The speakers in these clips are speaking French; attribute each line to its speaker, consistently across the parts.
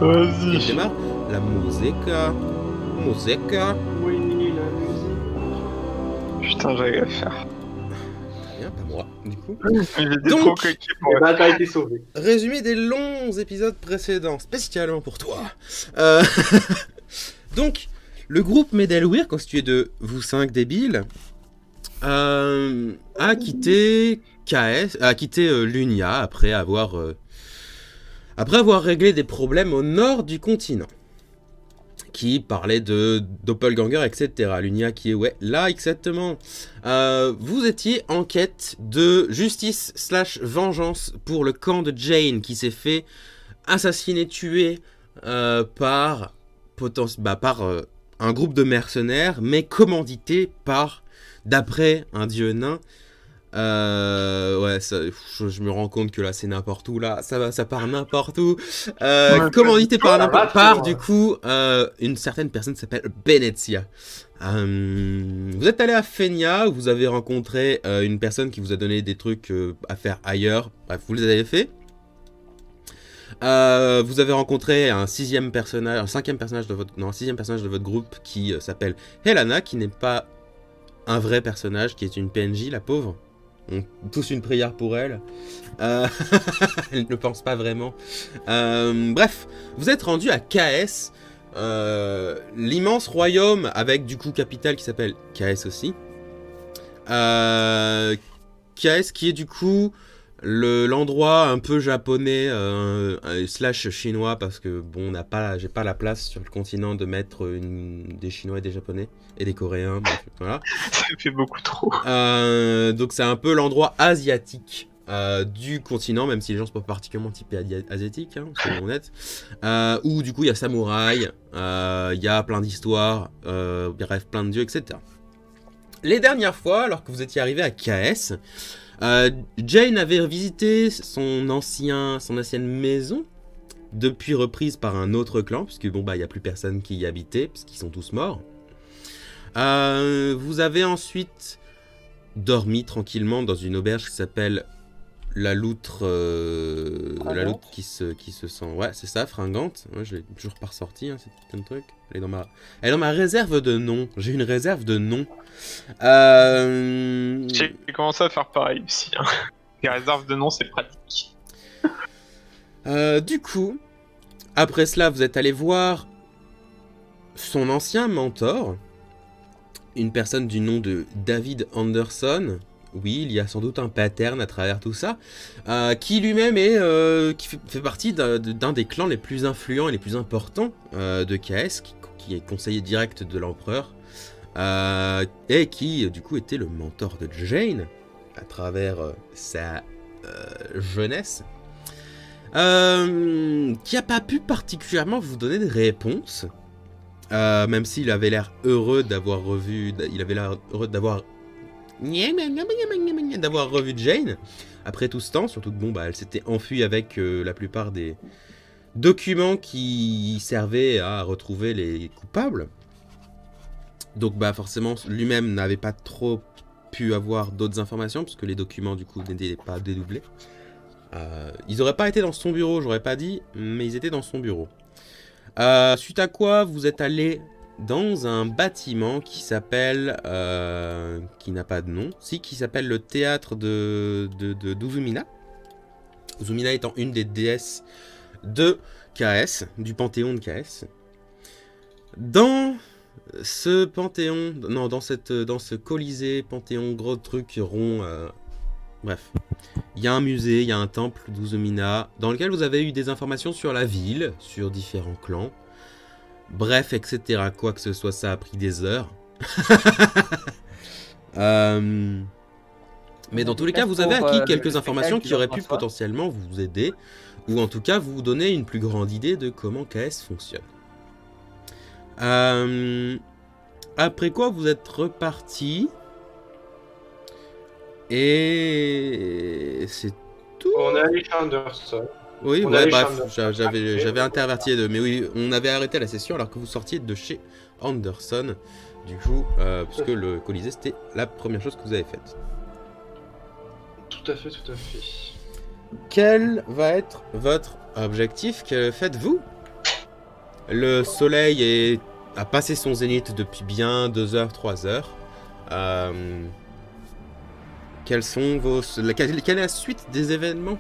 Speaker 1: Vas-y.
Speaker 2: Il démarre la musique. Musique.
Speaker 1: Oui, la musique. Putain, j'avais à faire.
Speaker 2: Bien, pas moi, du coup.
Speaker 1: J'étais
Speaker 2: Donc,
Speaker 1: trop coquille pour
Speaker 3: Eh ben, t'as été sauvé.
Speaker 2: résumé des longs épisodes précédents, spécialement pour toi. Donc, le groupe Medelweir, constitué de vous 5 débiles, a quitté Lunia après avoir réglé des problèmes au nord du continent. Qui parlait de doppelganger, etc. Lunia qui est, ouais, là exactement. Vous étiez en quête de justice / vengeance pour le camp de Jane qui s'est fait assassiner, tuer par un groupe de mercenaires, mais commandité par, d'après un dieu nain. Ouais, je me rends compte que là c'est n'importe où, là ça part n'importe où. Commandité par du coup une certaine personne qui s'appelle Benezia. Vous êtes allé à Fenia où vous avez rencontré une personne qui vous a donné des trucs à faire ailleurs. Bref, vous les avez fait. Vous avez rencontré un sixième personnage de votre groupe qui s'appelle Helena, qui n'est pas un vrai personnage, qui est une PNJ, la pauvre. On tous une prière pour elle. Elle ne pense pas vraiment. Bref, vous êtes rendu à KS, l'immense royaume avec du coup capitale qui s'appelle KS aussi. KS qui est du coup l'endroit un peu japonais / chinois, parce que bon, j'ai pas la place sur le continent de mettre des Chinois et des Japonais et des Coréens, bref, voilà.
Speaker 1: Ça fait beaucoup trop.
Speaker 2: Donc c'est un peu l'endroit asiatique du continent, même si les gens sont pas particulièrement typés asiatiques, hein, soyons honnêtes. Où du coup il y a samouraï, il y a plein d'histoires, bref, plein de dieux, etc. Les dernières fois, alors que vous étiez arrivé à KS, Jane avait visité son ancienne maison, depuis reprise par un autre clan, puisque bon bah il n'y a plus personne qui y habitait, puisqu'ils sont tous morts. Vous avez ensuite dormi tranquillement dans une auberge qui s'appelle la Loutre, la Loutre qui se sent, ouais c'est ça, fringante. Ouais, je l'ai toujours pas ressorti, hein, cette putain de truc. Elle est dans ma réserve de noms. J'ai une réserve de noms.
Speaker 1: J'ai commencé à faire pareil aussi. Hein. Les réserves de noms, c'est pratique.
Speaker 2: Du coup, après cela, vous êtes allé voir son ancien mentor, une personne du nom de David Anderson. Oui, il y a sans doute un pattern à travers tout ça, qui lui-même qui fait partie d'un des clans les plus influents et les plus importants de KS, qui est conseiller direct de l'empereur, et qui du coup était le mentor de Jane à travers sa jeunesse, qui n'a pas pu particulièrement vous donner de réponse, même s'il avait l'air heureux d'avoir revu Jane après tout ce temps, surtout que bon bah elle s'était enfuie avec la plupart des documents qui servaient à retrouver les coupables. Donc bah forcément lui-même n'avait pas trop pu avoir d'autres informations puisque les documents du coup n'étaient pas dédoublés. Ils auraient pas été dans son bureau, j'aurais pas dit, mais ils étaient dans son bureau. Suite à quoi vous êtes allé dans un bâtiment qui s'appelle, qui n'a pas de nom, qui s'appelle le théâtre d'Uzumina. Uzumina étant une des déesses de KS, du panthéon de KS. Dans ce panthéon, non, dans ce colisée, panthéon, gros truc rond, bref, il y a un musée, il y a un temple d'Uzumina, dans lequel vous avez eu des informations sur la ville, sur différents clans. Bref, etc. Quoi que ce soit, ça a pris des heures. Mais dans tous les cas, vous avez acquis quelques informations qui auraient pu potentiellement vous aider, ou en tout cas vous donner une plus grande idée de comment KS fonctionne. Après quoi, vous êtes reparti. Et c'est tout.
Speaker 3: On est allé chez Anderson.
Speaker 2: Oui, ouais, bref, j'avais interverti les deux. Mais oui, on avait arrêté la session alors que vous sortiez de chez Anderson. Du coup, puisque le Colisée, c'était la première chose que vous avez faite.
Speaker 3: Tout à fait, tout à fait.
Speaker 2: Quel va être votre objectif? Que faites-vous? Le soleil a passé son zénith depuis bien 2 heures, 3 heures. Quelle est la suite des événements?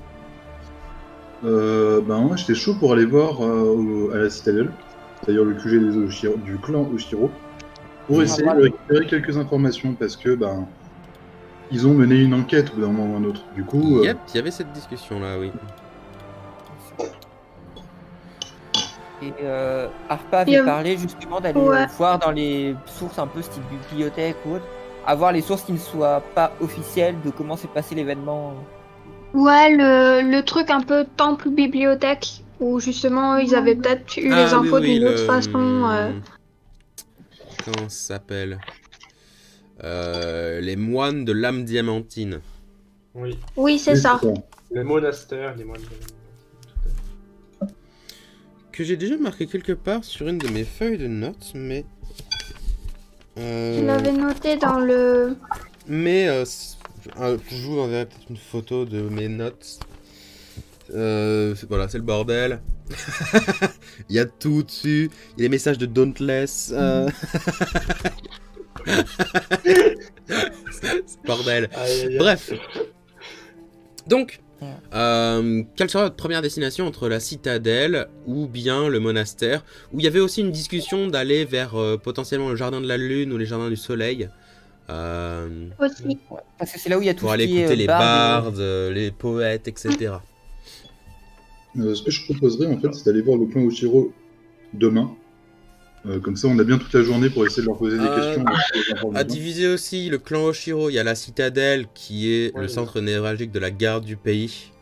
Speaker 4: Moi j'étais chaud pour aller voir à la citadelle, c'est-à-dire le QG du clan Oshiro, pour essayer de récupérer quelques informations parce que ils ont mené une enquête au bout d'un moment ou un autre. Du coup,
Speaker 2: Yep, il y avait cette discussion là, oui.
Speaker 5: Et Arpa avait parlé justement d'aller voir dans les sources un peu style bibliothèque ou autre, avoir les sources qui ne soient pas officielles de comment s'est passé l'événement.
Speaker 6: Ouais, le truc un peu temple-bibliothèque, où justement ils avaient peut-être eu les infos d'une autre façon.
Speaker 2: Comment ça s'appelle? Les moines de l'âme diamantine.
Speaker 3: Oui.
Speaker 6: Oui, c'est ça.
Speaker 3: Les monastères, les moines de...
Speaker 2: Que j'ai déjà marqué quelque part sur une de mes feuilles de notes, mais...
Speaker 6: Je l'avais noté dans le...
Speaker 2: Mais je vous enverrai peut-être une photo de mes notes. Voilà, c'est le bordel. Il y a tout dessus. Il y a les messages de Dauntless. C'est bordel. Bref. Donc, quelle sera votre première destination entre la citadelle ou bien le monastère? Où il y avait aussi une discussion d'aller vers potentiellement le jardin de la lune ou les jardins du soleil.
Speaker 6: Aussi.
Speaker 5: Parce que c'est là où il y a tout
Speaker 2: pour
Speaker 5: ce
Speaker 2: aller
Speaker 5: qui est
Speaker 2: écouter les bardes, les poètes, etc.
Speaker 4: Ce que je proposerais en fait, c'est d'aller voir le clan Oshiro demain. Comme ça, on a bien toute la journée pour essayer de leur poser des questions.
Speaker 2: À diviser aussi le clan Oshiro, il y a la citadelle qui est le centre névralgique de la garde du pays,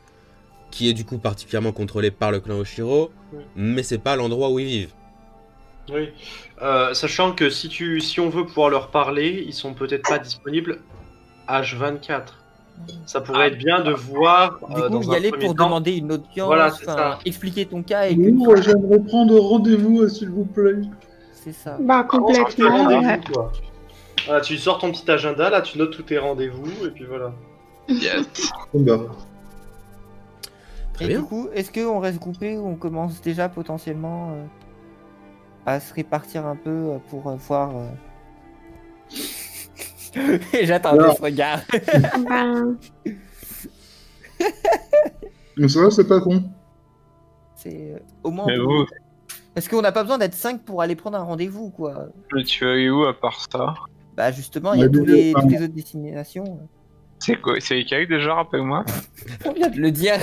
Speaker 2: qui est du coup particulièrement contrôlé par le clan Oshiro, mais c'est pas l'endroit où ils vivent.
Speaker 3: Oui, sachant que si on veut pouvoir leur parler, ils sont peut-être pas disponibles H24. Ça pourrait être bien de voir.
Speaker 5: Du coup, y aller pour demander une audience,
Speaker 3: voilà,
Speaker 5: expliquer ton cas. Et
Speaker 4: j'aimerais prendre rendez-vous, s'il vous plaît.
Speaker 5: C'est ça.
Speaker 6: Bah, complètement.
Speaker 3: Voilà, tu sors ton petit agenda, là, tu notes tous tes rendez-vous, et puis voilà.
Speaker 1: Yes.
Speaker 2: Très
Speaker 5: et
Speaker 2: bien.
Speaker 5: du coup, est-ce qu'on reste groupé ou on commence déjà potentiellement à se répartir un peu pour voir. J'attendais ce regard.
Speaker 4: Mais ça va, c'est pas con.
Speaker 5: C'est au moins.
Speaker 1: Mais vous,
Speaker 5: Parce qu'on n'a pas besoin d'être 5 pour aller prendre un rendez-vous, quoi.
Speaker 1: mais tu vas aller où à part ça?
Speaker 5: Bah justement, il y a toutes les autres destinations.
Speaker 1: C'est quoi? C'est lesquels déjà, rappelle-moi?
Speaker 5: On vient de le dire.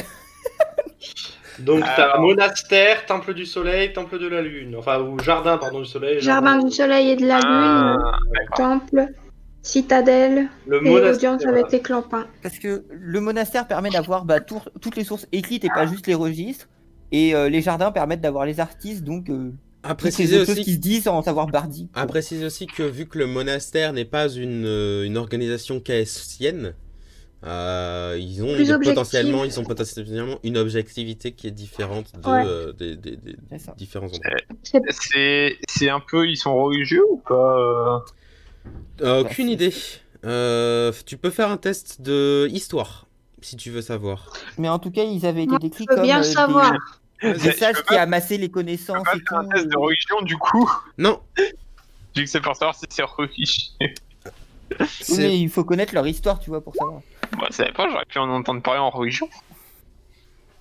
Speaker 3: Donc t'as monastère, temple du soleil, temple de la lune. Enfin, ou jardin, pardon, du soleil.
Speaker 6: Jardin du soleil et de la lune, temple, citadelle et audience avec les clampins.
Speaker 5: Parce que le monastère permet d'avoir toutes les sources écrites et pas juste les registres. Et les jardins permettent d'avoir les artistes, donc
Speaker 2: à préciser aussi
Speaker 5: qui se disent sans savoir bardi.
Speaker 2: À préciser aussi que vu que le monastère n'est pas une organisation KSienne, ils ont potentiellement une objectivité qui est différente des différents endroits.
Speaker 1: C'est un peu, ils sont religieux ou pas?
Speaker 2: Aucune idée. Tu peux faire un test de histoire si tu veux savoir.
Speaker 5: Mais en tout cas, ils avaient été décrits comme
Speaker 6: bien savoir.
Speaker 5: Des sages qui amassaient les connaissances et tout.
Speaker 1: Un test de religion du coup?
Speaker 2: Non.
Speaker 1: Vu que c'est pour savoir si c'est religieux.
Speaker 5: Mais il faut connaître leur histoire, tu vois, pour savoir.
Speaker 1: Bah, ça savais pas, j'aurais pu en entendre parler en religion.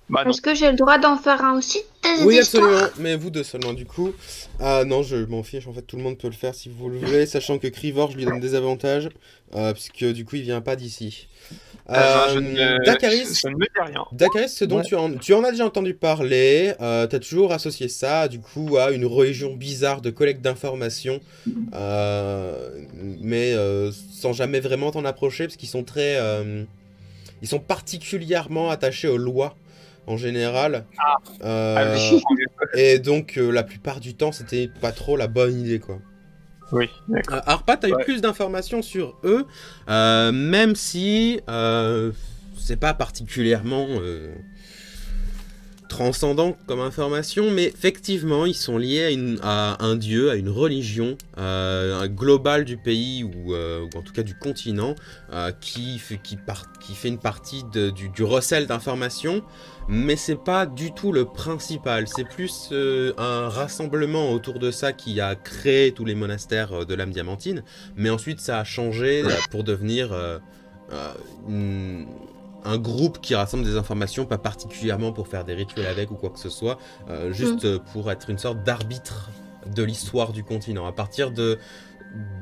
Speaker 1: Bah,
Speaker 6: Est-ce que j'ai le droit d'en faire un aussi?
Speaker 2: Oui, absolument, mais vous deux seulement du coup. Non, je m'en fiche, en fait, tout le monde peut le faire si vous le voulez, sachant que Krivor, je lui donne des avantages, puisque du coup, il vient pas d'ici.
Speaker 1: Dakaris, ça ne me dit rien.
Speaker 2: Dakaris, ce dont tu en as déjà entendu parler, t'as toujours associé ça, du coup, à une religion bizarre de collecte d'informations, mais sans jamais vraiment t'en approcher, parce qu'ils sont ils sont particulièrement attachés aux lois, en général. Et donc, la plupart du temps, c'était pas trop la bonne idée, quoi.
Speaker 1: Oui, d'accord.
Speaker 2: Arpa, t'as eu plus d'informations sur eux, même si c'est pas particulièrement transcendant comme information, mais effectivement, ils sont liés à un dieu, à une religion globale du pays, ou en tout cas du continent, qui fait une partie du recel d'informations, mais c'est pas du tout le principal. C'est plus un rassemblement autour de ça qui a créé tous les monastères de l'âme diamantine, mais ensuite ça a changé pour devenir un groupe qui rassemble des informations, pas particulièrement pour faire des rituels avec ou quoi que ce soit, juste pour être une sorte d'arbitre de l'histoire du continent, à partir de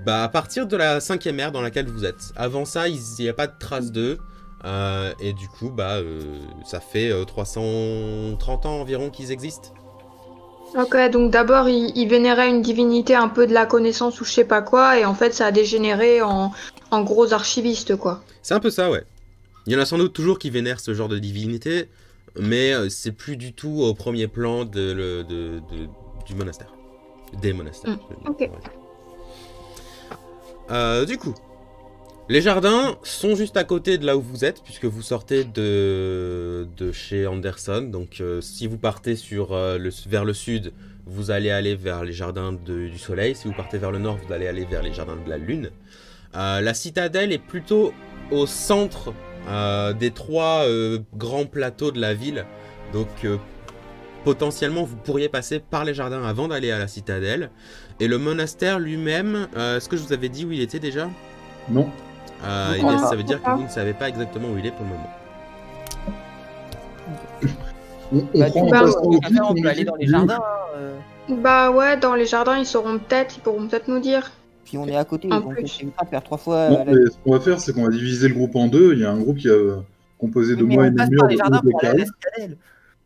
Speaker 2: la 5e ère dans laquelle vous êtes. Avant ça, il n'y a pas de trace d'eux, et du coup, ça fait 330 ans environ qu'ils existent.
Speaker 6: Ok, donc d'abord, ils vénéraient une divinité un peu de la connaissance ou je sais pas quoi, et en fait, ça a dégénéré en gros archivistes, quoi.
Speaker 2: C'est un peu ça, ouais. Il y en a sans doute toujours qui vénèrent ce genre de divinité, mais c'est plus du tout au premier plan du monastère. Des monastères.
Speaker 6: Ok.
Speaker 2: Du coup, les jardins sont juste à côté de là où vous êtes, puisque vous sortez de chez Anderson. Donc si vous partez vers le sud, vous allez aller vers les jardins du soleil. Si vous partez vers le nord, vous allez aller vers les jardins de la lune. La citadelle est plutôt au centre des 3 grands plateaux de la ville, donc potentiellement vous pourriez passer par les jardins avant d'aller à la citadelle. Et le monastère lui-même, est-ce que je vous avais dit où il était déjà?
Speaker 4: Non.
Speaker 2: Eh bien, ça veut dire que vous ne savez pas exactement où il est pour le moment.
Speaker 5: On peut aller dans les jardins.
Speaker 6: Bah ouais, dans les jardins, ils pourront peut-être nous dire.
Speaker 5: Puis on est à côté,
Speaker 6: En
Speaker 5: donc
Speaker 6: plus.
Speaker 5: c'est pas faire 3 fois.
Speaker 4: Non, mais ce qu'on va faire, c'est qu'on va diviser le groupe en 2. Il y a un groupe qui est composé de moi et
Speaker 5: on passe
Speaker 4: Namur.
Speaker 5: par les jardins pour aller à la citadelle.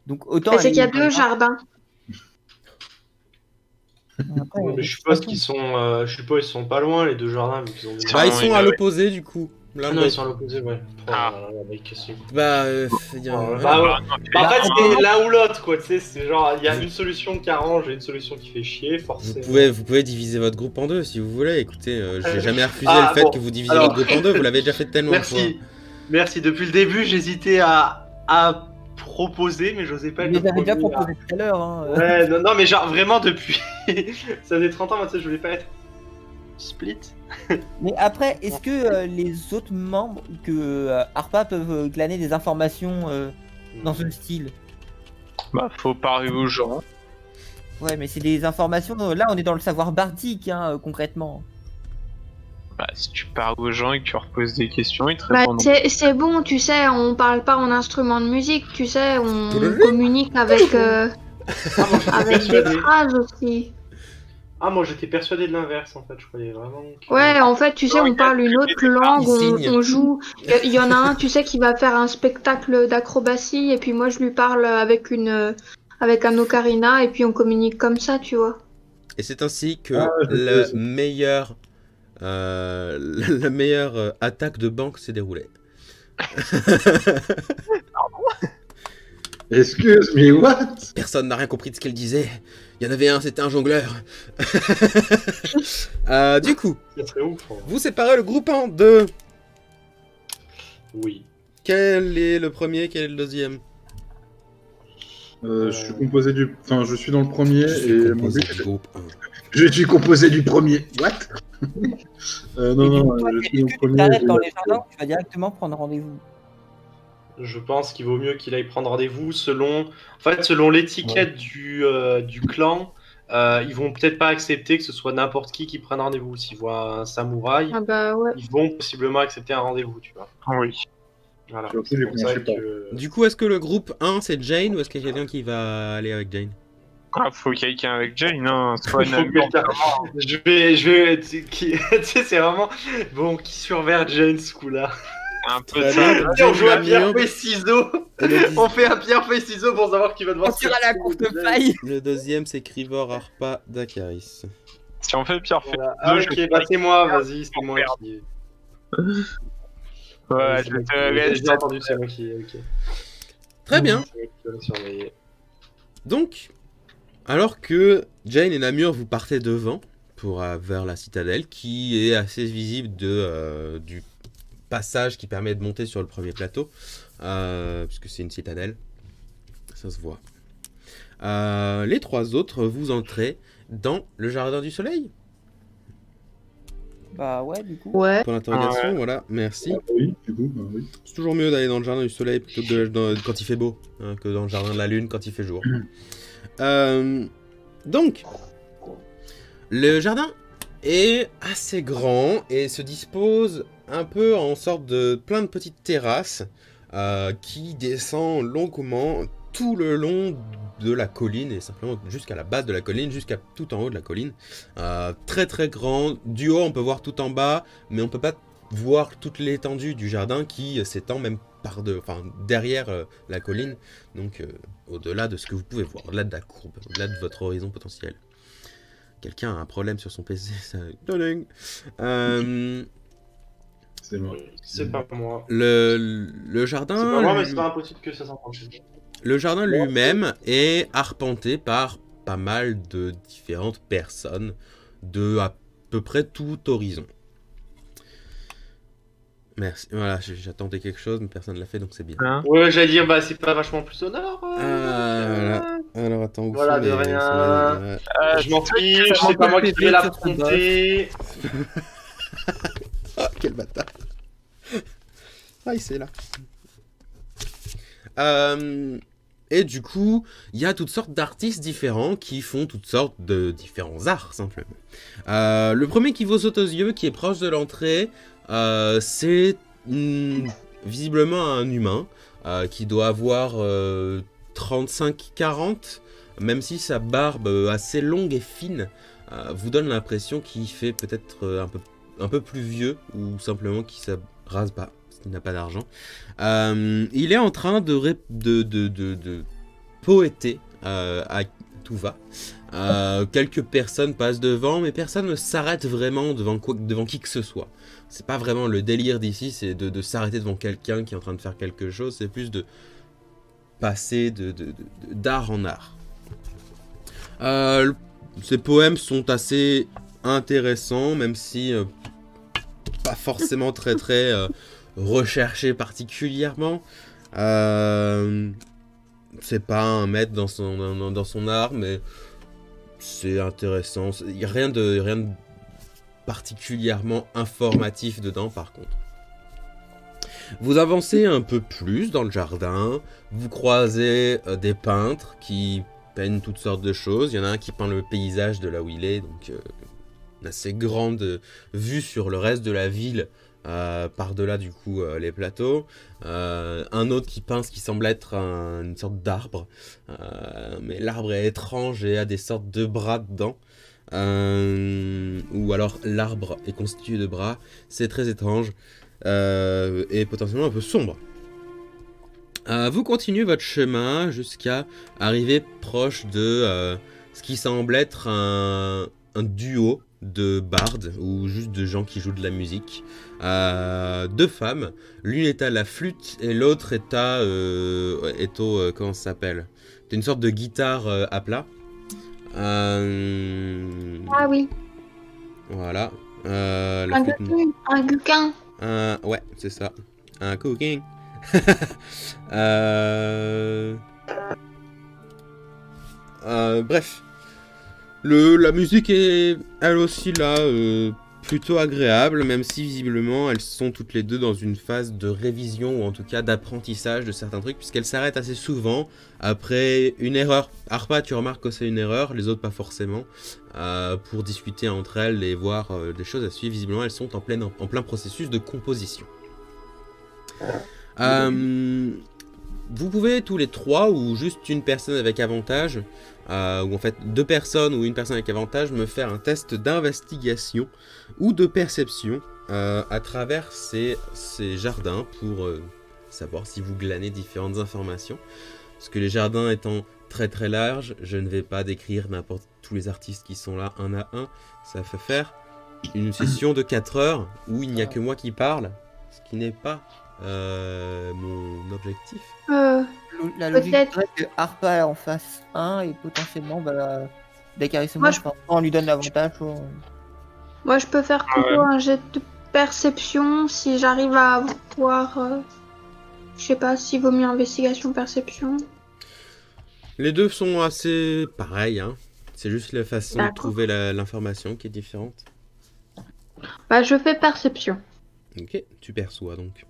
Speaker 5: Donc autant.
Speaker 6: C'est qu'il y a 2 jardins.
Speaker 5: Après,
Speaker 3: Mais je suppose qu'ils sont, ils sont pas loin les 2 jardins vu qu'ils ont des.
Speaker 2: Ils sont à l'opposé du coup.
Speaker 3: Ah non, ils sont à l'opposé, ouais. En fait, c'est l'un ou l'autre, quoi. Tu sais, c'est genre, il y a une solution qui arrange et une solution qui fait chier, forcément.
Speaker 2: Vous pouvez diviser votre groupe en 2 si vous voulez. Écoutez, j'ai jamais refusé le fait que vous divisiez votre groupe en 2. Vous l'avez déjà fait tellement de fois.
Speaker 3: Merci. Depuis le début, j'hésitais à proposer, mais j'osais pas.
Speaker 5: Je les avais déjà proposé tout à l'heure. Hein.
Speaker 3: Ouais, non, mais genre vraiment depuis. Ça faisait 30 ans, moi, tu sais, je voulais pas être split.
Speaker 5: Mais après, est-ce que les autres membres que ARPA peuvent glaner des informations dans ce style?
Speaker 1: Bah, faut parler aux gens.
Speaker 5: Ouais, mais c'est des informations. Là, on est dans le savoir bardique, hein, concrètement.
Speaker 1: Bah, si tu parles aux gens et que tu leur poses des questions, ils te
Speaker 6: Bah,
Speaker 1: répondront.
Speaker 6: c'est bon, tu sais, on parle pas en instrument de musique, tu sais, on communique avec des phrases aussi.
Speaker 3: Ah, moi j'étais persuadé de l'inverse en fait, je croyais vraiment.
Speaker 6: Ouais, en fait, tu sais, on parle une autre langue, on joue. Il y en a un, tu sais, qui va faire un spectacle d'acrobatie, et puis moi je lui parle avec un ocarina, et puis on communique comme ça, tu vois.
Speaker 2: Et c'est ainsi que la meilleure attaque de banque s'est déroulée.
Speaker 4: Excuse me, what?
Speaker 2: Personne n'a rien compris de ce qu'elle disait. Il y en avait un, c'était un jongleur. Du coup, vous séparez le groupe en 2.
Speaker 3: Oui.
Speaker 2: Quel est le premier, quel est le deuxième?
Speaker 4: Je suis composé du... Enfin, je suis dans le premier et...
Speaker 2: Je
Speaker 4: suis composé du premier. What? Non, je suis dans le premier.
Speaker 5: Tu dans les jardins, tu vas directement prendre rendez-vous.
Speaker 3: Je pense qu'il vaut mieux qu'il aille prendre rendez-vous selon l'étiquette du clan. Ils vont peut-être pas accepter que ce soit n'importe qui prenne rendez-vous. S'ils voient un samouraï, ils vont possiblement accepter un rendez-vous, tu vois.
Speaker 1: Oui.
Speaker 3: Voilà.
Speaker 2: Du coup, est-ce que le groupe 1 c'est Jane ou est-ce qu'il y a quelqu'un qui va aller avec Jane?
Speaker 1: Ah, faut quelqu'un avec Jane, hein. Soit
Speaker 3: je vais, tu sais, c'est vraiment bon qui surveille Jane ce coup-là.
Speaker 1: Un peu ça.
Speaker 3: On joue à pierre-feuille-ciseaux. On fait un pierre-feuille-ciseaux pour savoir qui va devoir.
Speaker 5: On tire à la courte paille.
Speaker 2: Le deuxième c'est Crivor Arpa Dakaris.
Speaker 1: Si on fait pierre-feuille-ciseaux,
Speaker 3: ok, bah c'est moi, vas-y, c'est moi qui.
Speaker 1: Ouais, je te laisse.
Speaker 3: J'ai entendu, c'est moi qui. Ok.
Speaker 2: Très bien. Donc, alors que Jane et Namur vous partez devant pour vers la citadelle, qui est assez visible du passage qui permet de monter sur le premier plateau, puisque c'est une citadelle. ça se voit. Les 3 autres, vous entrez dans le jardin du soleil.
Speaker 5: Bah ouais, du coup.
Speaker 6: Ouais.
Speaker 2: Pour l'interrogation, voilà, merci.
Speaker 4: Oui, du coup, oui.
Speaker 2: C'est toujours mieux d'aller dans le jardin du soleil plutôt que quand il fait beau, hein, que dans le jardin de la lune quand il fait jour. Donc, le jardin est assez grand et se dispose un peu en sorte de plein de petites terrasses qui descendent longuement tout le long de la colline et simplement jusqu'à la base de la colline, jusqu'à tout en haut de la colline. Très très grand. Du haut, on peut voir tout en bas, mais on peut pas voir toute l'étendue du jardin qui s'étend même derrière la colline, donc au-delà de ce que vous pouvez voir, au-delà de la courbe, au-delà de votre horizon potentiel. Quelqu'un a un problème sur son PC, ça...
Speaker 4: C'est moi.
Speaker 3: C'est pas moi.
Speaker 2: Le jardin...
Speaker 3: C'est pas moi, mais c'est pas impossible que ça s'entende chez moi.
Speaker 2: Le jardin lui-même est arpenté par pas mal de différentes personnes de à peu près tout horizon. Merci. Voilà, j'attendais quelque chose, mais personne ne l'a fait, donc c'est bien.
Speaker 1: Hein
Speaker 3: Ouais, j'allais dire, bah c'est pas vachement plus au nord.
Speaker 2: Voilà. Alors attends, où
Speaker 3: Voilà,
Speaker 2: sont
Speaker 3: de
Speaker 2: les-
Speaker 3: rien.
Speaker 2: sont
Speaker 3: Je m'en fiche, c'est pas moi qui vais l'affronter.
Speaker 2: Oh, quel bâtard. Ah, il c'est là. Et du coup, il y a toutes sortes d'artistes différents qui font toutes sortes de différents arts, simplement. Le premier qui vous saute aux yeux, qui est proche de l'entrée, c'est visiblement un humain qui doit avoir 35-40, même si sa barbe assez longue et fine vous donne l'impression qu'il fait peut-être un peu plus vieux, ou simplement qu'il ne se rase pas. Il n'a pas d'argent. Il est en train de poéter à tout va. Quelques personnes passent devant, mais personne ne s'arrête vraiment devant qui que ce soit. C'est pas vraiment le délire d'ici, c'est de s'arrêter devant quelqu'un qui est en train de faire quelque chose. C'est plus de passer d'art en art. Ces poèmes sont assez intéressants, même si pas forcément très recherché particulièrement. C'est pas un maître dans son art, mais c'est intéressant. Il n'y a rien de particulièrement informatif dedans, par contre. Vous avancez un peu plus dans le jardin, vous croisez des peintres qui peignent toutes sortes de choses. Il y en a un qui peint le paysage de là où il est, donc une assez grande vue sur le reste de la ville, par-delà du coup les plateaux. Un autre qui peint ce qui semble être une sorte d'arbre, mais l'arbre est étrange et a des sortes de bras dedans. Ou alors l'arbre est constitué de bras, c'est très étrange et potentiellement un peu sombre. Vous continuez votre chemin jusqu'à arriver proche de ce qui semble être un duo de bardes ou juste de gens qui jouent de la musique. 2 femmes, l'une est à la flûte et l'autre est au comment ça s'appelle, c'est une sorte de guitare à plat.
Speaker 6: Ah oui.
Speaker 2: Voilà.
Speaker 6: Un guquin.
Speaker 2: Ouais, c'est ça. Un cooking. Bref. La musique est elle aussi là plutôt agréable, même si visiblement elles sont toutes les deux dans une phase de révision ou en tout cas d'apprentissage de certains trucs, puisqu'elles s'arrêtent assez souvent après une erreur. Arpa, tu remarques que c'est une erreur, les autres pas forcément, pour discuter entre elles et voir des choses à suivre. Visiblement elles sont en plein processus de composition. Vous pouvez tous les 3 ou juste une personne avec avantage, ou en fait 2 personnes ou une personne avec avantage, me faire un test d'investigation ou de perception à travers ces jardins pour savoir si vous glanez différentes informations. Parce que les jardins étant très larges, je ne vais pas décrire n'importe tous les artistes qui sont là un à un. Ça fait faire une session de 4 heures où il n'y a que moi qui parle, ce qui n'est pas mon objectif.
Speaker 5: La logique serait que Arpa en fasse un et potentiellement Dakarissement, on lui donne l'avantage.
Speaker 6: Moi je peux faire plutôt un jet de perception si j'arrive à voir. Je sais pas s'il vaut mieux investigation, perception.
Speaker 2: Les deux sont assez pareils, hein. C'est juste la façon de
Speaker 6: D'accord.
Speaker 2: trouver l'information qui est différente.
Speaker 6: Bah, je fais perception.
Speaker 2: Ok, tu perçois donc.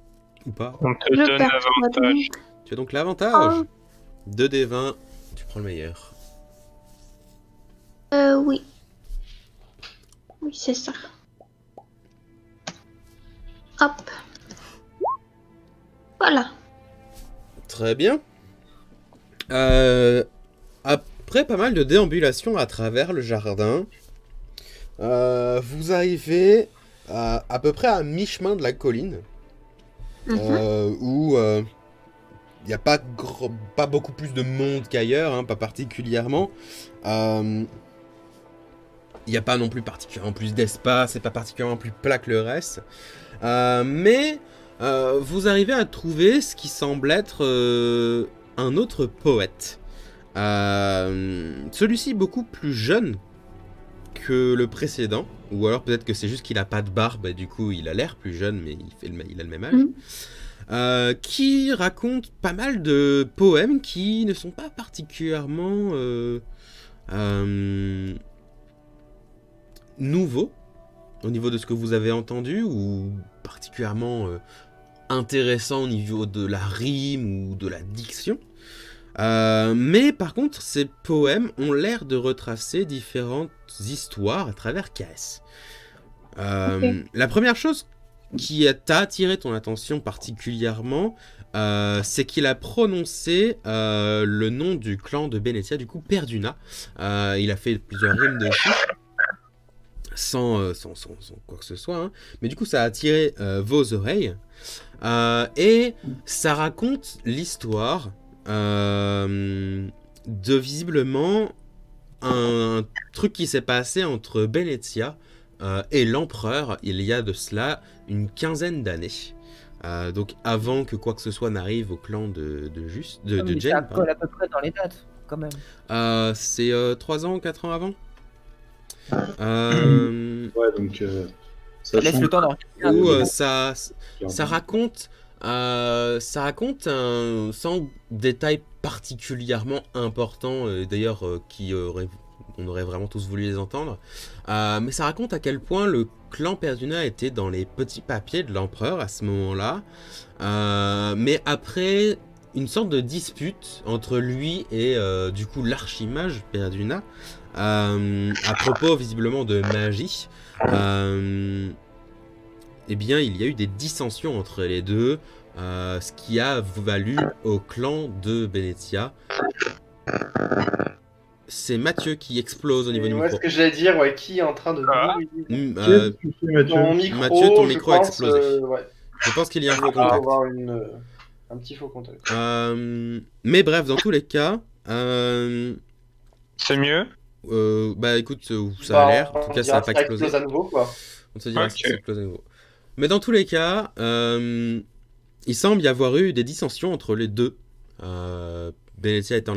Speaker 2: Ou pas.
Speaker 1: On te
Speaker 6: Je
Speaker 1: donne
Speaker 6: perçois
Speaker 1: l'avantage.
Speaker 6: donc.
Speaker 2: Tu as donc l'avantage.
Speaker 6: Oh.
Speaker 2: 2 des 20, tu prends le meilleur.
Speaker 6: Oui. Oui, c'est ça. Hop. Voilà.
Speaker 2: Très bien. Après pas mal de déambulations à travers le jardin, vous arrivez à peu près à mi-chemin de la colline, où il n'y a pas beaucoup plus de monde qu'ailleurs, hein, pas particulièrement. Il n'y a pas non plus particulièrement plus d'espace, c'est pas particulièrement plus plat que le reste. Mais vous arrivez à trouver ce qui semble être un autre poète. Celui-ci beaucoup plus jeune que le précédent, ou alors peut-être que c'est juste qu'il a pas de barbe et du coup il a l'air plus jeune, mais il a le même âge. Qui raconte pas mal de poèmes qui ne sont pas particulièrement nouveaux au niveau de ce que vous avez entendu, ou particulièrement intéressants au niveau de la rime ou de la diction. Mais par contre, ces poèmes ont l'air de retracer différentes histoires à travers KS. La première chose qui t'a attiré ton attention particulièrement, c'est qu'il a prononcé le nom du clan de Benethia, du coup Perduna. Il a fait plusieurs rimes dessus, sans quoi que ce soit, hein. Mais du coup ça a attiré vos oreilles, et ça raconte l'histoire de visiblement un truc qui s'est passé entre Benethia et l'empereur il y a de cela une quinzaine d'années. Donc avant que quoi que ce soit n'arrive au clan de Jen.
Speaker 5: Ça colle à peu près dans les dates, quand même.
Speaker 2: C'est 3 ans, 4 ans avant.
Speaker 4: Ouais, donc ça
Speaker 5: Laisse
Speaker 4: change.
Speaker 5: le temps d'en
Speaker 2: Où ça raconte sans détails particulièrement importants, d'ailleurs on aurait vraiment tous voulu les entendre, mais ça raconte à quel point le clan Perduna était dans les petits papiers de l'empereur à ce moment-là, mais après une sorte de dispute entre lui et du coup l'archimage Perduna, à propos visiblement de magie, eh bien il y a eu des dissensions entre les deux, ce qui a valu au clan de Benethia. C'est Mathieu qui explose au niveau du
Speaker 3: Ouais,
Speaker 2: micro.
Speaker 3: ce que j'allais dire, ouais, qui est en train de
Speaker 4: Qu'est-ce que tu fais, Mathieu
Speaker 3: Ton micro,
Speaker 2: Mathieu, ton
Speaker 3: je
Speaker 2: micro a
Speaker 3: pense,
Speaker 2: explosé.
Speaker 3: ouais.
Speaker 2: Je pense qu'il y a un
Speaker 3: Il
Speaker 2: faux
Speaker 3: va
Speaker 2: contact.
Speaker 3: avoir un petit faux contact.
Speaker 2: Mais bref, dans tous les cas,
Speaker 1: C'est mieux.
Speaker 2: bah écoute, ça a l'air. En tout cas, ça n'a pas explosé.
Speaker 3: explose à nouveau, quoi.
Speaker 2: On se dira
Speaker 1: Ok.
Speaker 2: si ça explose à nouveau. Mais dans tous les cas, il semble y avoir eu des dissensions entre les deux. Benethia étant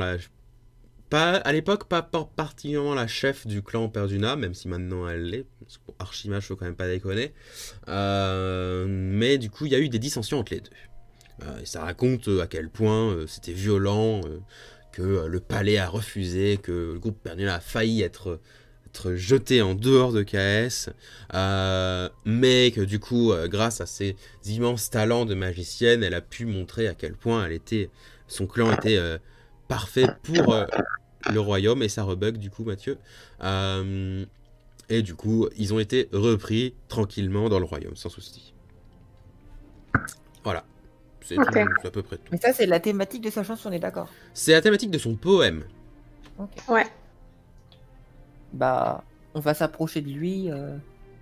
Speaker 2: à l'époque, pas particulièrement la chef du clan Perduna, même si maintenant elle l'est. Parce que pour Archimage, faut quand même pas déconner. Mais du coup, il y a eu des dissensions entre les deux. Et ça raconte à quel point c'était violent, que le palais a refusé, que le groupe Perduna a failli être jeté en dehors de KS, mais que du coup, grâce à ses immenses talents de magicienne, elle a pu montrer à quel point son clan était parfait pour le royaume, et ça rebug du coup Mathieu. Et du coup, ils ont été repris tranquillement dans le royaume, sans souci. Voilà. C'est
Speaker 6: Ok.
Speaker 2: c'est à peu près tout.
Speaker 5: Mais ça, c'est la thématique de sa chanson, on est d'accord.
Speaker 2: C'est la thématique de son poème.
Speaker 5: Ok.
Speaker 6: Ouais.
Speaker 5: Bah, on va s'approcher de lui.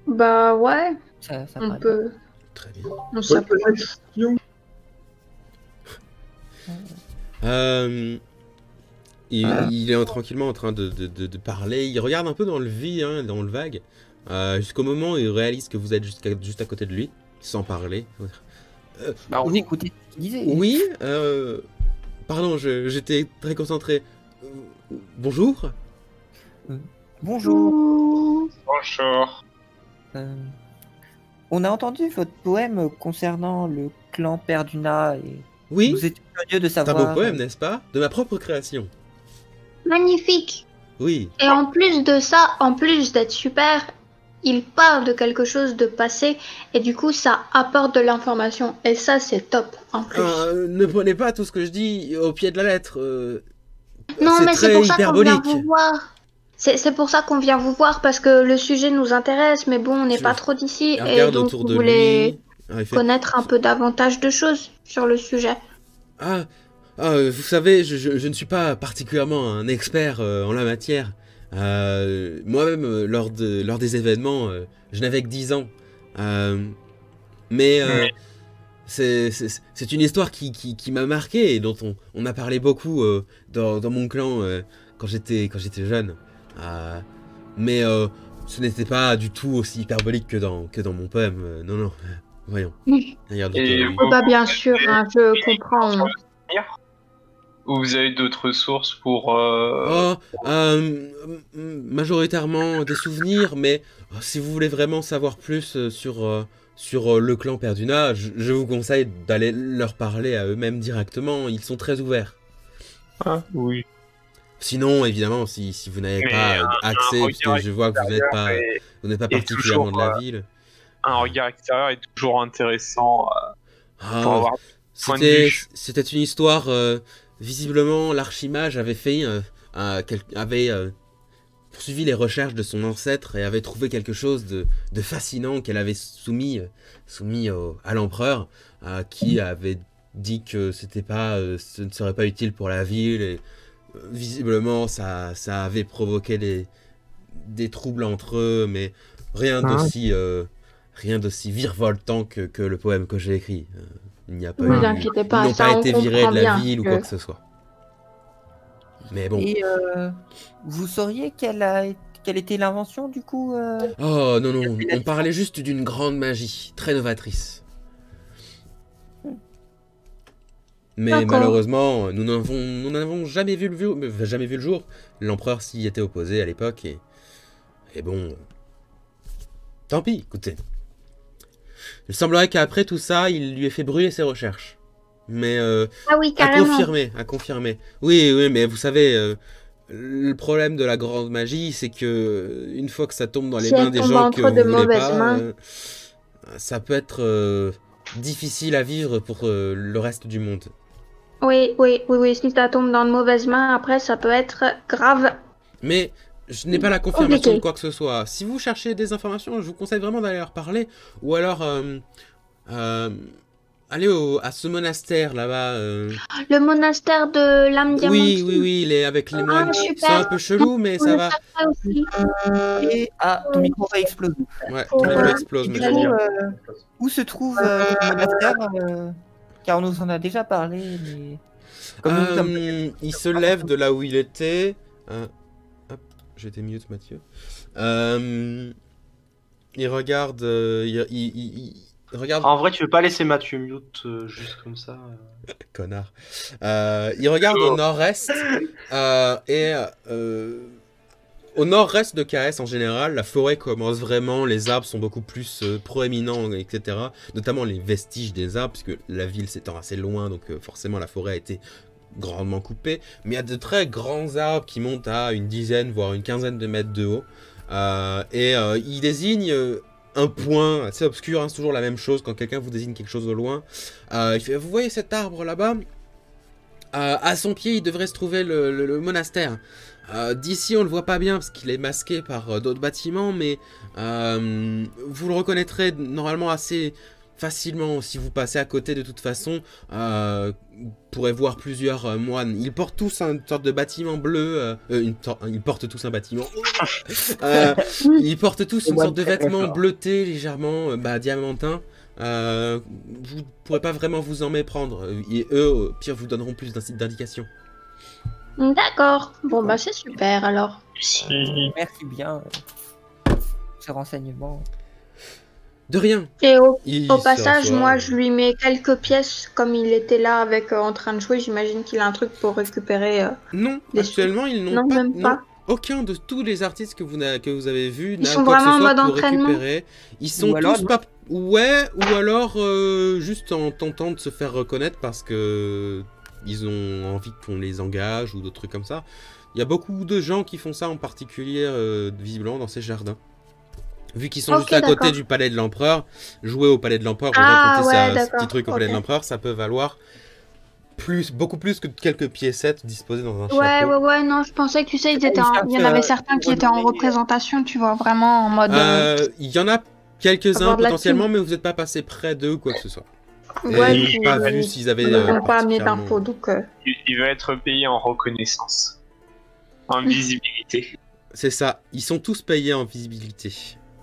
Speaker 6: Bah ouais,
Speaker 5: Ça
Speaker 6: on
Speaker 5: paraît
Speaker 6: peut.
Speaker 2: Très bien.
Speaker 6: On s'approche.
Speaker 2: Il est tranquillement en train de parler. Il regarde un peu dans le vide, hein, dans le vague, jusqu'au moment où il réalise que vous êtes juste à côté de lui, sans parler.
Speaker 5: Bah, on écoutait ce qu'il disait.
Speaker 2: Oui, pardon, j'étais très concentré. Bonjour.
Speaker 5: Bonjour.
Speaker 1: Bonjour.
Speaker 5: On a entendu votre poème concernant le clan Perduna et
Speaker 2: Oui,
Speaker 5: nous étions curieux de
Speaker 2: c'est un
Speaker 5: savoir.
Speaker 2: beau poème, n'est-ce pas? De ma propre création.
Speaker 6: Magnifique.
Speaker 2: Oui.
Speaker 6: Et en plus de ça, en plus d'être super, il parle de quelque chose de passé et du coup ça apporte de l'information. Et ça c'est top en plus.
Speaker 2: Ne prenez pas tout ce que je dis au pied de la lettre.
Speaker 6: Non mais c'est pour ça qu'on vient
Speaker 2: hyperbolique.
Speaker 6: vous voir. C'est pour ça qu'on vient vous voir parce que le sujet nous intéresse, mais bon on n'est pas trop d'ici et donc vous voulez connaître un peu davantage de choses sur le sujet.
Speaker 2: Vous savez, je ne suis pas particulièrement un expert en la matière. Moi-même, lors des événements, je n'avais que 10 ans. Mais c'est une histoire qui m'a marqué et dont on a parlé beaucoup dans mon clan quand j'étais jeune. Mais ce n'était pas du tout aussi hyperbolique que dans mon poème. Non. Voyons. Regarde,
Speaker 6: bien sûr, hein, je comprends.
Speaker 1: Ou vous avez d'autres sources pour...
Speaker 2: majoritairement des souvenirs, mais si vous voulez vraiment savoir plus sur le clan Perduna, je vous conseille d'aller leur parler à eux-mêmes directement, ils sont très ouverts.
Speaker 1: Ah, oui.
Speaker 2: Sinon, évidemment, si vous n'avez pas accès, puisque je vois que vous n'êtes pas particulièrement de la ville.
Speaker 1: Un regard extérieur est toujours intéressant pour avoir point de vue.
Speaker 2: C'était une histoire... visiblement, l'archimage avait poursuivi les recherches de son ancêtre et avait trouvé quelque chose de fascinant qu'elle avait soumis à l'empereur, qui avait dit que ce ne serait pas utile pour la ville. Et visiblement, ça avait provoqué des troubles entre eux, mais rien d'aussi virevoltant que le poème que j'ai écrit. Il n'y a pas
Speaker 6: vous inquiétez pas,
Speaker 2: ils n'ont pas été virés de la ville ou quoi que ce soit. Mais bon.
Speaker 5: Et vous sauriez quelle était l'invention du coup
Speaker 2: Oh non, on parlait juste d'une grande magie, très novatrice. Mais malheureusement, nous n'avons jamais vu le jour. L'empereur s'y était opposé à l'époque et bon... Tant pis, écoutez. Il semblerait qu'après tout ça, il lui ait fait brûler ses recherches. Mais à confirmer. Oui, mais vous savez, le problème de la grande magie, c'est que une fois que ça tombe dans les mains des gens que vous voulez pas, ça peut être difficile à vivre pour le reste du monde.
Speaker 6: Oui, si ça tombe dans de mauvaises mains, après ça peut être grave.
Speaker 2: Mais je n'ai pas la confirmation de quoi que ce soit. Si vous cherchez des informations, je vous conseille vraiment d'aller leur parler. Ou alors, allez à ce monastère là-bas.
Speaker 6: Le monastère de l'âme diamantine.
Speaker 2: Oui, il est avec les moines. C'est un peu chelou, mais ça va.
Speaker 5: Et ton micro va exploser.
Speaker 2: Ouais, ton micro explose.
Speaker 5: Où se trouve le monastère car on nous en a déjà parlé. Mais...
Speaker 2: il se lève de là où il était. J'étais mute, Mathieu. Il regarde... il regarde...
Speaker 3: En vrai, tu veux pas laisser Mathieu mute juste comme ça
Speaker 2: Connard. Il regarde au nord-est. Au nord-est de KS, en général, la forêt commence vraiment, les arbres sont beaucoup plus proéminents, etc. Notamment les vestiges des arbres, puisque la ville s'étend assez loin, donc forcément la forêt a été grandement coupé, mais il y a de très grands arbres qui montent à une dizaine, voire une quinzaine de mètres de haut. Il désigne un point assez obscur, hein, c'est toujours la même chose quand quelqu'un vous désigne quelque chose au loin. Il fait, vous voyez cet arbre là-bas? À son pied, il devrait se trouver le monastère. D'ici, on le voit pas bien parce qu'il est masqué par d'autres bâtiments, mais vous le reconnaîtrez normalement assez facilement si vous passez à côté. De toute façon, vous pourrez voir plusieurs moines. Ils portent tous une sorte de bâtiment bleu. Ils portent tous un bâtiment. Ils portent tous une sorte de vêtement bleuté, légèrement diamantin. Vous ne pourrez pas vraiment vous en méprendre. Et eux, au pire, vous donneront plus d'indications.
Speaker 6: D'accord. Bon, bah c'est super alors.
Speaker 5: Merci bien ces renseignements.
Speaker 2: De rien.
Speaker 6: Et au passage, moi, je lui mets quelques pièces, comme il était là avec en train de jouer. J'imagine qu'il a un truc pour récupérer.
Speaker 2: Non, actuellement, ils n'ont pas. Non. Aucun de tous les artistes que vous avez vus n'a quoi que ce soit pour récupérer. Ils sont tous pas... Ouais, ou alors juste en tentant de se faire reconnaître parce que ils ont envie qu'on les engage ou d'autres trucs comme ça. Il y a beaucoup de gens qui font ça, en particulier, visiblement, dans ces jardins. Vu qu'ils sont juste à côté du palais de l'empereur, jouer au palais de l'empereur, raconter ce petit truc au palais de l'empereur, ça peut valoir beaucoup plus que quelques piécettes disposées dans un château.
Speaker 6: Ouais, non, je pensais que, tu sais, il y en avait certains qui étaient en représentation, tu vois, vraiment en mode...
Speaker 2: Il y en a quelques-uns potentiellement, mais vous n'êtes pas passé près d'eux ou quoi que ce soit.
Speaker 6: Ouais,
Speaker 2: ils n'ont pas vu s'ils avaient...
Speaker 6: Ils n'ont pas amené d'infos, donc...
Speaker 1: Il va être payé en reconnaissance. En visibilité.
Speaker 2: C'est ça, ils sont tous payés en visibilité.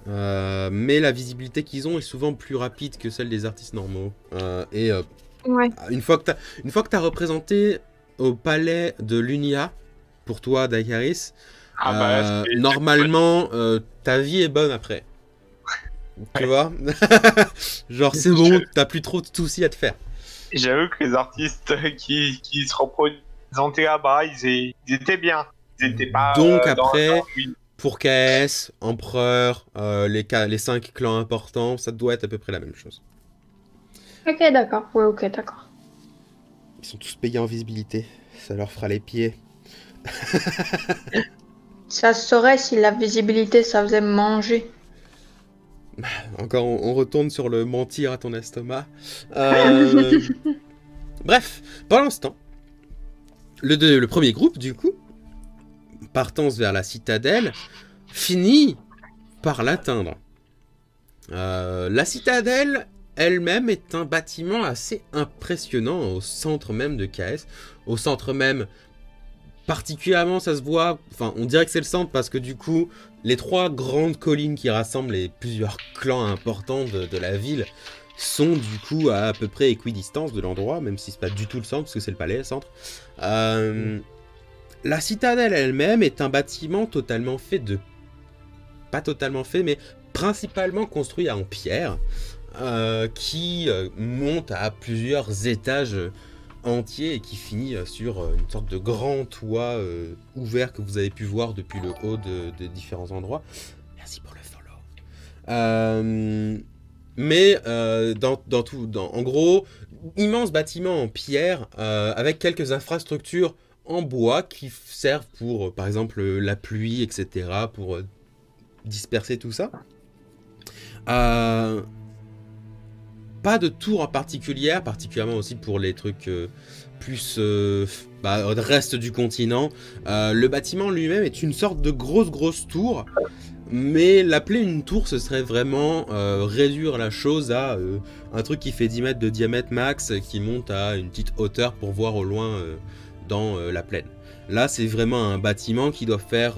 Speaker 2: Mais la visibilité qu'ils ont est souvent plus rapide que celle des artistes normaux.
Speaker 6: Ouais.
Speaker 2: Une fois que tu as représenté au palais de l'Unia, pour toi, Dakaris, normalement, ta vie est bonne après. Tu vois. Genre, c'est bon, t'as plus trop de soucis à te faire.
Speaker 1: J'avoue que les artistes qui se représentaient là-bas, ils étaient bien. Ils étaient pas.
Speaker 2: Donc après, pour KS, Empereur, les 5 clans importants, ça doit être à peu près la même chose.
Speaker 6: Ok, d'accord. Ouais, ok, d'accord.
Speaker 2: Ils sont tous payés en visibilité. Ça leur fera les pieds.
Speaker 6: Ça se saurait si la visibilité, ça faisait manger.
Speaker 2: Encore, on retourne sur le mentir à ton estomac. Bref, pendant ce temps, le premier groupe, du coup, partance vers la citadelle, finit par l'atteindre. La citadelle elle-même est un bâtiment assez impressionnant au centre même de KS. Au centre même, particulièrement, ça se voit, enfin, on dirait que c'est le centre parce que du coup, les 3 grandes collines qui rassemblent les plusieurs clans importants de la ville sont du coup à peu près équidistance de l'endroit, même si c'est pas du tout le centre, parce que c'est le palais, le centre. La citadelle elle-même est un bâtiment totalement fait de... Pas totalement fait, mais principalement construit en pierre, qui monte à plusieurs étages entiers et qui finit sur une sorte de grand toit ouvert que vous avez pu voir depuis le haut de différents endroits. Merci pour le follow. En gros, immense bâtiment en pierre avec quelques infrastructures en bois qui servent pour, par exemple, la pluie, etc., pour disperser tout ça. Pas de tour en particulier, particulièrement aussi pour les trucs plus reste du continent. Le bâtiment lui-même est une sorte de grosse tour, mais l'appeler une tour, ce serait vraiment réduire la chose à un truc qui fait 10 mètres de diamètre max, qui monte à une petite hauteur pour voir au loin dans la plaine. Là, c'est vraiment un bâtiment qui doit faire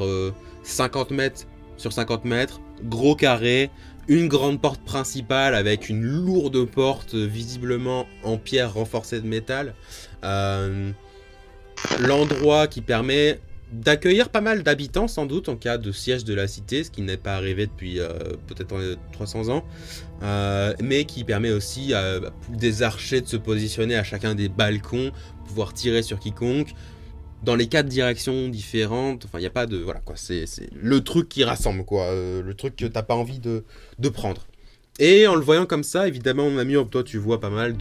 Speaker 2: 50 mètres sur 50 mètres, gros carré, une grande porte principale avec une lourde porte visiblement en pierre renforcée de métal. L'endroit qui permet d'accueillir pas mal d'habitants sans doute en cas de siège de la cité, ce qui n'est pas arrivé depuis peut-être 300 ans, mais qui permet aussi à des archers de se positionner à chacun des balcons, pouvoir tirer sur quiconque, dans les 4 directions différentes. Enfin, il n'y a pas de... Voilà, quoi. C'est le truc qui rassemble, quoi. Le truc que t'as pas envie de prendre. Et en le voyant comme ça, évidemment, mon ami, toi, tu vois pas mal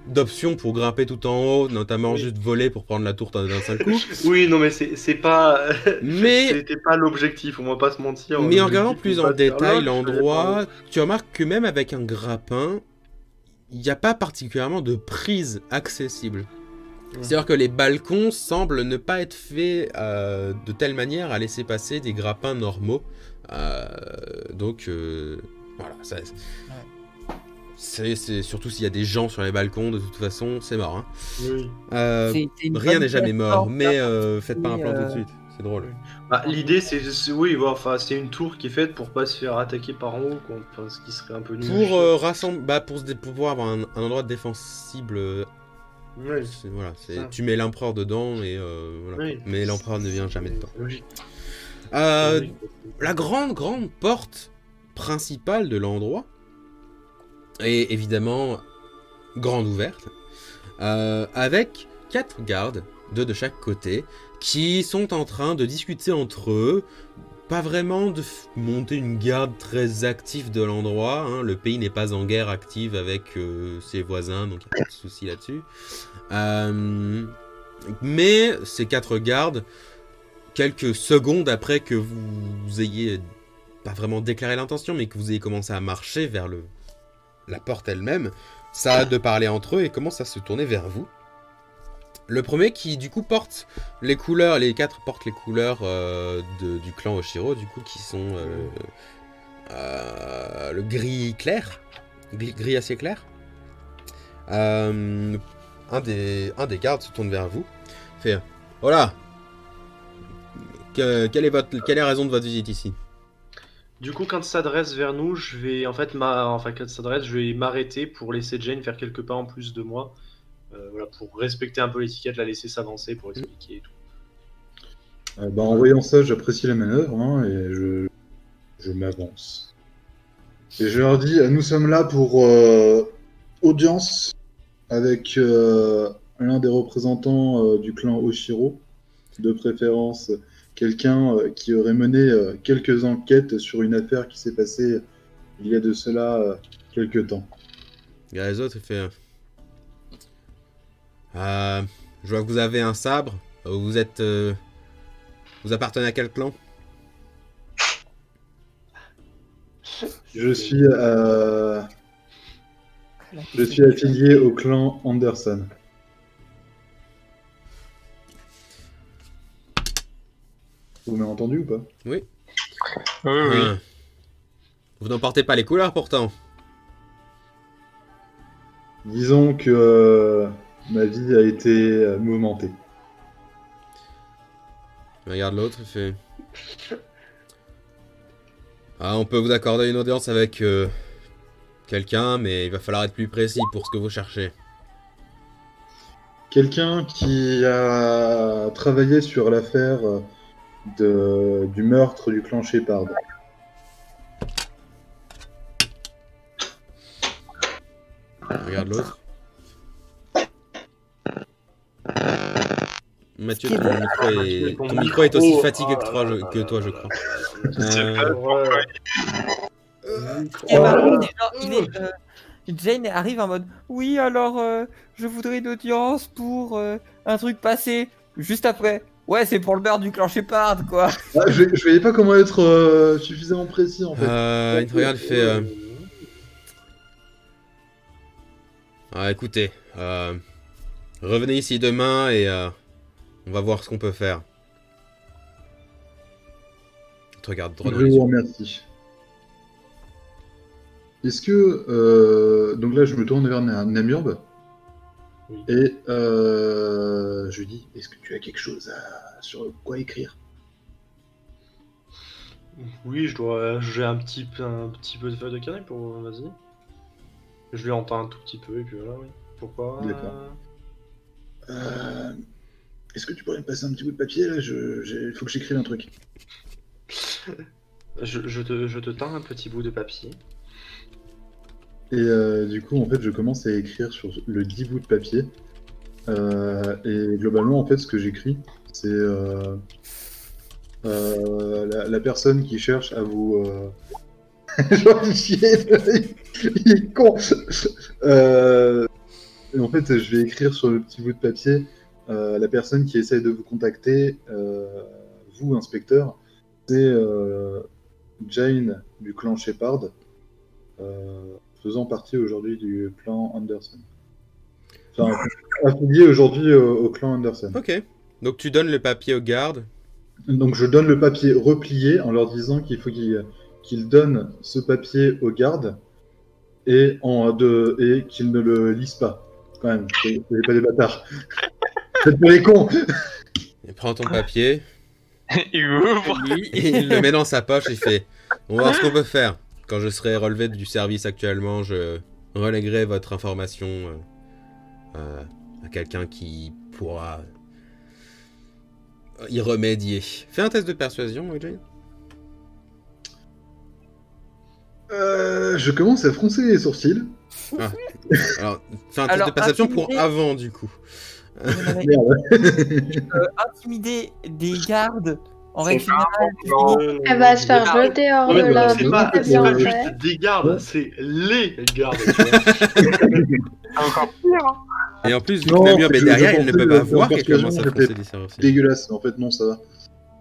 Speaker 2: d'options pour grimper tout en haut, notamment juste voler pour prendre la tour d'un seul coup.
Speaker 3: Oui, non, mais c'est pas...
Speaker 2: Mais...
Speaker 3: C'était pas l'objectif, on va pas se mentir.
Speaker 2: Mais en regardant plus en détail l'endroit, tu remarques que même avec un grappin, il n'y a pas particulièrement de prise accessible. C'est-à-dire que les balcons semblent ne pas être faits de telle manière à laisser passer des grappins normaux. Donc, voilà. C'est surtout s'il y a des gens sur les balcons, de toute façon, c'est mort. Hein.
Speaker 3: Oui.
Speaker 2: Rien n'est jamais mort, mais faites pas un plan tout de suite. C'est drôle.
Speaker 3: Bah, l'idée, c'est une tour qui est faite pour pas se faire attaquer par en haut, quoi. Enfin, ce qui serait un peu nul.
Speaker 2: Pour pouvoir avoir un endroit défensible.
Speaker 3: Ouais.
Speaker 2: Voilà, tu mets l'empereur dedans et voilà. Oui. Mais l'empereur ne vient jamais dedans. La grande porte principale de l'endroit est évidemment grande ouverte, avec 4 gardes, 2 de chaque côté, qui sont en train de discuter entre eux. Pas vraiment de monter une garde très active de l'endroit, hein. Le pays n'est pas en guerre active avec ses voisins, donc il n'y a pas de souci là-dessus. Mais ces 4 gardes quelques secondes après que vous ayez pas vraiment déclaré l'intention, mais que vous ayez commencé à marcher vers la porte elle-même, ça a de parler entre eux et commence à se tourner vers vous. Le premier qui du coup porte les couleurs, les 4 portent les couleurs du clan Oshiro, du coup qui sont le gris clair, gris assez clair. Un des gardes se tourne vers vous, fait « Voilà, quelle est la raison de votre visite ici ?»
Speaker 3: Du coup, quand il s'adresse vers nous, je vais je vais m'arrêter pour laisser Jane faire quelques pas en plus de moi. Voilà, pour respecter un peu l'étiquette, la laisser s'avancer pour expliquer et tout.
Speaker 4: En voyant ça, j'apprécie la manœuvre hein, et je m'avance. Et je leur dis, nous sommes là pour audience avec l'un des représentants du clan Oshiro, de préférence quelqu'un qui aurait mené quelques enquêtes sur une affaire qui s'est passée il y a de cela quelques temps.
Speaker 2: Il y a les autres, il fait... je vois que vous avez un sabre. Vous appartenez à quel clan?
Speaker 4: Je suis affilié au clan Anderson. Vous m'avez entendu ou pas?
Speaker 2: Oui.
Speaker 1: Oui.
Speaker 2: Vous n'en portez pas les couleurs pourtant.
Speaker 4: Disons que ma vie a été mouvementée.
Speaker 2: Regarde l'autre, il fait... on peut vous accorder une audience avec quelqu'un, mais il va falloir être plus précis pour ce que vous cherchez.
Speaker 4: Quelqu'un qui a travaillé sur l'affaire du meurtre du clan Shepard.
Speaker 2: Regarde l'autre. Mathieu, ton micro est aussi fatigué que toi, je crois.
Speaker 5: Jane arrive en mode oui, alors je voudrais une audience pour un truc passé. Juste après, ouais, c'est pour le meurtre du clan Shepard, quoi.
Speaker 4: Je voyais pas comment être suffisamment précis en fait.
Speaker 2: Il te regarde, il fait. Écoutez, revenez ici demain et on va voir ce qu'on peut faire. Il te regarde droit dans les yeux.
Speaker 4: Je vous remercie. Est-ce que... donc là, je me tourne vers Namurb. Oui. Et je lui dis, est-ce que tu as quelque chose sur quoi écrire?
Speaker 3: Oui, j'ai un petit peu de feuille de carnet pour... Vas-y. Je lui entends un tout petit peu et puis voilà, oui. Pourquoi?
Speaker 4: D'accord. Est-ce que tu pourrais me passer un petit bout de papier là? Il faut que j'écrive un truc.
Speaker 3: je te tends un petit bout de papier.
Speaker 4: Et du coup, en fait, je commence à écrire sur le 10 bouts de papier. Et globalement, en fait, ce que j'écris, c'est la personne qui cherche à vous... J'en ai chier, il est con. Et en fait, je vais écrire sur le petit bout de papier la personne qui essaye de vous contacter, vous, inspecteur, c'est Jane du clan Shepard, faisant partie aujourd'hui du clan Anderson. Enfin, affilié aujourd'hui au clan Anderson.
Speaker 2: Ok. Donc tu donnes le papier aux gardes.
Speaker 4: Donc je donne le papier replié en leur disant qu'il faut qu'ils donnent ce papier aux gardes et qu'ils ne le lisent pas. Quand même, c'est pas des bâtards. C'est pas les cons.
Speaker 2: Il prend ton papier.
Speaker 1: Il ouvre.
Speaker 2: Et il le met dans sa poche et il fait on va voir ce qu'on peut faire. Quand je serai relevé du service actuellement, je relèguerai votre information à quelqu'un qui pourra y remédier. Fais un test de persuasion, Jane.
Speaker 4: Je commence à froncer les sourcils.
Speaker 2: Alors, fais un test de perception pour avant, du coup.
Speaker 5: Intimider des gardes, en règle générale,
Speaker 6: elle va se faire jeter hors de la vie.
Speaker 3: C'est pas juste des gardes, c'est les gardes.
Speaker 1: Encore pire.
Speaker 2: Et en plus, vu que Namurb est derrière, il ne peut pas voir qu'elle commence à foncer des services.
Speaker 4: Dégueulasse, en fait, non, ça va.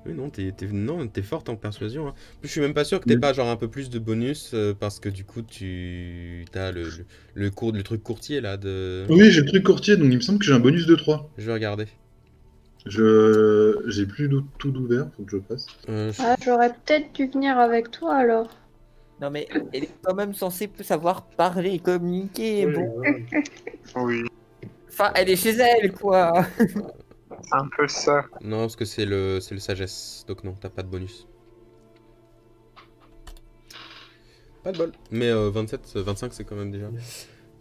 Speaker 2: Oui, non, t'es forte en persuasion. Hein. Je suis même pas sûr que t'aies pas genre un peu plus de bonus parce que du coup tu as le truc courtier là de.
Speaker 4: Oui, j'ai le truc courtier, donc il me semble que j'ai un bonus de 3.
Speaker 2: Je vais regarder.
Speaker 4: J'ai plus tout d'ouvert, faut que je fasse.
Speaker 6: Ah, j'aurais peut-être dû venir avec toi alors.
Speaker 5: Non mais elle est quand même censée savoir parler et communiquer.
Speaker 3: Oui,
Speaker 5: Bon.
Speaker 3: voilà.
Speaker 1: Oui,
Speaker 5: Enfin, elle est chez elle, quoi.
Speaker 1: c'est un peu ça.
Speaker 2: Non, parce que c'est le sagesse. Donc non, t'as pas de bonus. Pas de bol. Mais 25 c'est quand même déjà.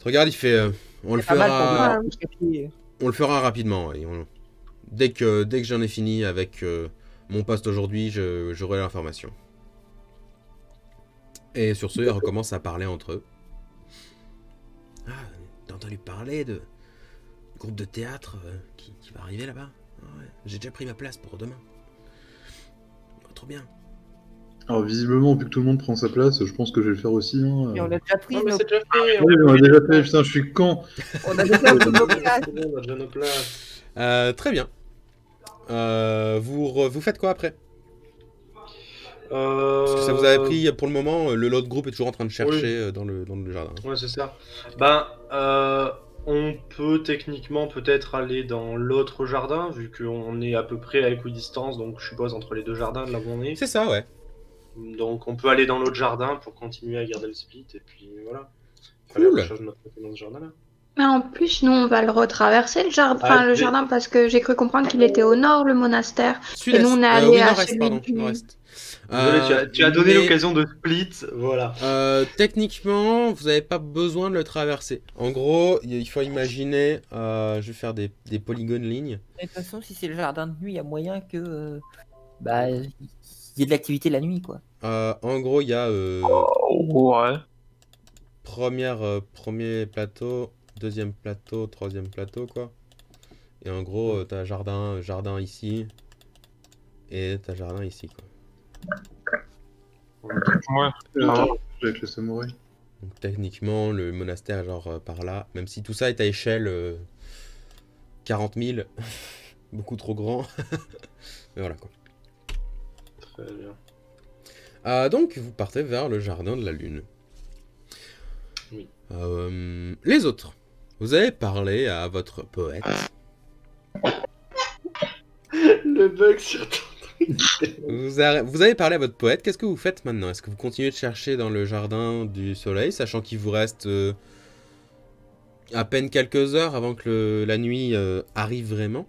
Speaker 2: Regarde, il fait. On le
Speaker 5: C'est pas mal
Speaker 2: fera.
Speaker 5: pour moi.
Speaker 2: On le fera rapidement. Ouais. Dès que j'en ai fini avec mon poste aujourd'hui, j'aurai l'information. Et sur ce, ils recommencent à parler entre eux. Ah, t'as entendu parler de groupe de théâtre qui va arriver là-bas? Ah ouais, j'ai déjà pris ma place pour demain. Oh, trop bien.
Speaker 4: Alors visiblement, vu que tout le monde prend sa place, je pense que je vais le faire aussi. Hein.
Speaker 5: Et on a déjà pris
Speaker 3: Non, mais
Speaker 5: nos...
Speaker 3: c'est déjà fait.
Speaker 4: Oui, on a déjà fait, putain, je suis con.
Speaker 5: On a déjà pris nos places.
Speaker 3: C'est bon, on a déjà nos places.
Speaker 2: Très bien. Vous faites quoi après? Parce que ça vous avait pris pour le moment, l'autre groupe est toujours en train de chercher dans le jardin.
Speaker 3: Ouais, c'est ça. Ben, on peut techniquement peut-être aller dans l'autre jardin, vu qu'on est à peu près à équidistance, donc je suppose entre les deux jardins de là où on est.
Speaker 2: C'est ça, ouais.
Speaker 3: Donc on peut aller dans l'autre jardin pour continuer à garder le split, et puis voilà.
Speaker 2: Cool.
Speaker 3: Aller à la recherche de notre côté dans ce jardin-là.
Speaker 6: Mais en plus, nous, on va le retraverser, le jardin,
Speaker 3: Ah,
Speaker 6: le jardin, parce que j'ai cru comprendre qu'il était au nord, le monastère.
Speaker 2: Sud-est.
Speaker 6: Et nous, on est allé
Speaker 2: oui,
Speaker 6: à
Speaker 2: nord-est,
Speaker 6: celui
Speaker 2: pardon.
Speaker 6: du-
Speaker 2: Nord-est.
Speaker 3: Désolé, tu as donné
Speaker 2: mais,
Speaker 3: l'occasion de split, voilà.
Speaker 2: Techniquement, vous n'avez pas besoin de le traverser. En gros, il faut imaginer, je vais faire des polygones lignes.
Speaker 5: De toute façon, si c'est le jardin de nuit, il y a moyen que il y ait de l'activité la nuit, quoi.
Speaker 2: En gros, il y a
Speaker 1: Ouais.
Speaker 2: premier plateau, deuxième plateau, troisième plateau, quoi. Et en gros, t'as jardin ici, et t'as jardin ici, quoi.
Speaker 1: Ouais.
Speaker 4: Avec le samouraï.
Speaker 2: Donc techniquement, le monastère est genre par là, même si tout ça est à échelle 40 000, beaucoup trop grand. Mais voilà, quoi.
Speaker 3: Très bien.
Speaker 2: Donc, vous partez vers le jardin de la lune.
Speaker 3: Oui.
Speaker 2: Les autres, vous avez parlé à votre poète.
Speaker 3: Le bug sur ton
Speaker 2: Vous avez parlé à votre poète. Qu'est-ce que vous faites maintenant? Est-ce que vous continuez de chercher dans le jardin du soleil, sachant qu'il vous reste à peine quelques heures avant que la nuit arrive vraiment?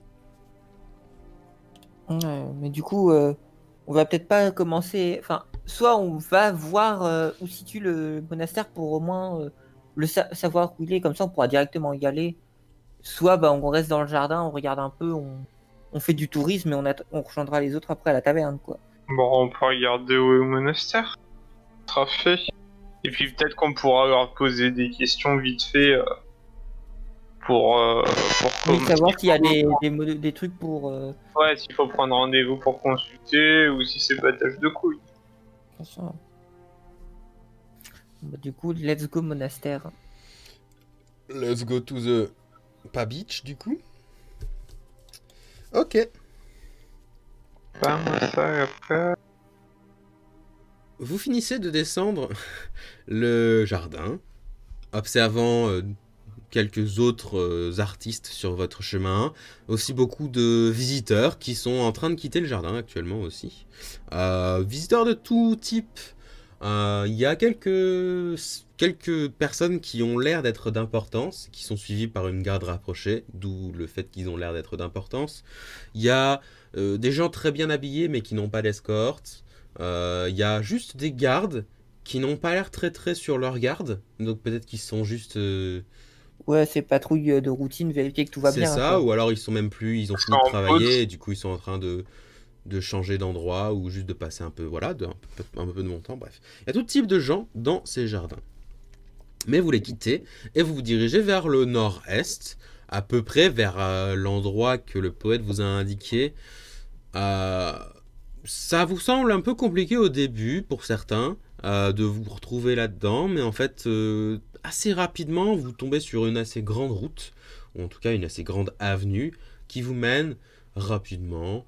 Speaker 5: Mais du coup, on va peut-être pas commencer. Enfin, soit on va voir où situe le monastère pour au moins savoir où il est, comme ça on pourra directement y aller. Soit on reste dans le jardin, on regarde un peu, on fait du tourisme et on rejoindra les autres après à la taverne, quoi.
Speaker 1: Bon, on peut regarder où est le monastère. Ça sera fait. Et puis peut-être qu'on pourra leur poser des questions vite fait pour
Speaker 5: Oui, savoir s'il y a des trucs pour.
Speaker 1: Ouais, s'il faut prendre rendez-vous pour consulter ou si c'est battage de couilles.
Speaker 5: Ça. Du coup, let's go monastère.
Speaker 2: Let's go to the pas beach, du coup. Ok.
Speaker 1: Ça, après...
Speaker 2: Vous finissez de descendre le jardin, observant quelques autres artistes sur votre chemin, aussi beaucoup de visiteurs qui sont en train de quitter le jardin actuellement aussi. Visiteurs de tout type. Il y a quelques personnes qui ont l'air d'être d'importance, qui sont suivies par une garde rapprochée, d'où le fait qu'ils ont l'air d'être d'importance. Il y a des gens très bien habillés mais qui n'ont pas d'escorte. Il y a juste des gardes qui n'ont pas l'air très sur leur garde, donc peut-être qu'ils sont juste...
Speaker 5: Ouais, c'est patrouille de routine, vérifier que tout va bien.
Speaker 2: C'est ça,
Speaker 5: quoi.
Speaker 2: ou alors ils sont même plus, ils ont fini de travailler et du coup ils sont en train de changer d'endroit ou juste de passer un peu, voilà, un peu de mon temps, bref. Il y a tout type de gens dans ces jardins. Mais vous les quittez et vous vous dirigez vers le nord-est, à peu près vers l'endroit que le poète vous a indiqué. Ça vous semble un peu compliqué au début pour certains de vous retrouver là-dedans, mais en fait, assez rapidement, vous tombez sur une assez grande route, ou en tout cas une assez grande avenue, qui vous mène rapidement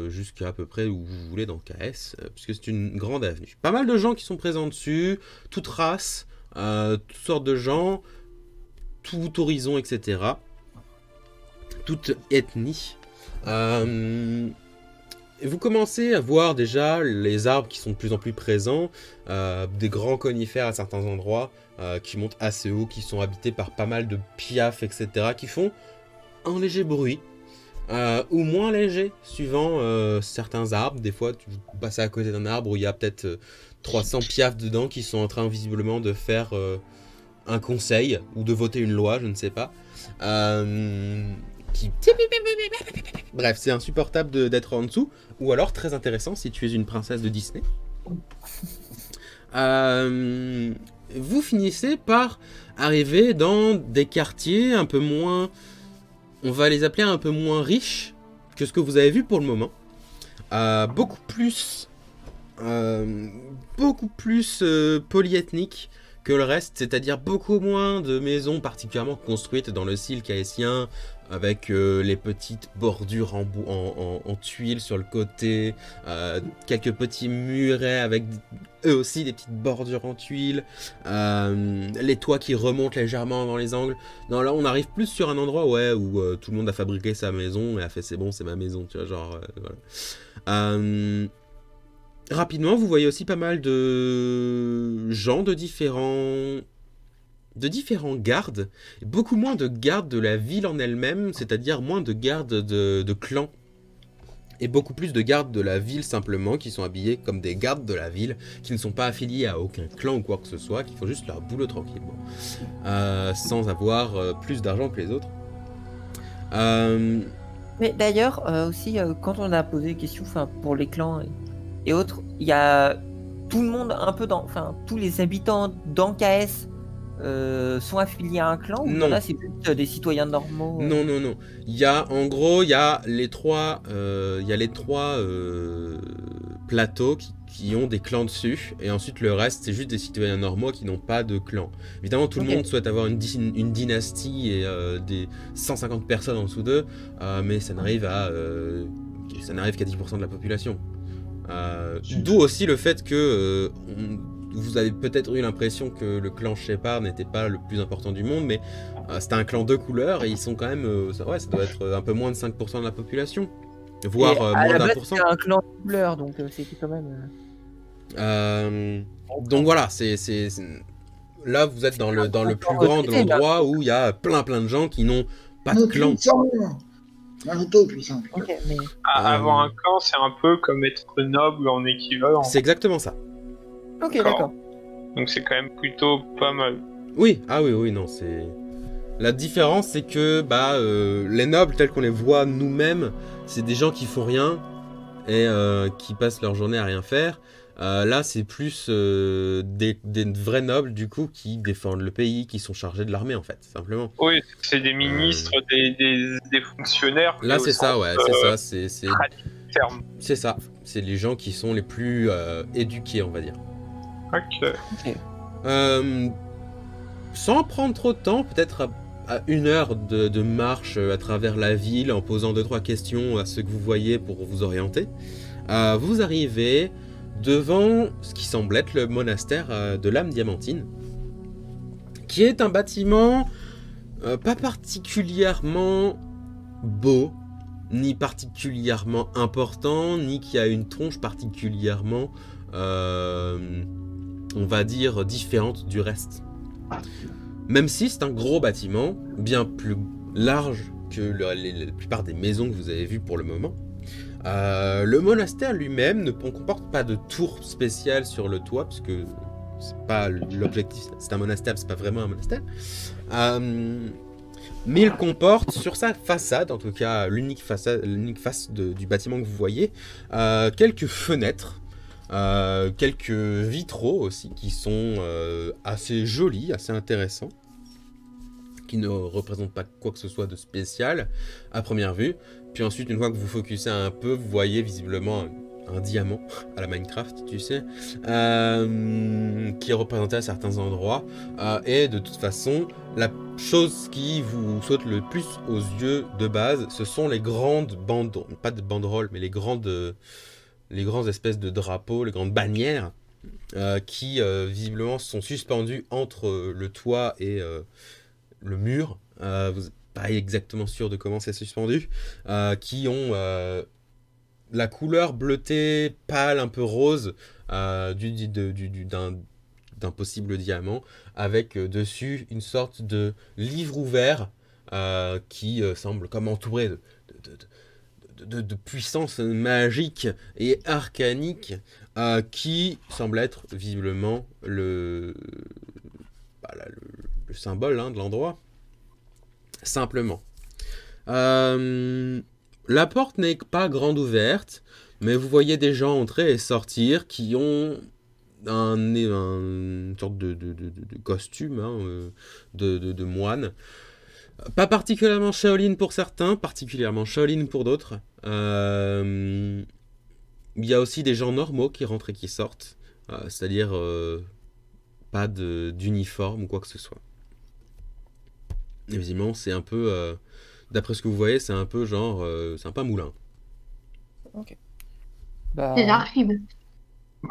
Speaker 2: jusqu'à à peu près où vous voulez dans KS, puisque c'est une grande avenue. Pas mal de gens qui sont présents dessus, toutes races, toutes sortes de gens, tout horizon, etc. Toute ethnie. Vous commencez à voir déjà les arbres qui sont de plus en plus présents, des grands conifères à certains endroits qui montent assez haut, qui sont habités par pas mal de piafs, etc. qui font un léger bruit. Ou moins léger, suivant certains arbres. Des fois, tu passes à côté d'un arbre où il y a peut-être 300 piafs dedans qui sont en train visiblement de faire un conseil ou de voter une loi, je ne sais pas. Bref, c'est insupportable d'être en dessous. Ou alors, très intéressant, si tu es une princesse de Disney. Vous finissez par arriver dans des quartiers un peu moins... On va les appeler un peu moins riches que ce que vous avez vu pour le moment. Beaucoup plus polyethniques que le reste, c'est-à-dire beaucoup moins de maisons particulièrement construites dans le style caïtien, avec les petites bordures en tuiles sur le côté, quelques petits murets avec eux aussi des petites bordures en tuiles, les toits qui remontent légèrement dans les angles. Non, là on arrive plus sur un endroit où tout le monde a fabriqué sa maison et a fait c'est bon, c'est ma maison, tu vois, genre voilà. Rapidement, vous voyez aussi pas mal de gens de différents gardes, beaucoup moins de gardes de la ville en elle-même, c'est-à-dire moins de gardes de clans, et beaucoup plus de gardes de la ville simplement, qui sont habillés comme des gardes de la ville, qui ne sont pas affiliés à aucun clan ou quoi que ce soit, qui font juste leur boulot tranquillement, sans avoir plus d'argent que les autres.
Speaker 5: Mais d'ailleurs, aussi, quand on a posé des questions pour les clans et autres, il y a tout le monde un peu dans... Enfin, tous les habitants d'Ancaes sont affiliés à un clan, ou
Speaker 2: non,
Speaker 5: là c'est plus des citoyens normaux?
Speaker 2: Non. Il y a, en gros, il y a les trois plateaux qui ont des clans dessus, et ensuite le reste c'est juste des citoyens normaux qui n'ont pas de clan. Évidemment, tout le monde souhaite avoir une dynastie et des 150 personnes en dessous d'eux, mais ça n'arrive qu'à 10% de la population. D'où aussi le fait que vous avez peut-être eu l'impression que le clan Shepard n'était pas le plus important du monde, mais c'était un clan de couleurs et ils sont quand même, ça doit être un peu moins de 5% de la population, voire moins d'1%.
Speaker 5: C'est un clan de couleurs, donc c'était quand même...
Speaker 2: Donc voilà, là vous êtes dans le plus grand de l'endroit où il y a plein de gens qui n'ont pas de clan.
Speaker 5: Okay, mais...
Speaker 1: Avoir un clan, c'est un peu comme être noble en équivalent.
Speaker 2: C'est exactement ça.
Speaker 5: Ok, d'accord.
Speaker 1: Donc c'est quand même plutôt pas mal.
Speaker 2: Oui, non, c'est... La différence, c'est que les nobles, tels qu'on les voit nous-mêmes, c'est des gens qui font rien et qui passent leur journée à rien faire. Là, c'est plus des vrais nobles, du coup, qui défendent le pays, qui sont chargés de l'armée, en fait, simplement.
Speaker 1: Oui, c'est des ministres, des fonctionnaires.
Speaker 2: Là, c'est ça, ouais, c'est ça. C'est ça. C'est les gens qui sont les plus éduqués, on va dire.
Speaker 1: Ok.
Speaker 2: Sans prendre trop de temps, peut-être à 1 heure de marche à travers la ville, en posant 2-3 questions à ceux que vous voyez pour vous orienter, vous arrivez devant ce qui semble être le monastère de l'âme diamantine, qui est un bâtiment pas particulièrement beau, ni particulièrement important, ni qui a une tronche particulièrement, on va dire, différente du reste. Même si c'est un gros bâtiment, bien plus large que la plupart des maisons que vous avez vues pour le moment. Le monastère lui-même ne comporte pas de tour spéciale sur le toit, puisque c'est pas l'objectif, c'est un monastère, c'est pas vraiment un monastère. Mais il comporte sur sa façade, en tout cas l'unique face du bâtiment que vous voyez, quelques fenêtres, quelques vitraux aussi qui sont assez jolis, assez intéressants, qui ne représentent pas quoi que ce soit de spécial à première vue. Puis ensuite, une fois que vous focussez un peu, vous voyez visiblement un diamant à la Minecraft, tu sais, qui est représenté à certains endroits. Et de toute façon, la chose qui vous saute le plus aux yeux de base, ce sont les grandes bandes, pas de banderoles, mais les grandes espèces de drapeaux, les grandes bannières, qui visiblement sont suspendues entre le toit et le mur. Vous n'êtes pas exactement sûr de comment c'est suspendu, qui ont la couleur bleutée, pâle, un peu rose d'un possible diamant, avec dessus une sorte de livre ouvert qui semble comme entouré de puissance magique et arcanique, qui semble être visiblement le symbole de l'endroit. Simplement. La porte n'est pas grande ouverte, mais vous voyez des gens entrer et sortir qui ont une sorte de costume de moine. Pas particulièrement Shaolin pour certains, particulièrement Shaolin pour d'autres. Il y a aussi des gens normaux qui rentrent et qui sortent, c'est-à-dire pas d'uniforme ou quoi que ce soit. Et visiblement, c'est un peu... d'après ce que vous voyez, c'est un peu genre... c'est un peu un moulin.
Speaker 5: Ok.
Speaker 6: J'arrive.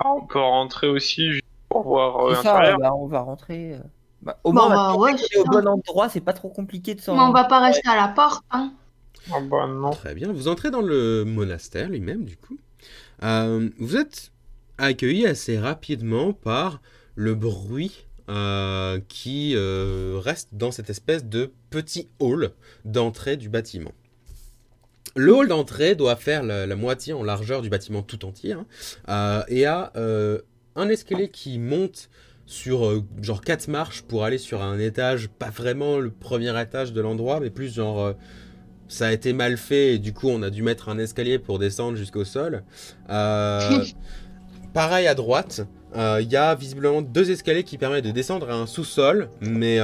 Speaker 1: On peut rentrer aussi juste pour voir
Speaker 5: C'est ça,
Speaker 1: l'intérieur.
Speaker 5: on va rentrer. Au moins,
Speaker 6: ouais,
Speaker 5: c'est au bon endroit, c'est pas trop compliqué de s'en...
Speaker 6: Mais on va pas rester à la porte, hein.
Speaker 1: Ah bah non.
Speaker 2: Très bien. Vous entrez dans le monastère lui-même, du coup. Vous êtes accueilli assez rapidement par le bruit qui reste dans cette espèce de petit hall d'entrée du bâtiment. Le hall d'entrée doit faire la moitié en largeur du bâtiment tout entier, et a un escalier qui monte sur genre 4 marches pour aller sur un étage, pas vraiment le premier étage de l'endroit, mais plus genre ça a été mal fait et du coup on a dû mettre un escalier pour descendre jusqu'au sol. Pareil à droite, il y a visiblement 2 escaliers qui permettent de descendre à un sous-sol, mais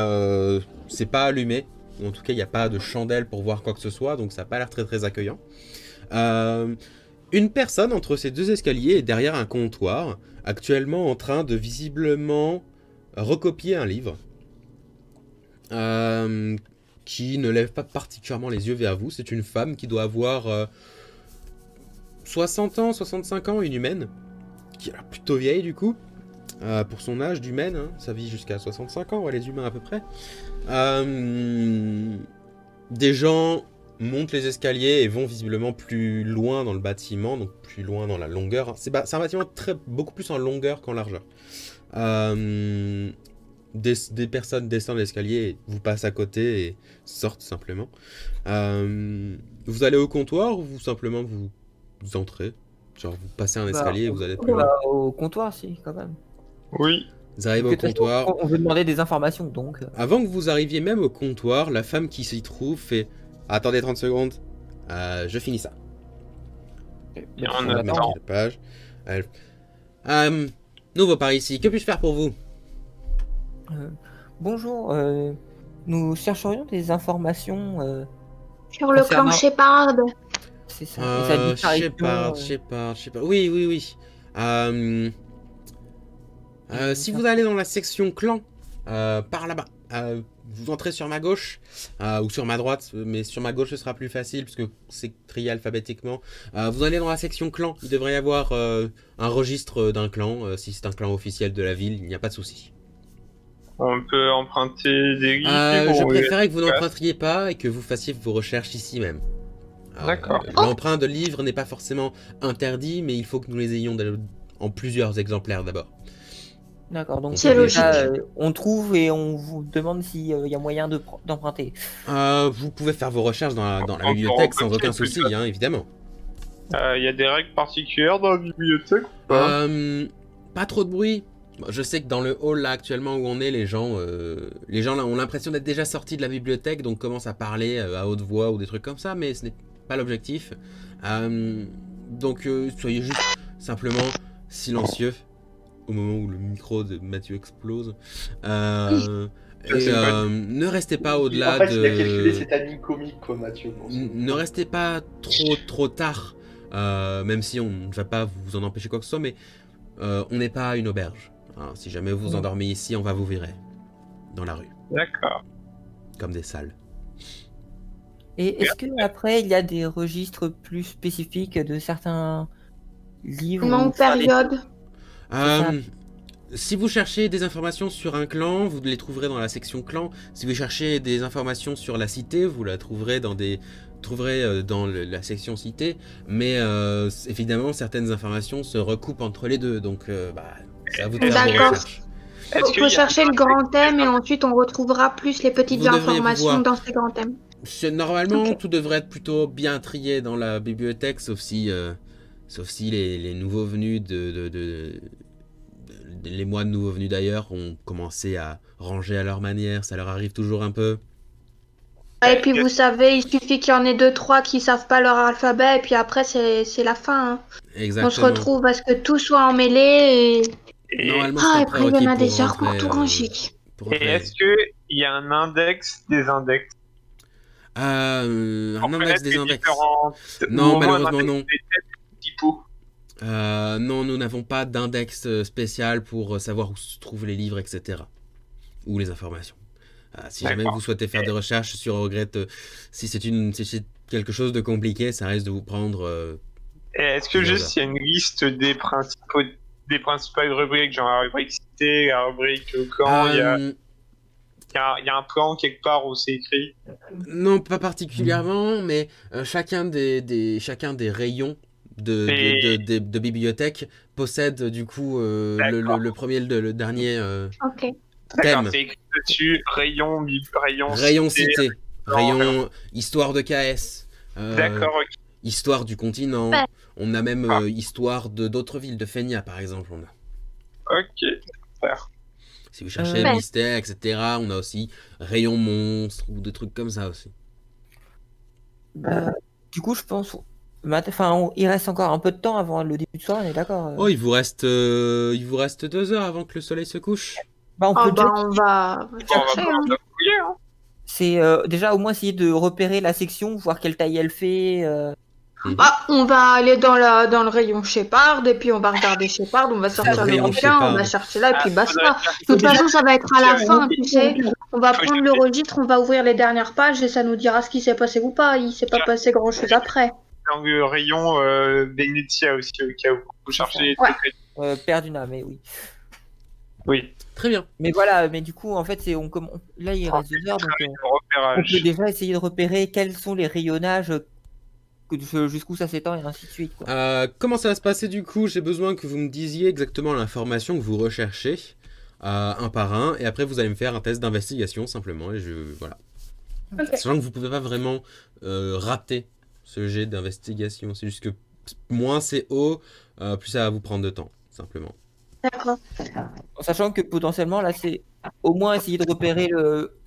Speaker 2: c'est pas allumé. En tout cas, il n'y a pas de chandelle pour voir quoi que ce soit, donc ça n'a pas l'air très très accueillant. Une personne entre ces 2 escaliers est derrière un comptoir, actuellement en train de visiblement recopier un livre, qui ne lève pas particulièrement les yeux vers vous. C'est une femme qui doit avoir 60 ans, 65 ans, une humaine, qui a l'air plutôt vieille du coup, pour son âge d'humaine, ça vit jusqu'à 65 ans, les humains à peu près. Des gens montent les escaliers et vont visiblement plus loin dans le bâtiment, donc plus loin dans la longueur. C'est un bâtiment beaucoup plus en longueur qu'en largeur. Des personnes descendent l'escalier, vous passent à côté et sortent simplement. Vous allez au comptoir ou vous simplement vous entrez? Genre vous passez un escalier et vous allez plus loin.
Speaker 5: Au comptoir, si, quand même.
Speaker 1: Oui.
Speaker 2: Vous arrivez au comptoir.
Speaker 5: On veut demander des informations, donc...
Speaker 2: Avant que vous arriviez même au comptoir, la femme qui s'y trouve fait « Attendez 30 secondes, je finis ça. »
Speaker 1: Et on attend.
Speaker 2: Page. Nouveau par ici, que puis-je faire pour vous?
Speaker 5: Bonjour, nous chercherions des informations...
Speaker 6: Sur le clan Shepard.
Speaker 5: C'est ça, les
Speaker 2: Shepard. Oui. Si vous allez dans la section clan, par là-bas, vous entrez sur ma gauche, ou sur ma droite, mais sur ma gauche ce sera plus facile, puisque c'est trié alphabétiquement. Vous allez dans la section clan, il devrait y avoir un registre d'un clan, si c'est un clan officiel de la ville, il n'y a pas de souci.
Speaker 1: On peut emprunter des livres.
Speaker 2: Je préférais que vous n'emprunteriez pas et que vous fassiez vos recherches ici même.
Speaker 1: D'accord.
Speaker 2: L'emprunt de livres n'est pas forcément interdit, mais il faut que nous les ayons en plusieurs exemplaires d'abord.
Speaker 5: D'accord, donc
Speaker 6: c'est logique.
Speaker 5: On trouve et on vous demande s'il y a moyen d'emprunter.
Speaker 2: Vous pouvez faire vos recherches dans la bibliothèque sans aucun souci, évidemment.
Speaker 1: Il y a des règles particulières dans la bibliothèque ou pas?
Speaker 2: Pas trop de bruit. Je sais que dans le hall là actuellement où on est, les gens là ont l'impression d'être déjà sortis de la bibliothèque, donc commencent à parler à haute voix ou des trucs comme ça, mais ce n'est pas l'objectif. Donc soyez juste simplement silencieux au moment où le micro de Mathieu explose. Ne restez pas au-delà
Speaker 3: de... En fait, il a calculé cet ami comique, quoi, Mathieu.
Speaker 2: Ne restez pas trop tard même si on ne va pas vous en empêcher quoi que ce soit, mais on n'est pas une auberge. Hein. Si jamais vous vous endormez ici, on va vous virer dans la rue.
Speaker 1: D'accord.
Speaker 2: Comme des salles.
Speaker 5: Et est-ce qu'après, il y a des registres plus spécifiques de certains livres
Speaker 6: Longue période.
Speaker 2: Si vous cherchez des informations sur un clan, vous les trouverez dans la section clan. Si vous cherchez des informations sur la cité, vous la trouverez dans la section cité. Mais évidemment, certaines informations se recoupent entre les deux. Donc, c'est à vous de faire vos
Speaker 6: D'accord.
Speaker 2: recherches.
Speaker 6: Il faut chercher le grand thème et ensuite on retrouvera plus les petites
Speaker 2: Vous devriez
Speaker 6: informations
Speaker 2: pouvoir.
Speaker 6: dans ces grands thèmes.
Speaker 2: Normalement,
Speaker 6: Ok.
Speaker 2: tout devrait être plutôt bien trié dans la bibliothèque, sauf si les nouveaux venus les mois de nouveaux venus d'ailleurs ont commencé à ranger à leur manière. Ça leur arrive toujours un peu.
Speaker 6: Et puis vous savez, il suffit qu'il y en ait 2-3 qui savent pas leur alphabet et puis après c'est la fin. Hein.
Speaker 2: Exactement.
Speaker 6: On se retrouve à ce que tout soit emmêlé et...
Speaker 2: Normalement,
Speaker 6: Ah,
Speaker 2: c'est
Speaker 6: et
Speaker 2: un
Speaker 6: après il y en
Speaker 2: prérequis
Speaker 6: a des
Speaker 2: pour
Speaker 6: heures pour
Speaker 2: rentrer,
Speaker 6: tout ranger.
Speaker 2: pour
Speaker 1: Et
Speaker 2: rentrer.
Speaker 1: est-ce qu'il y a un index des index?
Speaker 2: Un index des index.
Speaker 1: Ou
Speaker 2: Non,
Speaker 1: au moins un
Speaker 2: malheureusement
Speaker 1: index
Speaker 2: non.
Speaker 1: des têtes typos.
Speaker 2: Non, nous n'avons pas d'index spécial pour savoir où se trouvent les livres, etc. Ou les informations. Si jamais
Speaker 1: D'accord.
Speaker 2: vous souhaitez faire des recherches sur Regrette, si c'est quelque chose de compliqué, ça risque de vous prendre...
Speaker 1: Et est-ce que juste il y a une liste des principales rubriques, genre la rubrique cité, la rubrique camp, il y a un plan quelque part où c'est écrit?
Speaker 2: Non, pas particulièrement, mais chacun des rayons de bibliothèque possède du coup le premier, le dernier
Speaker 6: Ok.
Speaker 1: D'accord,
Speaker 2: thème.
Speaker 1: c'est écrit dessus, rayon
Speaker 2: Rayon cité,
Speaker 1: rayon-
Speaker 2: rayon histoire de KS,
Speaker 1: D'accord, ok.
Speaker 2: histoire du continent.
Speaker 6: Ouais.
Speaker 2: On a même histoire d'autres villes, de Fenia par exemple. On a.
Speaker 1: Ok, super.
Speaker 2: Si vous cherchez
Speaker 6: Ouais.
Speaker 2: mystère, etc., on a aussi rayon monstre ou des trucs comme ça aussi.
Speaker 5: Du coup, je pense. Il reste encore un peu de temps avant le début de soir, on est d'accord
Speaker 2: Oh, il vous reste 2 heures avant que le soleil se couche.
Speaker 5: Bah, on
Speaker 6: Oh
Speaker 5: peut
Speaker 6: bah
Speaker 5: déjà-
Speaker 6: on va
Speaker 1: On va
Speaker 6: chercher.
Speaker 1: pouvoir
Speaker 6: Hein.
Speaker 1: se fouiller, hein.
Speaker 5: C'est déjà au moins essayer de repérer la section, voir quelle taille elle fait.
Speaker 6: Ah, on va aller dans le rayon Shepard et puis on va regarder Shepard, on va sortir le
Speaker 2: rayon
Speaker 6: bouquin, on
Speaker 2: Shepard.
Speaker 6: va chercher là et puis
Speaker 1: Ah,
Speaker 6: basta.
Speaker 1: faudrait
Speaker 6: De toute façon, ça va être à la
Speaker 1: Ouais.
Speaker 6: fin, tu sais. On va
Speaker 1: Faut
Speaker 6: prendre le registre, on va ouvrir les dernières pages et ça nous dira ce qui s'est passé ou pas. Il s'est pas passé grand chose après.
Speaker 1: Dans le rayon Venetia aussi, au cas où vous cherchez les
Speaker 6: Ouais.
Speaker 1: trucs.
Speaker 5: Père du mais oui.
Speaker 1: Oui,
Speaker 2: Très bien.
Speaker 5: Mais voilà, mais du coup, en fait, là, il reste 2 heures, donc
Speaker 1: le
Speaker 5: on
Speaker 1: repérage.
Speaker 5: peut déjà essayer de repérer quels sont les rayonnages, jusqu'où ça s'étend et ainsi de suite. Quoi.
Speaker 2: Comment ça va se passer du coup? J'ai besoin que vous me disiez exactement l'information que vous recherchez, un par un, et après vous allez me faire un test d'investigation simplement, et voilà.
Speaker 6: Ok.
Speaker 2: Sachant que vous pouvez pas vraiment rater ce jet d'investigation, c'est juste que moins c'est haut, plus ça va vous prendre de temps, simplement.
Speaker 6: D'accord.
Speaker 5: En sachant que potentiellement, là, c'est au moins essayer de repérer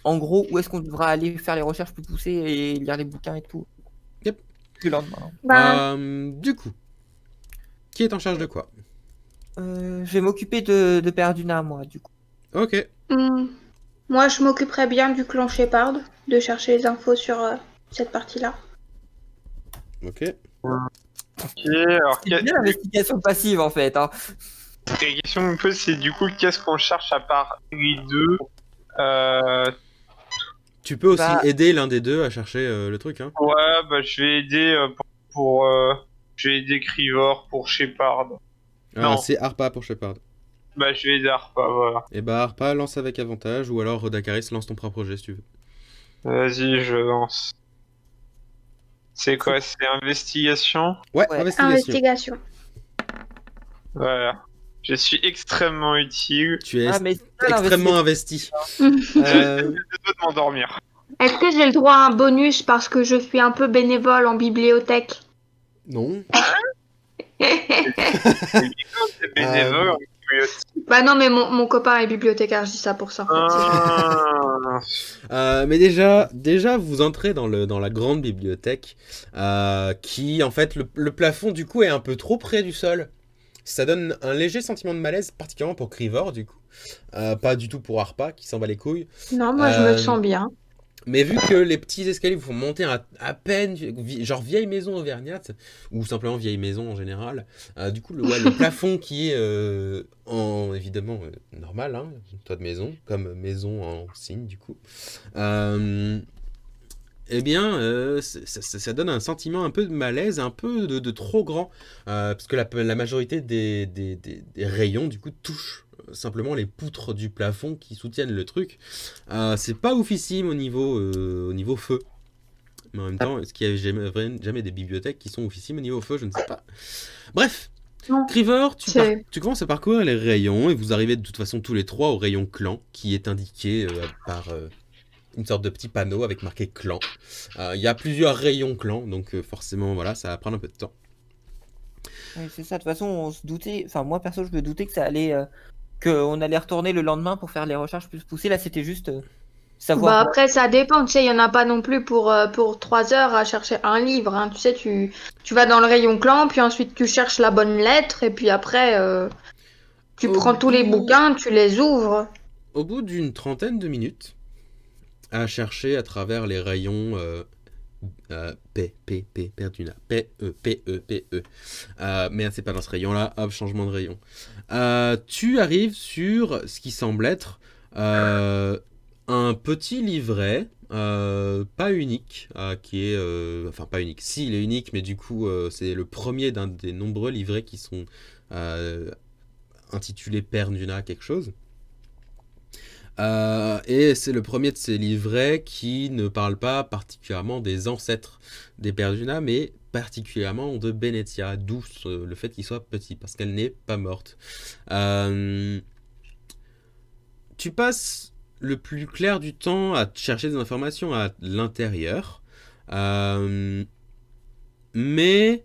Speaker 5: en gros où est-ce qu'on devra aller faire les recherches plus poussées et lire les bouquins et tout.
Speaker 2: Yep.
Speaker 5: Le lendemain.
Speaker 6: Bah,
Speaker 2: Du coup, qui est en charge de quoi?
Speaker 5: Je vais m'occuper de Père Duna, moi, du coup.
Speaker 2: Ok.
Speaker 6: moi, je m'occuperai bien du clan Shepard, de chercher les infos sur cette partie-là.
Speaker 2: Ok.
Speaker 1: Ok, alors
Speaker 5: C'est bien l'investigation passive, en fait. Hein.
Speaker 1: la question que je me pose, c'est du coup, qu'est-ce qu'on cherche à part les deux?
Speaker 2: Tu peux aussi
Speaker 5: Bah-
Speaker 2: aider l'un des deux à chercher le truc, hein.
Speaker 1: Ouais, bah je vais aider je vais aider Crivor pour Shepard. Non.
Speaker 2: C'est Harpa pour Shepard.
Speaker 1: Bah je vais aider Arpa, voilà.
Speaker 2: Et bah Harpa lance avec avantage, ou alors Dakaris lance ton propre jet si tu veux.
Speaker 1: Vas-y, je lance. C'est quoi? C'est investigation?
Speaker 2: Ouais,
Speaker 5: Ouais.
Speaker 2: investigation.
Speaker 6: Investigation.
Speaker 1: Voilà. Je suis extrêmement utile.
Speaker 2: Tu es
Speaker 5: Mais c'est ça,
Speaker 2: extrêmement investi.
Speaker 1: Je dois m'endormir.
Speaker 6: Est-ce que j'ai le droit à un bonus parce que je suis un peu bénévole en bibliothèque?
Speaker 2: Non.
Speaker 1: C'est bénévole.
Speaker 6: Bah non, mais mon copain est bibliothécaire, je dis ça pour ça.
Speaker 2: Mais déjà, vous entrez dans la grande bibliothèque, qui, en fait, le plafond, du coup, est un peu trop près du sol. Ça donne un léger sentiment de malaise, particulièrement pour Crivor, du coup. Pas du tout pour Harpa, qui s'en bat les couilles.
Speaker 6: Non, moi je me sens bien.
Speaker 2: Mais vu que les petits escaliers vous font monter à peine, genre vieille maison auvergnate, ou simplement vieille maison en général, du coup, le plafond qui est évidemment normal, hein, toit de maison, comme maison en signe, du coup, eh bien, ça donne un sentiment un peu de malaise, un peu de trop grand, parce que la majorité des rayons, du coup, touchent simplement les poutres du plafond qui soutiennent le truc. C'est pas oufissime au niveau feu. Mais en même temps, est-ce qu'il y a jamais des bibliothèques qui sont officimes au niveau feu? Je ne sais pas. Bref, Crivor, tu commences à parcourir les rayons et vous arrivez de toute façon tous les trois au rayon clan qui est indiqué par une sorte de petit panneau avec marqué clan. Il y a plusieurs rayons clan, donc forcément, voilà, ça va prendre un peu de temps.
Speaker 5: Oui, c'est ça, de toute façon, on se doutait, enfin moi perso, je me doutais que ça allait, qu'on allait retourner le lendemain pour faire les recherches plus poussées. Là, c'était juste savoir.
Speaker 6: Bah après, ça dépend, tu sais, il n'y en a pas non plus pour 3 heures à chercher un livre, hein. Tu sais, tu vas dans le rayon clan, puis ensuite tu cherches la bonne lettre, et puis après, tu prends tous les bouquins, tu les ouvres.
Speaker 2: Au bout d'une trentaine de minutes, à chercher à travers les rayons Perduna, P-E. Mais c'est pas dans ce rayon-là, hop, changement de rayon. Tu arrives sur ce qui semble être un petit livret, pas unique, qui est... enfin, pas unique, si, il est unique, mais du coup, c'est le premier d'un des nombreux livrets qui sont intitulés Perduna quelque chose. Et c'est le premier de ces livrets qui ne parle pas particulièrement des ancêtres des Perduna, mais particulièrement de Benezia, d'où le fait qu'il soit petit, parce qu'elle n'est pas morte. Tu passes le plus clair du temps à chercher des informations à l'intérieur, mais...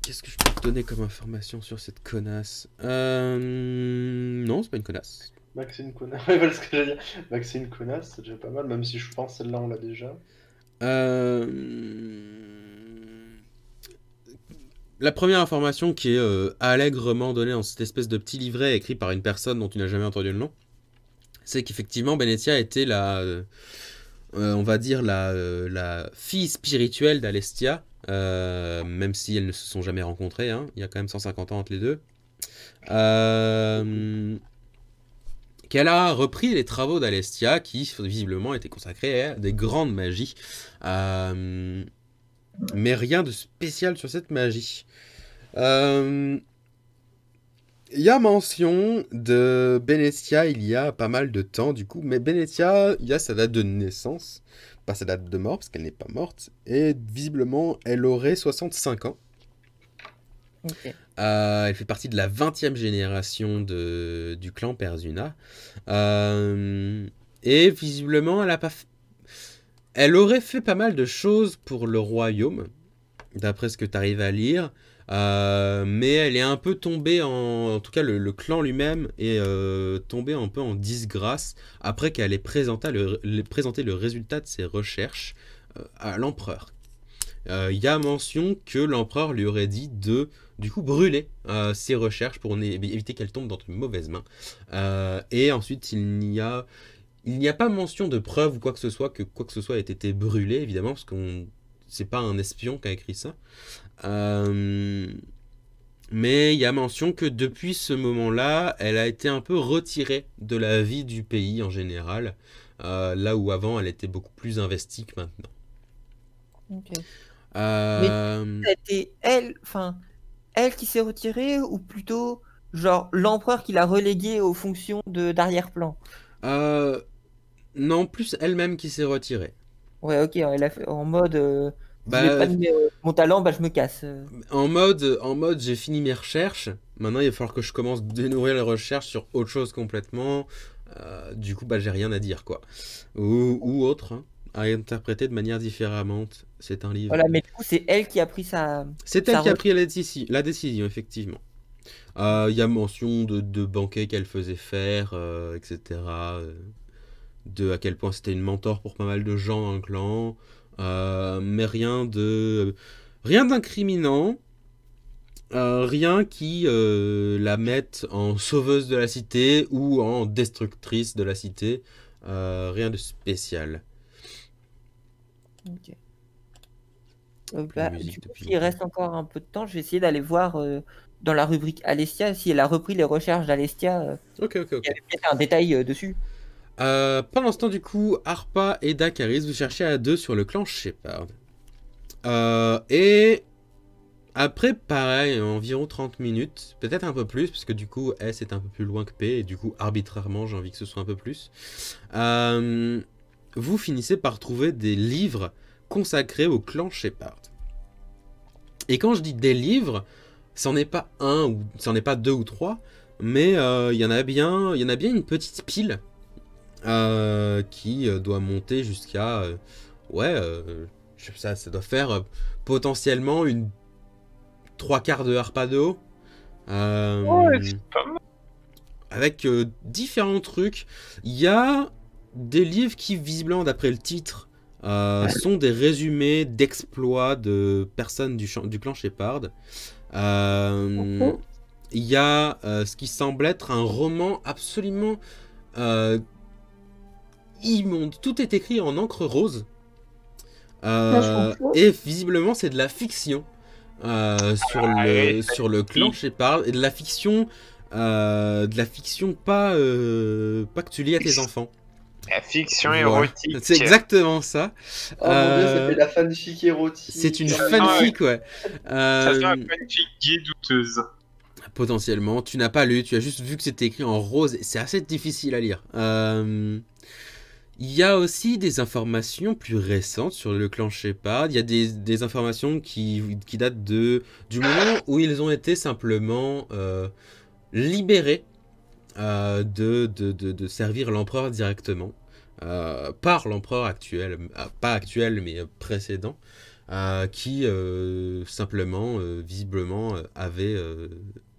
Speaker 2: Qu'est-ce que je peux te donner comme information sur cette connasse? Non, c'est pas une connasse.
Speaker 3: Bah que c'est une connasse. Ouais, voilà ce que j'allais dire. Bah que c'est une connasse, c'est déjà pas mal, même si je pense celle-là on l'a déjà.
Speaker 2: La première information qui est allègrement donnée dans cette espèce de petit livret écrit par une personne dont tu n'as jamais entendu le nom, c'est qu'effectivement Benezia était on va dire la fille spirituelle d'Alestia. Même si elles ne se sont jamais rencontrées, hein. Il y a quand même 150 ans entre les deux. Qu'elle a repris les travaux d'Alestia, qui visiblement étaient consacrés à des grandes magies. Mais rien de spécial sur cette magie. Il y a mention de Benezia il y a pas mal de temps, du coup. Mais Benezia, il y a sa date de naissance. Pas sa date de mort, parce qu'elle n'est pas morte. Et visiblement, elle aurait 65 ans.
Speaker 5: Okay.
Speaker 2: Elle fait partie de la 20e génération du clan Perduna. Et visiblement, elle aurait fait pas mal de choses pour le royaume, d'après ce que tu arrives à lire. Mais elle est un peu tombée en tout cas le clan lui-même est tombé un peu en disgrâce après qu'elle ait présenté le résultat de ses recherches à l'empereur. Il y a mention que l'empereur lui aurait dit de du coup brûler ses recherches pour éviter qu'elles tombent dans de mauvaises mains. Et ensuite il n'y a pas mention de preuve ou quoi que ce soit ait été brûlé, évidemment, parce qu'on c'est pas un espion qui a écrit ça. Mais il y a mention que depuis ce moment-là, elle a été un peu retirée de la vie du pays en général, là où avant elle était beaucoup plus investie que maintenant.
Speaker 5: Ok. Mais c'était elle qui s'est retirée, ou plutôt genre l'empereur qui l'a reléguée aux fonctions d'arrière-plan?
Speaker 2: Non, plus elle-même qui s'est retirée.
Speaker 5: Ouais, ok, elle a fait en mode je n'ai pas de mon talent, je me casse.
Speaker 2: En mode j'ai fini mes recherches, maintenant il va falloir que je commence de nouvelles recherches sur autre chose complètement. Du coup, j'ai rien à dire, quoi. Ou autre, hein, à interpréter de manière différente. C'est un livre.
Speaker 5: Voilà, mais du coup, c'est elle qui a pris
Speaker 2: C'est elle qui a pris la décision, effectivement. Il y a mention de banquets qu'elle faisait faire, etc. De à quel point c'était une mentor pour pas mal de gens dans le clan. Mais rien d'incriminant. Rien qui la mette en sauveuse de la cité ou en destructrice de la cité. Rien de spécial.
Speaker 5: Ok. Du coup, s'il reste encore un peu de temps, je vais essayer d'aller voir dans la rubrique Alestia si elle a repris les recherches d'Alestia.
Speaker 2: Ok.
Speaker 5: Il y avait peut-être un détail dessus.
Speaker 2: Pendant ce temps, du coup, Harpa et Dakaris, vous cherchez à deux sur le clan Shepard. Et après, pareil, environ 30 minutes, peut-être un peu plus, parce que du coup, S est un peu plus loin que P, et du coup, arbitrairement, j'ai envie que ce soit un peu plus. Vous finissez par trouver des livres consacrés au clan Shepard. Et quand je dis des livres, c'en est pas un, ou c'en est pas deux ou trois, mais il y en a bien une petite pile qui doit monter jusqu'à... ça doit faire potentiellement une 3/4 de Harpa de haut.
Speaker 1: C'est pas mal.
Speaker 2: Avec différents trucs. Il y a des livres qui, visiblement, d'après le titre, sont des résumés d'exploits de personnes du clan Shepard. Il y a ce qui semble être un roman absolument immonde. Tout est écrit en encre rose. Et visiblement, c'est de la fiction sur le clan Shepard. Et de la fiction pas que tu lis à tes enfants.
Speaker 1: La fiction érotique.
Speaker 2: C'est exactement ça.
Speaker 3: Oh mon dieu, ça fait la fanfic érotique.
Speaker 2: C'est une fanfic, ouais.
Speaker 1: Ça fait une fanfic gay douteuse.
Speaker 2: Potentiellement. Tu n'as pas lu, tu as juste vu que c'était écrit en rose. C'est assez difficile à lire. Il y a aussi des informations plus récentes sur le clan Shepard. Il y a des informations qui datent du moment où ils ont été simplement libérés de servir l'empereur directement par l'empereur actuel, pas actuel mais précédent, qui simplement, visiblement, avait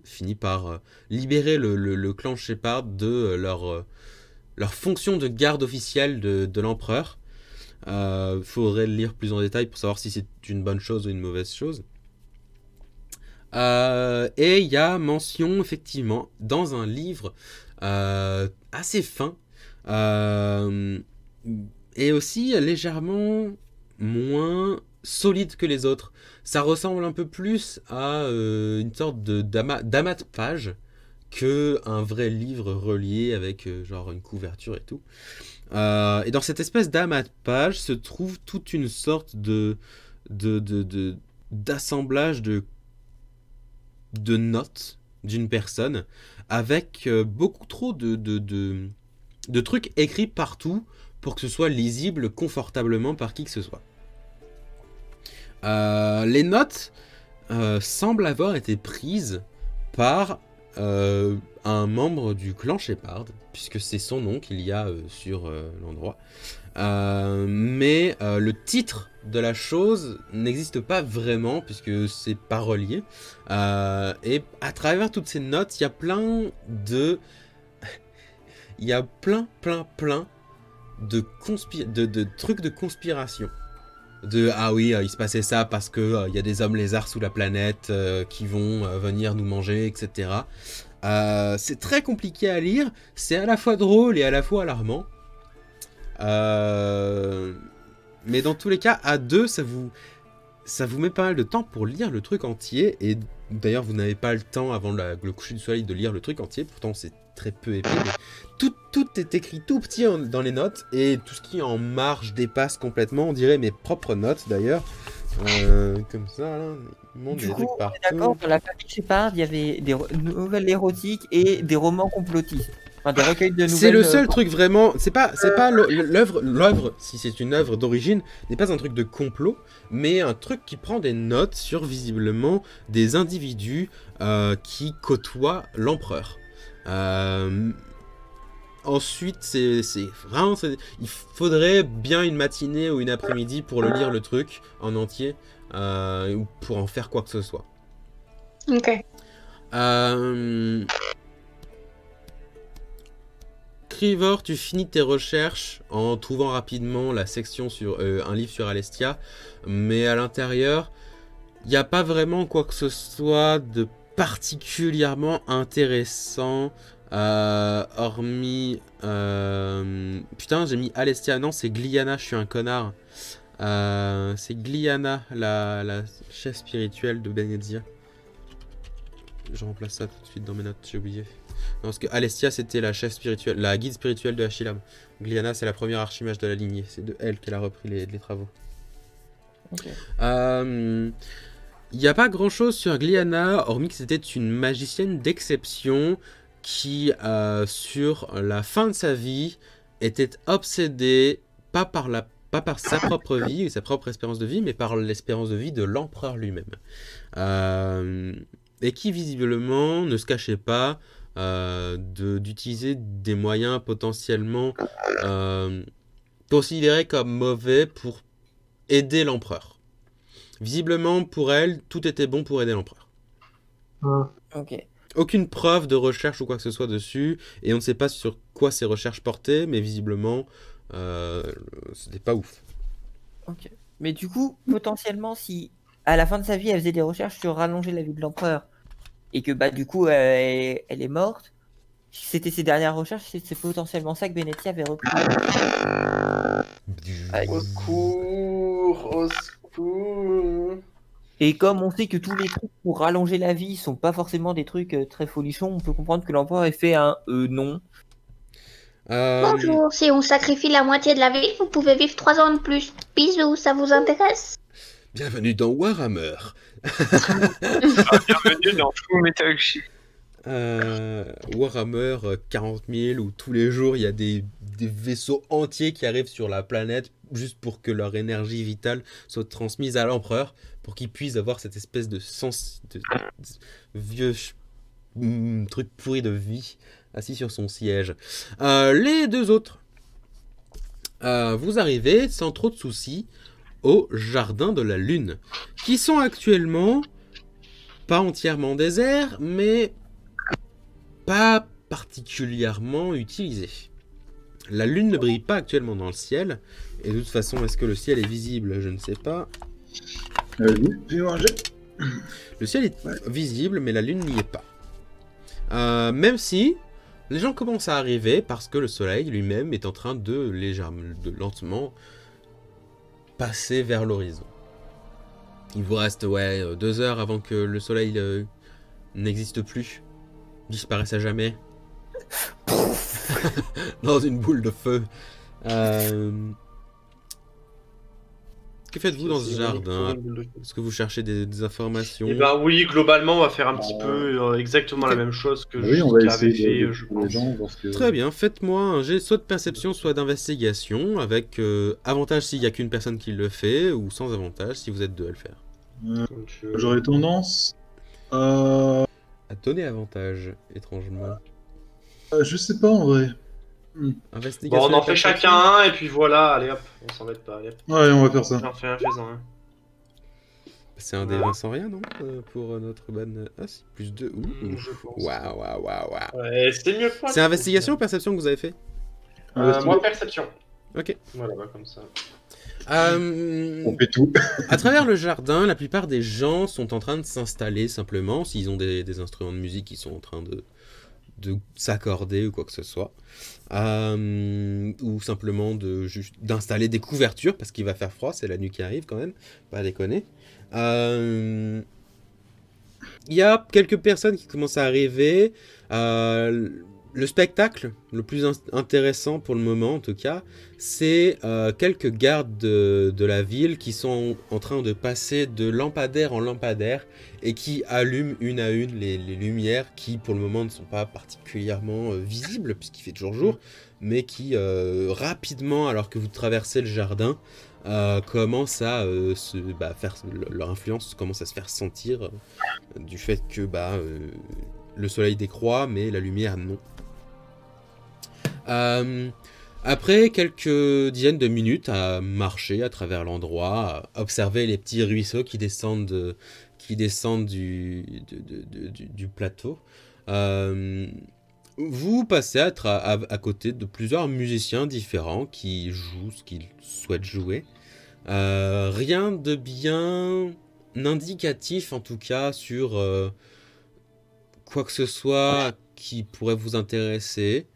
Speaker 2: fini par libérer le clan Shepard de leur fonction de garde officielle de l'empereur. Faudrait le lire plus en détail pour savoir si c'est une bonne chose ou une mauvaise chose. Et il y a mention, effectivement, dans un livre assez fin, et aussi légèrement moins solide que les autres. Ça ressemble un peu plus à une sorte d'amas de pages que un vrai livre relié avec genre une couverture et tout. Et dans cette espèce d'amas de pages se trouve toute une sorte d'assemblage de notes d'une personne avec beaucoup trop de trucs écrits partout pour que ce soit lisible confortablement par qui que ce soit. Les notes semblent avoir été prises par un membre du clan Shepard, puisque c'est son nom qu'il y a sur l'endroit. Mais le titre de la chose n'existe pas vraiment, puisque c'est pas relié. Et à travers toutes ces notes, il y a plein de trucs de conspiration. Ah oui, il se passait ça parce que y a des hommes lézards sous la planète qui vont venir nous manger, etc. C'est très compliqué à lire, c'est à la fois drôle et à la fois alarmant. Mais dans tous les cas, à deux, ça vous met pas mal de temps pour lire le truc entier. Et d'ailleurs, vous n'avez pas le temps avant le coucher du soleil de lire le truc entier. Pourtant, c'est très peu épais. Mais tout est écrit tout petit dans les notes. Et tout ce qui est en marge dépasse complètement. On dirait mes propres notes d'ailleurs. Comme ça, là.
Speaker 5: Du coup, on est d'accord, dans la famille Shepard, il y avait des nouvelles érotiques et des romans complotistes. Enfin, des recueils de nouvelles.
Speaker 2: C'est le seul truc vraiment. C'est pas l'œuvre, si c'est une œuvre d'origine, n'est pas un truc de complot, mais un truc qui prend des notes sur visiblement des individus qui côtoient l'empereur. Ensuite, c'est vraiment. Il faudrait bien une matinée ou une après-midi pour le lire le truc en entier, ou pour en faire quoi que ce soit.
Speaker 6: Ok.
Speaker 2: Crivor, tu finis tes recherches en trouvant rapidement la section sur un livre sur Alestia, mais à l'intérieur, Il n'y a pas vraiment quoi que ce soit de particulièrement intéressant, hormis... Putain, j'ai mis Alestia. Non, c'est Gliana, je suis un connard. C'est Gliana, la chef spirituelle de Benezia. Je remplace ça tout de suite dans mes notes, j'ai oublié. Non, parce que Alestia, c'était la chef spirituelle, la guide spirituelle de Achillam. Gliana, c'est la première archimage de la lignée. C'est de elle qu'elle a repris les travaux.
Speaker 5: Ok.
Speaker 2: Il n'y a pas grand chose sur Gliana, hormis que c'était une magicienne d'exception qui, sur la fin de sa vie, était obsédée pas par sa propre vie, sa propre espérance de vie, mais par l'espérance de vie de l'empereur lui-même. Et qui, visiblement, ne se cachait pas d'utiliser des moyens potentiellement considérés comme mauvais pour aider l'empereur. Visiblement, pour elle, tout était bon pour aider l'empereur.
Speaker 5: Ok.
Speaker 2: Aucune preuve de recherche ou quoi que ce soit dessus, et on ne sait pas sur quoi ces recherches portaient, mais visiblement, c'était pas ouf.
Speaker 5: Ok. Mais du coup, potentiellement, si à la fin de sa vie, elle faisait des recherches sur rallonger la vie de l'empereur, et que bah du coup, elle est morte, si c'était ses dernières recherches, c'est potentiellement ça que Benezia avait repris.
Speaker 3: Au secours, au secours.
Speaker 5: Et comme on sait que tous les trucs pour rallonger la vie sont pas forcément des trucs très folichons, on peut comprendre que l'empereur ait fait un non.
Speaker 6: Bonjour, si on sacrifie la moitié de la vie, vous pouvez vivre 3 ans de plus. Bisous, ça vous intéresse?
Speaker 2: Bienvenue dans Warhammer.
Speaker 1: Bienvenue dans Full Metal Shield.
Speaker 2: Warhammer 40 000 où tous les jours il y a des vaisseaux entiers qui arrivent sur la planète juste pour que leur énergie vitale soit transmise à l'empereur pour qu'il puisse avoir cette espèce de vieux truc pourri de vie assis sur son siège. Les deux autres, vous arrivez sans trop de soucis au jardin de la lune qui sont actuellement pas entièrement déserts mais pas particulièrement utilisé. La lune ne brille pas actuellement dans le ciel, et de toute façon, est-ce que le ciel est visible? Je ne sais pas.
Speaker 4: Oui, j'ai mangé.
Speaker 2: Le ciel est visible, mais la lune n'y est pas. Même si les gens commencent à arriver parce que le soleil lui-même est en train de lentement passer vers l'horizon. Il vous reste 2 heures avant que le soleil n'existe plus. Disparaissent à jamais dans une boule de feu. Que faites-vous dans ce jardin? Est-ce que vous cherchez des informations?
Speaker 3: Eh ben oui, globalement, on va faire un petit peu exactement la même chose que
Speaker 4: oui, on va
Speaker 3: avait
Speaker 4: essayer
Speaker 3: fait, je pense.
Speaker 2: Très bien, faites-moi un jet soit de perception, soit d'investigation, avec avantage s'il n'y a qu'une personne qui le fait, ou sans avantage si vous êtes deux à le faire.
Speaker 4: J'aurais tendance
Speaker 2: à donner avantage, étrangement.
Speaker 4: Je sais pas en vrai.
Speaker 2: Investigation.
Speaker 3: Bon, on en fait chacun un, et puis voilà, allez hop, on s'embête pas, allez hop.
Speaker 4: Ouais, on va faire ça.
Speaker 3: J'en fais un, fais-en un.
Speaker 2: C'est un des 20 sans rien, non? Pour notre bonne... Ah, c'est plus 2.
Speaker 3: Je pense.
Speaker 2: Waouh.
Speaker 3: Ouais, c'est mieux que moi.
Speaker 2: C'est investigation ou perception que vous avez fait?
Speaker 3: Moi, perception.
Speaker 2: Ok.
Speaker 3: Voilà, bah, comme ça.
Speaker 4: On fait tout.
Speaker 2: À travers le jardin, la plupart des gens sont en train de s'installer simplement, s'ils ont des instruments de musique qui sont en train de s'accorder ou quoi que ce soit. Ou simplement d'installer des couvertures parce qu'il va faire froid, c'est la nuit qui arrive quand même, pas à déconner. Il y a quelques personnes qui commencent à arriver. Le spectacle le plus intéressant pour le moment en tout cas, c'est quelques gardes de la ville qui sont en train de passer de lampadaire en lampadaire et qui allument une à une les lumières qui pour le moment ne sont pas particulièrement visibles puisqu'il fait toujours jour, mais qui rapidement, alors que vous traversez le jardin, commencent à faire leur influence commence à se faire sentir du fait que le soleil décroît mais la lumière non. Après quelques dizaines de minutes à marcher à travers l'endroit, à observer les petits ruisseaux qui descendent du plateau, vous passez à côté de plusieurs musiciens différents qui jouent ce qu'ils souhaitent jouer. Rien de bien indicatif en tout cas sur quoi que ce soit qui pourrait vous intéresser.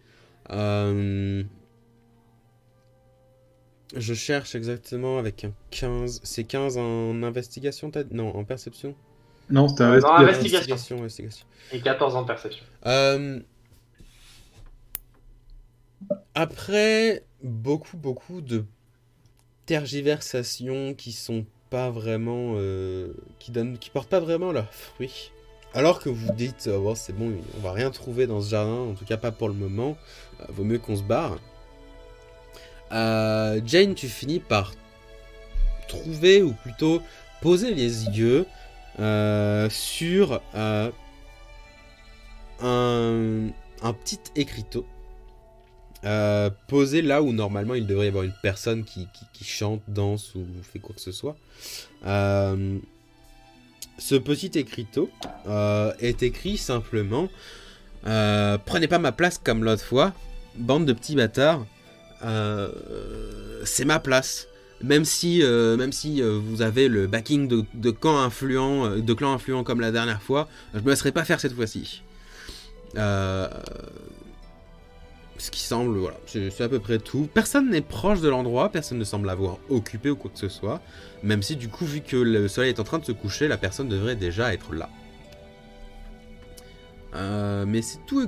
Speaker 2: Je cherche exactement avec un 15. C'est 15 en investigation, peut-être? Non, en perception.
Speaker 4: Non, c'était
Speaker 3: investigation.
Speaker 2: Investigation.
Speaker 3: Et 14 en perception.
Speaker 2: Après, beaucoup de tergiversations qui sont pas vraiment... qui portent pas vraiment leurs fruits. Alors que vous dites, bon, c'est bon, on va rien trouver dans ce jardin, en tout cas pas pour le moment, vaut mieux qu'on se barre. Jane, tu finis par trouver, ou plutôt poser les yeux sur un petit écriteau posé là où normalement il devrait y avoir une personne qui chante, danse ou fait quoi que ce soit. Ce petit écriteau est écrit simplement prenez pas ma place comme l'autre fois, bande de petits bâtards. C'est ma place. Même si vous avez le backing de clans influents comme la dernière fois, je me laisserai pas faire cette fois-ci. Ce qui semble, voilà, c'est à peu près tout. Personne n'est proche de l'endroit, personne ne semble l'avoir occupé ou quoi que ce soit. Même si du coup, vu que le soleil est en train de se coucher, la personne devrait déjà être là. Mais c'est tout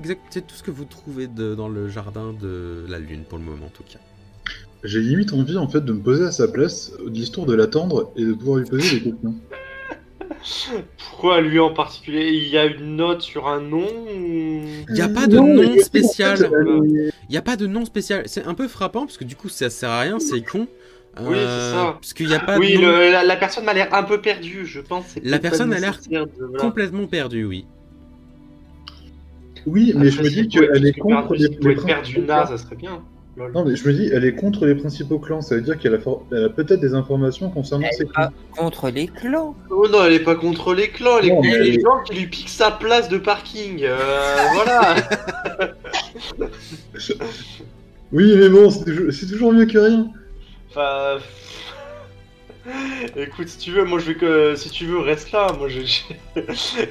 Speaker 2: ce que vous trouvez dans le jardin de la lune pour le moment en tout cas.
Speaker 4: J'ai limite envie en fait de me poser à sa place, d'histoire de l'attendre et de pouvoir lui poser des questions.
Speaker 3: Pourquoi lui en particulier? Il y a une note sur un nom ou...
Speaker 2: Il n'y a pas de nom spécial. Il n'y a pas de nom spécial. C'est un peu frappant parce que du coup ça sert à rien, c'est con.
Speaker 3: Oui, c'est ça.
Speaker 2: Parce qu'il y a pas
Speaker 3: oui,
Speaker 2: de nom.
Speaker 3: La personne m'a l'air un peu perdue, je pense.
Speaker 2: La personne a l'air complètement perdue, oui.
Speaker 4: Oui, mais je me dis qu'elle est contre les
Speaker 3: perdue là, ça serait bien.
Speaker 4: Non, mais je me dis, elle est contre les principaux clans, ça veut dire qu'elle a peut-être des informations concernant ces clans.
Speaker 5: Contre les clans.
Speaker 3: Oh non, elle est pas contre les clans, elle est contre les gens qui lui piquent sa place de parking. Voilà.
Speaker 4: Oui, mais bon, c'est toujours mieux que rien.
Speaker 3: Enfin... Écoute, si tu veux, moi je vais que... Si tu veux, reste là. Moi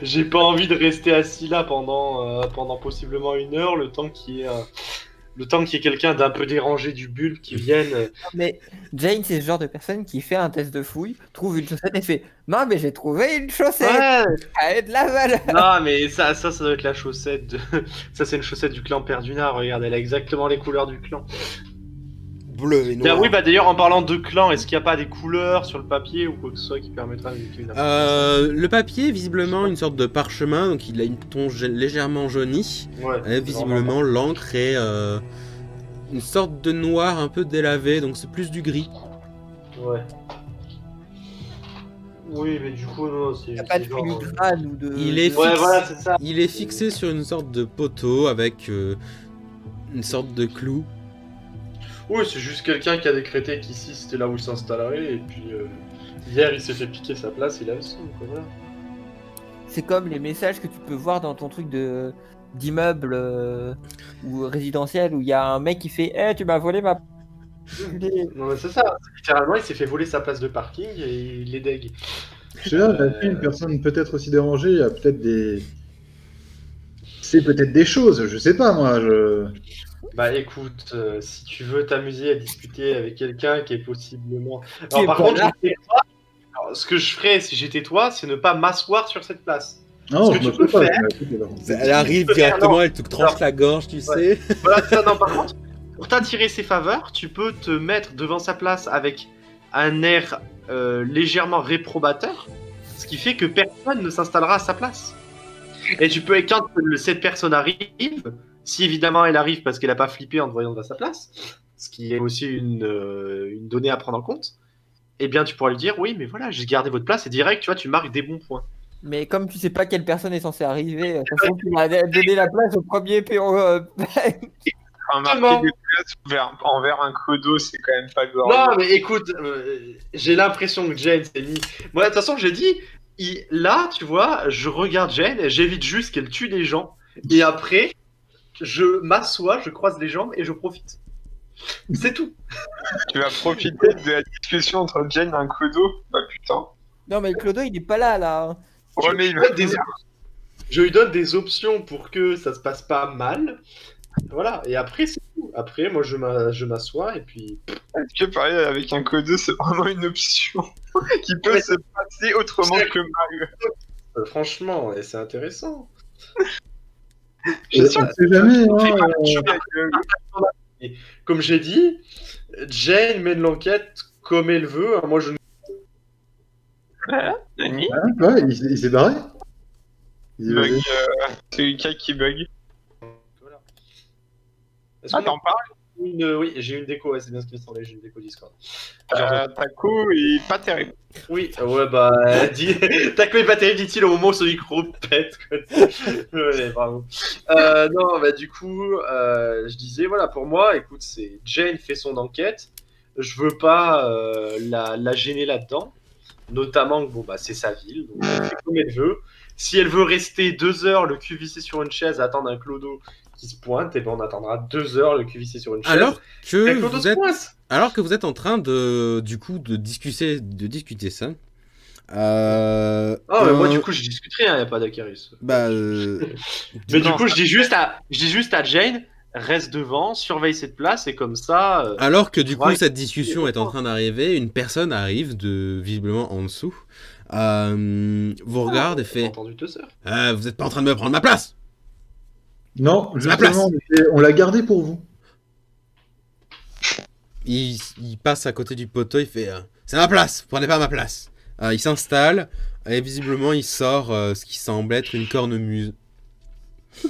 Speaker 3: j'ai pas envie de rester assis là pendant possiblement 1 heure, le temps qu'il y ait quelqu'un d'un peu dérangé du bulle qui vienne.
Speaker 5: Mais Jane, c'est ce genre de personne qui fait un test de fouille, trouve une chaussette et fait non, mais j'ai trouvé une chaussette.
Speaker 3: Ouais.
Speaker 5: Elle a de la valeur.
Speaker 3: Non, mais ça doit être la chaussette de... Ça, c'est une chaussette du clan Perduna. Regarde, elle a exactement les couleurs du clan.
Speaker 2: Bleu et noir.
Speaker 3: Oui, bah d'ailleurs, en parlant de clan, est-ce qu'il n'y a pas des couleurs sur le papier ou quoi que ce soit qui permettra d'indiquer une information?
Speaker 2: Le papier, visiblement, une sorte de parchemin, donc il a une ton légèrement jauni.
Speaker 3: Ouais.
Speaker 2: Visiblement, l'encre est une sorte de noir un peu délavé, donc c'est plus du gris.
Speaker 3: Ouais. Oui, mais du coup, non, c'est...
Speaker 5: Il n'y a pas de filigrane ou de...
Speaker 3: Ouais, voilà, c'est ça.
Speaker 2: Il est fixé sur une sorte de poteau avec une sorte de clou.
Speaker 3: Oui, c'est juste quelqu'un qui a décrété qu'ici c'était là où il s'installerait, et puis hier il s'est fait piquer sa place, il a le son, quoi, voilà.
Speaker 5: C'est comme les messages que tu peux voir dans ton truc d'immeuble ou résidentiel où il y a un mec qui fait hey, tu m'as volé ma...
Speaker 3: Non mais c'est ça, littéralement il s'est fait voler sa place de parking et il les dégue.
Speaker 4: Je sais pas, une personne peut-être aussi dérangée, il y a peut-être des... C'est peut-être des choses, je sais pas moi,
Speaker 3: Bah écoute, si tu veux t'amuser à discuter avec quelqu'un qui est possiblement... Alors par contre, ce que je ferais si j'étais toi, c'est ne pas m'asseoir sur cette place.
Speaker 4: Non,
Speaker 3: ce que tu peux faire...
Speaker 2: Elle arrive directement, elle te tranche la gorge, tu sais.
Speaker 3: Voilà, ça, non, par contre, pour t'attirer ses faveurs, tu peux te mettre devant sa place avec un air légèrement réprobateur, ce qui fait que personne ne s'installera à sa place. Et tu peux, quand cette personne arrive, si évidemment elle arrive parce qu'elle n'a pas flippé en te voyant devant sa place, ce qui est aussi une donnée à prendre en compte, eh bien tu pourras lui dire oui, mais voilà, j'ai gardé votre place et direct, tu vois, tu marques des bons points.
Speaker 5: Mais comme tu sais pas quelle personne est censée arriver, de toute façon, tu m'as donné la place au premier PO.
Speaker 1: Marquer des places envers un clodo, c'est quand même pas glorieux.
Speaker 3: Non, mais écoute, j'ai l'impression que Jane s'est mis. Moi, de toute façon, j'ai dit, là, tu vois, je regarde Jane, j'évite juste qu'elle tue des gens, et après, je m'assois, je croise les jambes et je profite. C'est tout.
Speaker 1: Tu vas profiter de la discussion entre Jane et un clodo? Bah putain.
Speaker 5: Non, mais Clodo, il est pas là.
Speaker 1: Ouais, mais
Speaker 3: je lui donne des options pour que ça se passe pas mal. Voilà, et après, c'est tout. Après, moi, je m'assois et puis.
Speaker 1: Est-ce que parler avec un code, c'est vraiment une option qui peut se passer autrement que mal?
Speaker 3: Franchement, et c'est intéressant.
Speaker 4: Je sais jamais.
Speaker 3: Comme j'ai dit, Jane mène l'enquête comme elle veut. Moi, je.
Speaker 1: Nani?
Speaker 4: Ouais, il s'est barré.
Speaker 1: Bug, c'est Lucas qui bug.
Speaker 3: Voilà.
Speaker 1: Ah, t'en parles?
Speaker 3: Oui, j'ai une déco, ouais, c'est bien ce qui me semblait, j'ai une déco Discord.
Speaker 1: Taco est pas terrible.
Speaker 3: Oui, ouais, bah, Taco est pas terrible, dit-il au moment où son micro pète. Ouais, bravo. Non, bah, du coup, je disais, voilà, pour moi, écoute, c'est Jane fait son enquête, je veux pas la gêner là-dedans, notamment que, bon, bah, c'est sa ville, donc elle fait comme elle veut. Si elle veut rester 2 heures le cul vissé sur une chaise à attendre un clodo qui se pointe, et ben on attendra 2 heures le cul vissé sur une chaise.
Speaker 2: Alors que vous êtes en train de discuter ça.
Speaker 3: Mais moi du coup je discute rien, y a pas d'Acarus.
Speaker 2: Mais
Speaker 3: du coup je dis juste à Jane, reste devant, surveille cette place et comme ça.
Speaker 2: Alors que du coup cette discussion est en train d'arriver, une personne arrive visiblement en dessous. Vous regarde et fait. Vous êtes pas en train de me prendre ma place?
Speaker 4: Non, justement, on l'a gardé pour vous.
Speaker 2: Il passe à côté du poteau, il fait c'est ma place, prenez pas ma place. Il s'installe et visiblement il sort ce qui semble être une cornemuse.
Speaker 3: Oh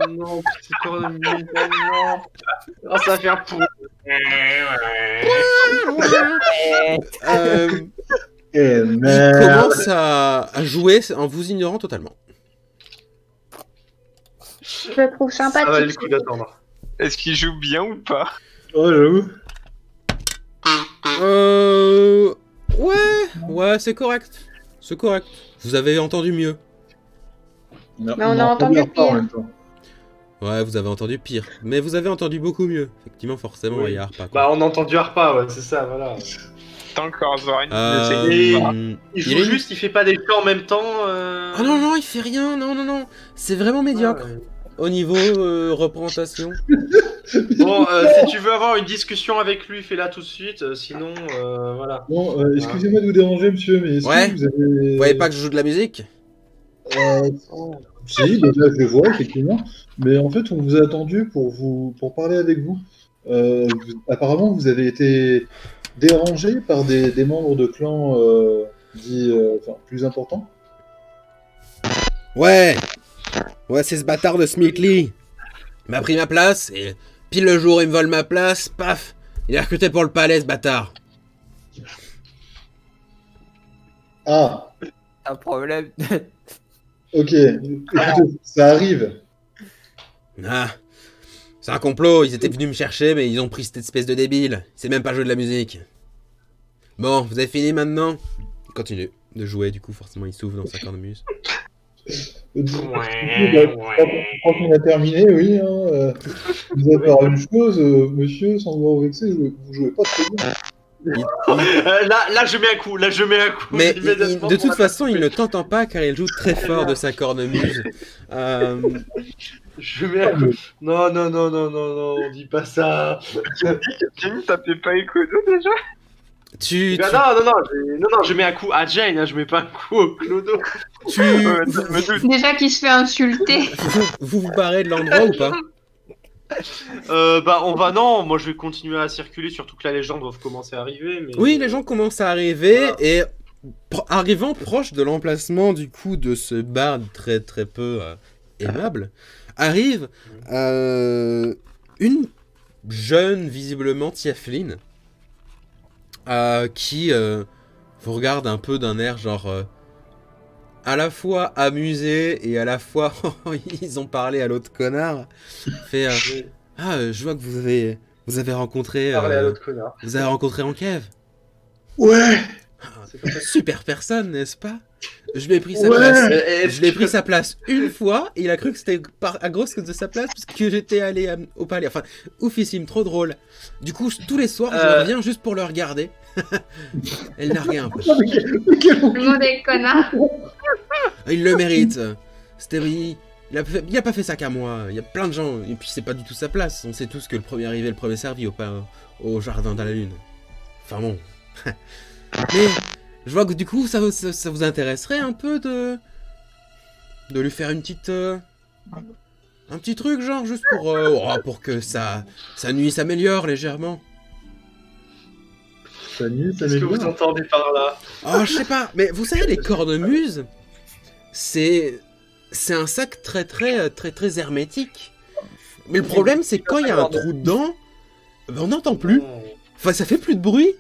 Speaker 3: non, petite cornemuse, non. Oh, ça va faire pour.
Speaker 2: Il commence à jouer en vous ignorant totalement.
Speaker 6: Je le trouve sympathique.
Speaker 3: Ça va le coup d'attendre.
Speaker 1: Est-ce qu'il joue bien ou pas?
Speaker 4: Oh, j'avoue.
Speaker 2: Ouais, c'est correct. C'est correct. Vous avez entendu mieux.
Speaker 6: Mais on a entendu pire.
Speaker 2: Ouais, vous avez entendu pire. Mais vous avez entendu beaucoup mieux. Effectivement, forcément, il y a Harpa.
Speaker 3: Bah, on a entendu Harpa, ouais, c'est ça, voilà.
Speaker 1: Tant encore Zorin.
Speaker 3: Il joue juste, il fait pas des chants en même temps.
Speaker 2: Ah non, il fait rien. Non. C'est vraiment médiocre. Au niveau représentation.
Speaker 3: Bon, si tu veux avoir une discussion avec lui, fais-la tout de suite. Sinon, voilà.
Speaker 4: Bon, excusez-moi de vous déranger, monsieur, mais est-ce que vous avez...
Speaker 2: Vous voyez pas que je joue de la musique?
Speaker 4: Si, déjà je le vois, effectivement. Mais en fait, on vous a attendu pour parler avec vous. Apparemment, vous avez été dérangé par des membres de clans plus importants.
Speaker 2: Ouais, c'est ce bâtard de Smithley. Il m'a pris ma place et pile le jour où il me vole ma place, paf, il est recruté pour le palais, ce bâtard.
Speaker 4: Ah.
Speaker 5: Un problème.
Speaker 4: Ok, écoutez, ça arrive.
Speaker 2: Ah, c'est un complot, ils étaient venus me chercher, mais ils ont pris cette espèce de débile. Il sait même pas jouer de la musique. Bon, vous avez fini maintenant? Il continue de jouer, du coup, forcément, il souffle dans sa cornemuse.
Speaker 4: Je crois qu'on a terminé, oui. Vous avez la même chose, monsieur, sans vous vexer, vous jouez pas très bien.
Speaker 3: Là, je mets un coup.
Speaker 2: Mais de toute façon, il ne t'entend pas car il joue très fort de sa cornemuse.
Speaker 3: Je mets un coup. Non, on dit pas ça.
Speaker 1: Jane, t'as fait pas Clodo déjà?
Speaker 3: Non, je mets un coup à Jane, hein, je mets pas un coup au Clodo.
Speaker 6: Déjà qu'il se fait insulter.
Speaker 2: Vous barrez de l'endroit ou pas?
Speaker 3: Non, moi je vais continuer à circuler, surtout que là les gens doivent commencer à arriver. Mais...
Speaker 2: Oui, les gens commencent à arriver et arrivant proche de l'emplacement du coup de ce bar très très peu aimable, arrive une jeune, visiblement tiefling, qui vous regarde un peu d'un air genre à la fois amusé et à la fois ils ont parlé à l'autre connard. Fait je vois que vous avez rencontré vous avez rencontré Ankev.
Speaker 4: Ouais.
Speaker 2: Super personne, n'est-ce pas? Je lui ai pris sa place. Je lui ai pris sa place une fois. Et il a cru que c'était à cause de sa place parce que j'étais allé au palais. Enfin, oufissime, trop drôle. Du coup, tous les soirs, je reviens juste pour le regarder. Elle larguait un peu.
Speaker 6: Tout le monde est connard.
Speaker 2: Il le mérite. C'était il a pas fait ça qu'à moi. Il y a plein de gens. Et puis c'est pas du tout sa place. On sait tous que le premier arrivé, le premier servi au jardin de la lune. Enfin bon. Mais je vois que du coup ça vous intéresserait un peu de lui faire une petite un petit truc genre juste pour que sa nuit s'améliore légèrement.
Speaker 4: Sa nuit
Speaker 3: Qu'est-ce que vous entendez par là?
Speaker 2: Oh, je sais pas, mais vous savez, les cornemuses, c'est un sac très hermétique. Mais le problème, c'est quand il y a un trou dedans, ben, on n'entend plus. Enfin, ça fait plus de bruit.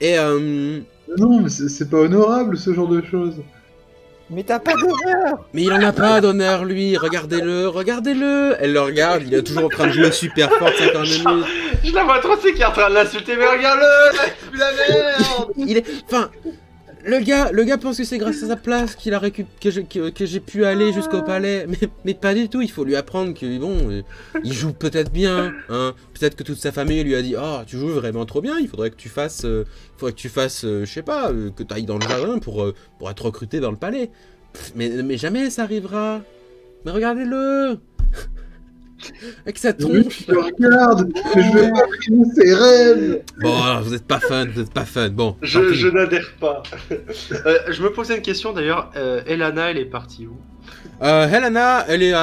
Speaker 2: Et
Speaker 4: Non, mais c'est pas honorable ce genre de choses.
Speaker 5: Mais t'as pas d'honneur.
Speaker 2: mais il en a pas d'honneur, lui. Regardez-le. Elle le regarde, il est toujours en train de jouer super fort sa cornemuse.
Speaker 3: Je la vois trop, c'est qui est en train de l'insulter, mais regarde-le, la merde.
Speaker 2: Il est, enfin, le gars pense que c'est grâce à sa place qu'il a que j'ai pu aller jusqu'au palais, mais pas du tout. Il faut lui apprendre que bon, il joue peut-être bien, hein. Peut-être que toute sa famille lui a dit, oh, tu joues vraiment trop bien. Il faudrait que tu fasses, je sais pas, que tu ailles dans le jardin pour être recruté dans le palais. Mais jamais ça arrivera. Mais regardez-le. Avec sa tronche.
Speaker 4: Je regarde, mais je veux pas briser ses rêves.
Speaker 2: Bon, vous êtes pas fun. Bon.
Speaker 3: Je n'adhère pas. Je me posais une question d'ailleurs. Elana, elle est partie où?
Speaker 2: Helena, elle est.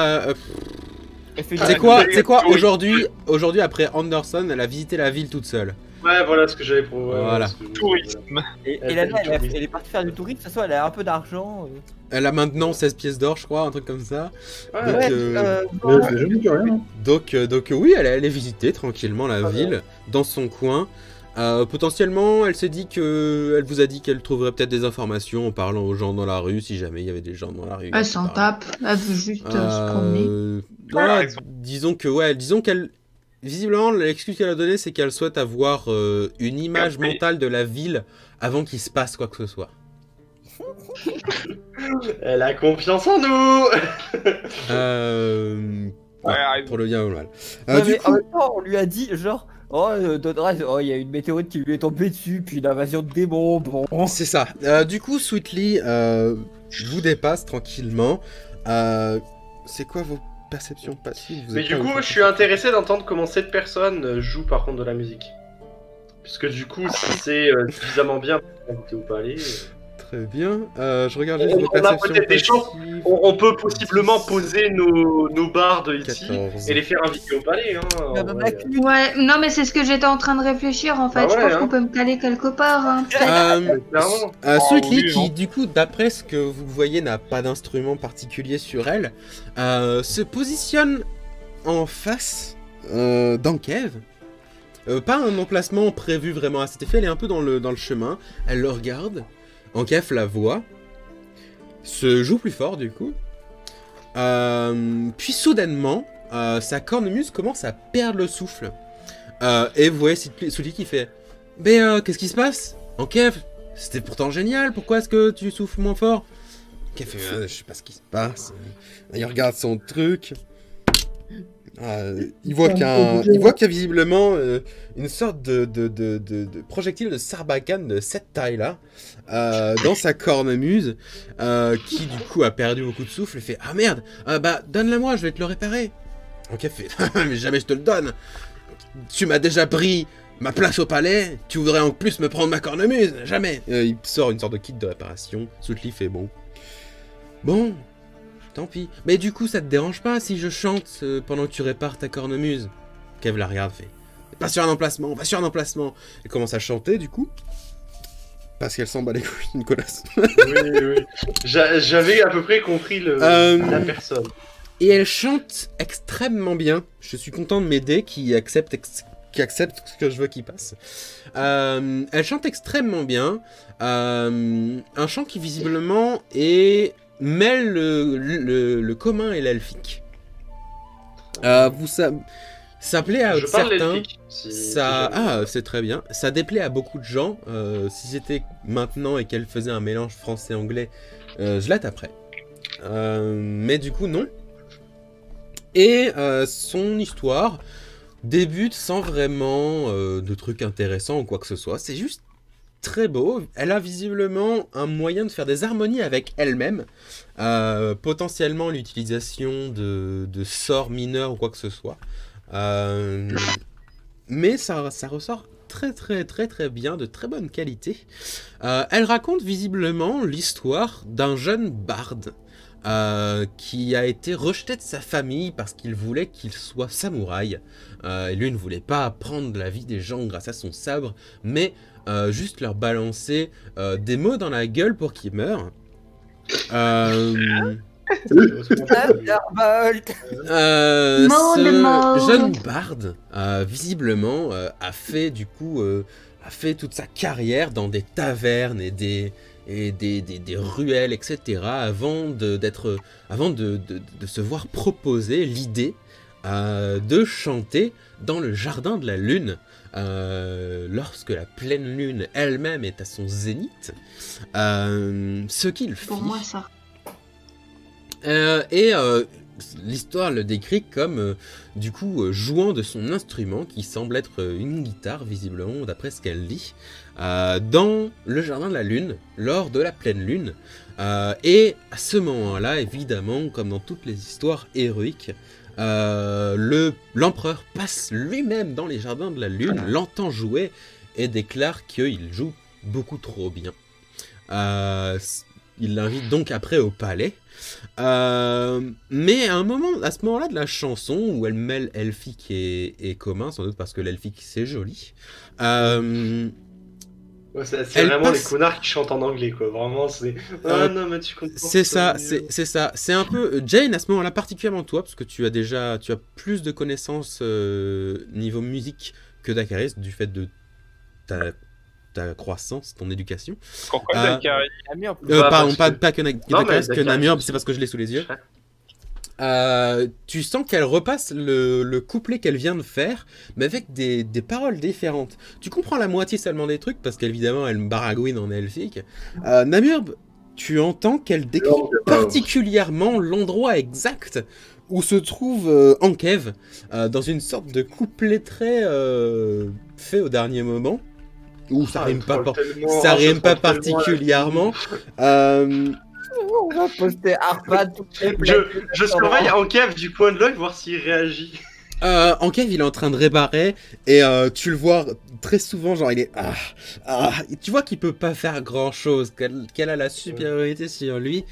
Speaker 2: C'est quoi aujourd'hui, après Anderson, elle a visité la ville toute seule.
Speaker 3: Ouais, voilà ce que j'avais pour.
Speaker 2: Voilà.
Speaker 1: Tourisme.
Speaker 5: Et Elana, elle est partie faire du tourisme, de toute façon, elle a un peu d'argent.
Speaker 2: Elle a maintenant 16 pièces d'or, je crois, un truc comme ça.
Speaker 3: Ouais,
Speaker 2: Donc,
Speaker 4: Mais jamais plus rien.
Speaker 2: donc oui, elle est allée visiter tranquillement la ville, dans son coin. Potentiellement, elle s'est dit elle vous a dit qu'elle trouverait peut-être des informations en parlant aux gens dans la rue, si jamais il y avait des gens dans la rue.
Speaker 6: Elle s'en tape, elle veut juste se promener.
Speaker 2: Voilà, disons qu'elle... Visiblement, l'excuse qu'elle a donnée, c'est qu'elle souhaite avoir une image mentale de la ville avant qu'il se passe quoi que ce soit.
Speaker 3: Elle a confiance en nous.
Speaker 1: Ouais,
Speaker 2: pour le bien ou le mal.
Speaker 5: Ouais,
Speaker 2: Du
Speaker 5: mais
Speaker 2: coup,
Speaker 5: en même temps, on lui a dit, genre, il y a une météorite qui lui est tombée dessus, puis une invasion de démons, bon.
Speaker 2: c'est ça. Du coup, Sweetly vous dépasse tranquillement. C'est quoi vos perceptions passives?
Speaker 3: Mais du coup, je suis intéressé d'entendre comment cette personne joue par contre de la musique. Puisque du coup, si c'est suffisamment bien pour inviter ou pas aller.
Speaker 2: Très bien. Je regarde juste vos
Speaker 3: On a
Speaker 2: perceptions
Speaker 3: peut-être des chances.
Speaker 2: passives.
Speaker 3: On peut possiblement poser nos bardes ici
Speaker 2: 14.
Speaker 3: et les faire inviter au palais. Hein,
Speaker 5: Il y en a
Speaker 3: ouais.
Speaker 5: qu'une.
Speaker 6: Ouais, non mais c'est ce que j'étais en train de réfléchir en fait.
Speaker 3: Ah ouais,
Speaker 6: Je pense
Speaker 3: hein.
Speaker 6: qu'on peut me caler quelque part. Hein.
Speaker 3: Clairement.
Speaker 2: Sweetly,
Speaker 1: oui,
Speaker 2: qui
Speaker 1: non.
Speaker 2: du coup, d'après ce que vous voyez, n'a pas d'instrument particulier sur elle, se positionne en face d'Ankev. Pas un emplacement prévu vraiment à cet effet, elle est un peu dans le chemin, elle le regarde, Ankev la voit, se joue plus fort du coup, puis soudainement, sa cornemuse commence à perdre le souffle. Et vous voyez Sweetly qui fait « Mais qu'est-ce qui se passe? Ankev, c'était pourtant génial, pourquoi est-ce que tu souffles moins fort ?» Ankev fait « Je sais pas ce qui se passe. » Il regarde son truc. Il voit qu'il y a visiblement une sorte de projectile de sarbacane de cette taille-là dans sa cornemuse qui du coup a perdu beaucoup de souffle et fait « Ah merde, bah donne-la-moi, je vais te le réparer. » Donc elle fait « Mais jamais je te le donne. Tu m'as déjà pris ma place au palais, tu voudrais en plus me prendre ma cornemuse, jamais. » Il sort une sorte de kit de réparation. Sweetly fait « Bon. Tant pis. Mais du coup, ça te dérange pas si je chante pendant que tu répares ta cornemuse? » Kev la regarde, fait « Pas sur un emplacement, va sur un emplacement. » Elle commence à chanter, du coup. Parce qu'elle s'en bat les couilles, Nicolas.
Speaker 3: Oui. J'avais à peu près compris la personne.
Speaker 2: Et elle chante extrêmement bien. Je suis content de m'aider qui accepte ce que je veux qu'il passe. Elle chante extrêmement bien. Un chant qui visiblement mêle le commun et l'elfique. Ça plaît à
Speaker 3: Je parle
Speaker 2: certains.
Speaker 3: l'elfique.
Speaker 2: C'est très bien. Ça déplaît à beaucoup de gens. Si c'était maintenant et qu'elle faisait un mélange français-anglais, je la taperais. Mais du coup, non. Et son histoire débute sans vraiment de trucs intéressants ou quoi que ce soit. C'est juste très beau. Elle a visiblement un moyen de faire des harmonies avec elle-même. Potentiellement l'utilisation de sorts mineurs ou quoi que ce soit. Mais ça ressort très bien, de très bonne qualité. Elle raconte visiblement l'histoire d'un jeune barde qui a été rejeté de sa famille parce qu'il voulait qu'il soit samouraï. Et lui ne voulait pas prendre la vie des gens grâce à son sabre, mais juste leur balancer des mots dans la gueule pour qu'ils meurent. Ce jeune barde, visiblement, a fait toute sa carrière dans des tavernes et des ruelles, etc. avant de se voir proposer l'idée de chanter dans le jardin de la lune. Lorsque la pleine lune elle-même est à son zénith, ce qu'il fit.
Speaker 6: Pour moi, ça.
Speaker 2: L'histoire le décrit comme jouant de son instrument qui semble être une guitare visiblement d'après ce qu'elle dit dans le jardin de la lune lors de la pleine lune, et à ce moment-là, évidemment, comme dans toutes les histoires héroïques, l'empereur passe lui-même dans les jardins de la lune, l'entend jouer et déclare qu'il joue beaucoup trop bien. Il l'invite donc après au palais. Mais à ce moment-là de la chanson, où elle mêle elfique et commun, sans doute parce que l'elfique c'est joli.
Speaker 3: C'est vraiment les connards qui chantent en anglais, quoi. Vraiment, c'est. Ah non, mais tu comprends.
Speaker 2: C'est ça. C'est un peu Jane à ce moment-là, particulièrement toi, parce que tu as plus de connaissances niveau musique que Dakaris du fait de ta croissance, ton éducation.
Speaker 1: Pourquoi Dakaris
Speaker 2: pardon, pas que Dakaris, que Namur, c'est parce que je l'ai sous les yeux. Tu sens qu'elle repasse le couplet qu'elle vient de faire, mais avec des paroles différentes. Tu comprends la moitié seulement des trucs, parce qu'évidemment elle me baragouine en elfique. Namur, tu entends qu'elle décrit particulièrement l'endroit exact où se trouve Ankev, dans une sorte de couplet très fait au dernier moment. Ouh, ça rime pas particulièrement.
Speaker 5: On va poster Arpad.
Speaker 3: Je surveille Ankev du point de l'œil, voir s'il réagit.
Speaker 2: Ankev, il est en train de réparer et tu le vois très souvent, genre il est tu vois qu'il peut pas faire grand chose, qu'elle a la supériorité sur lui.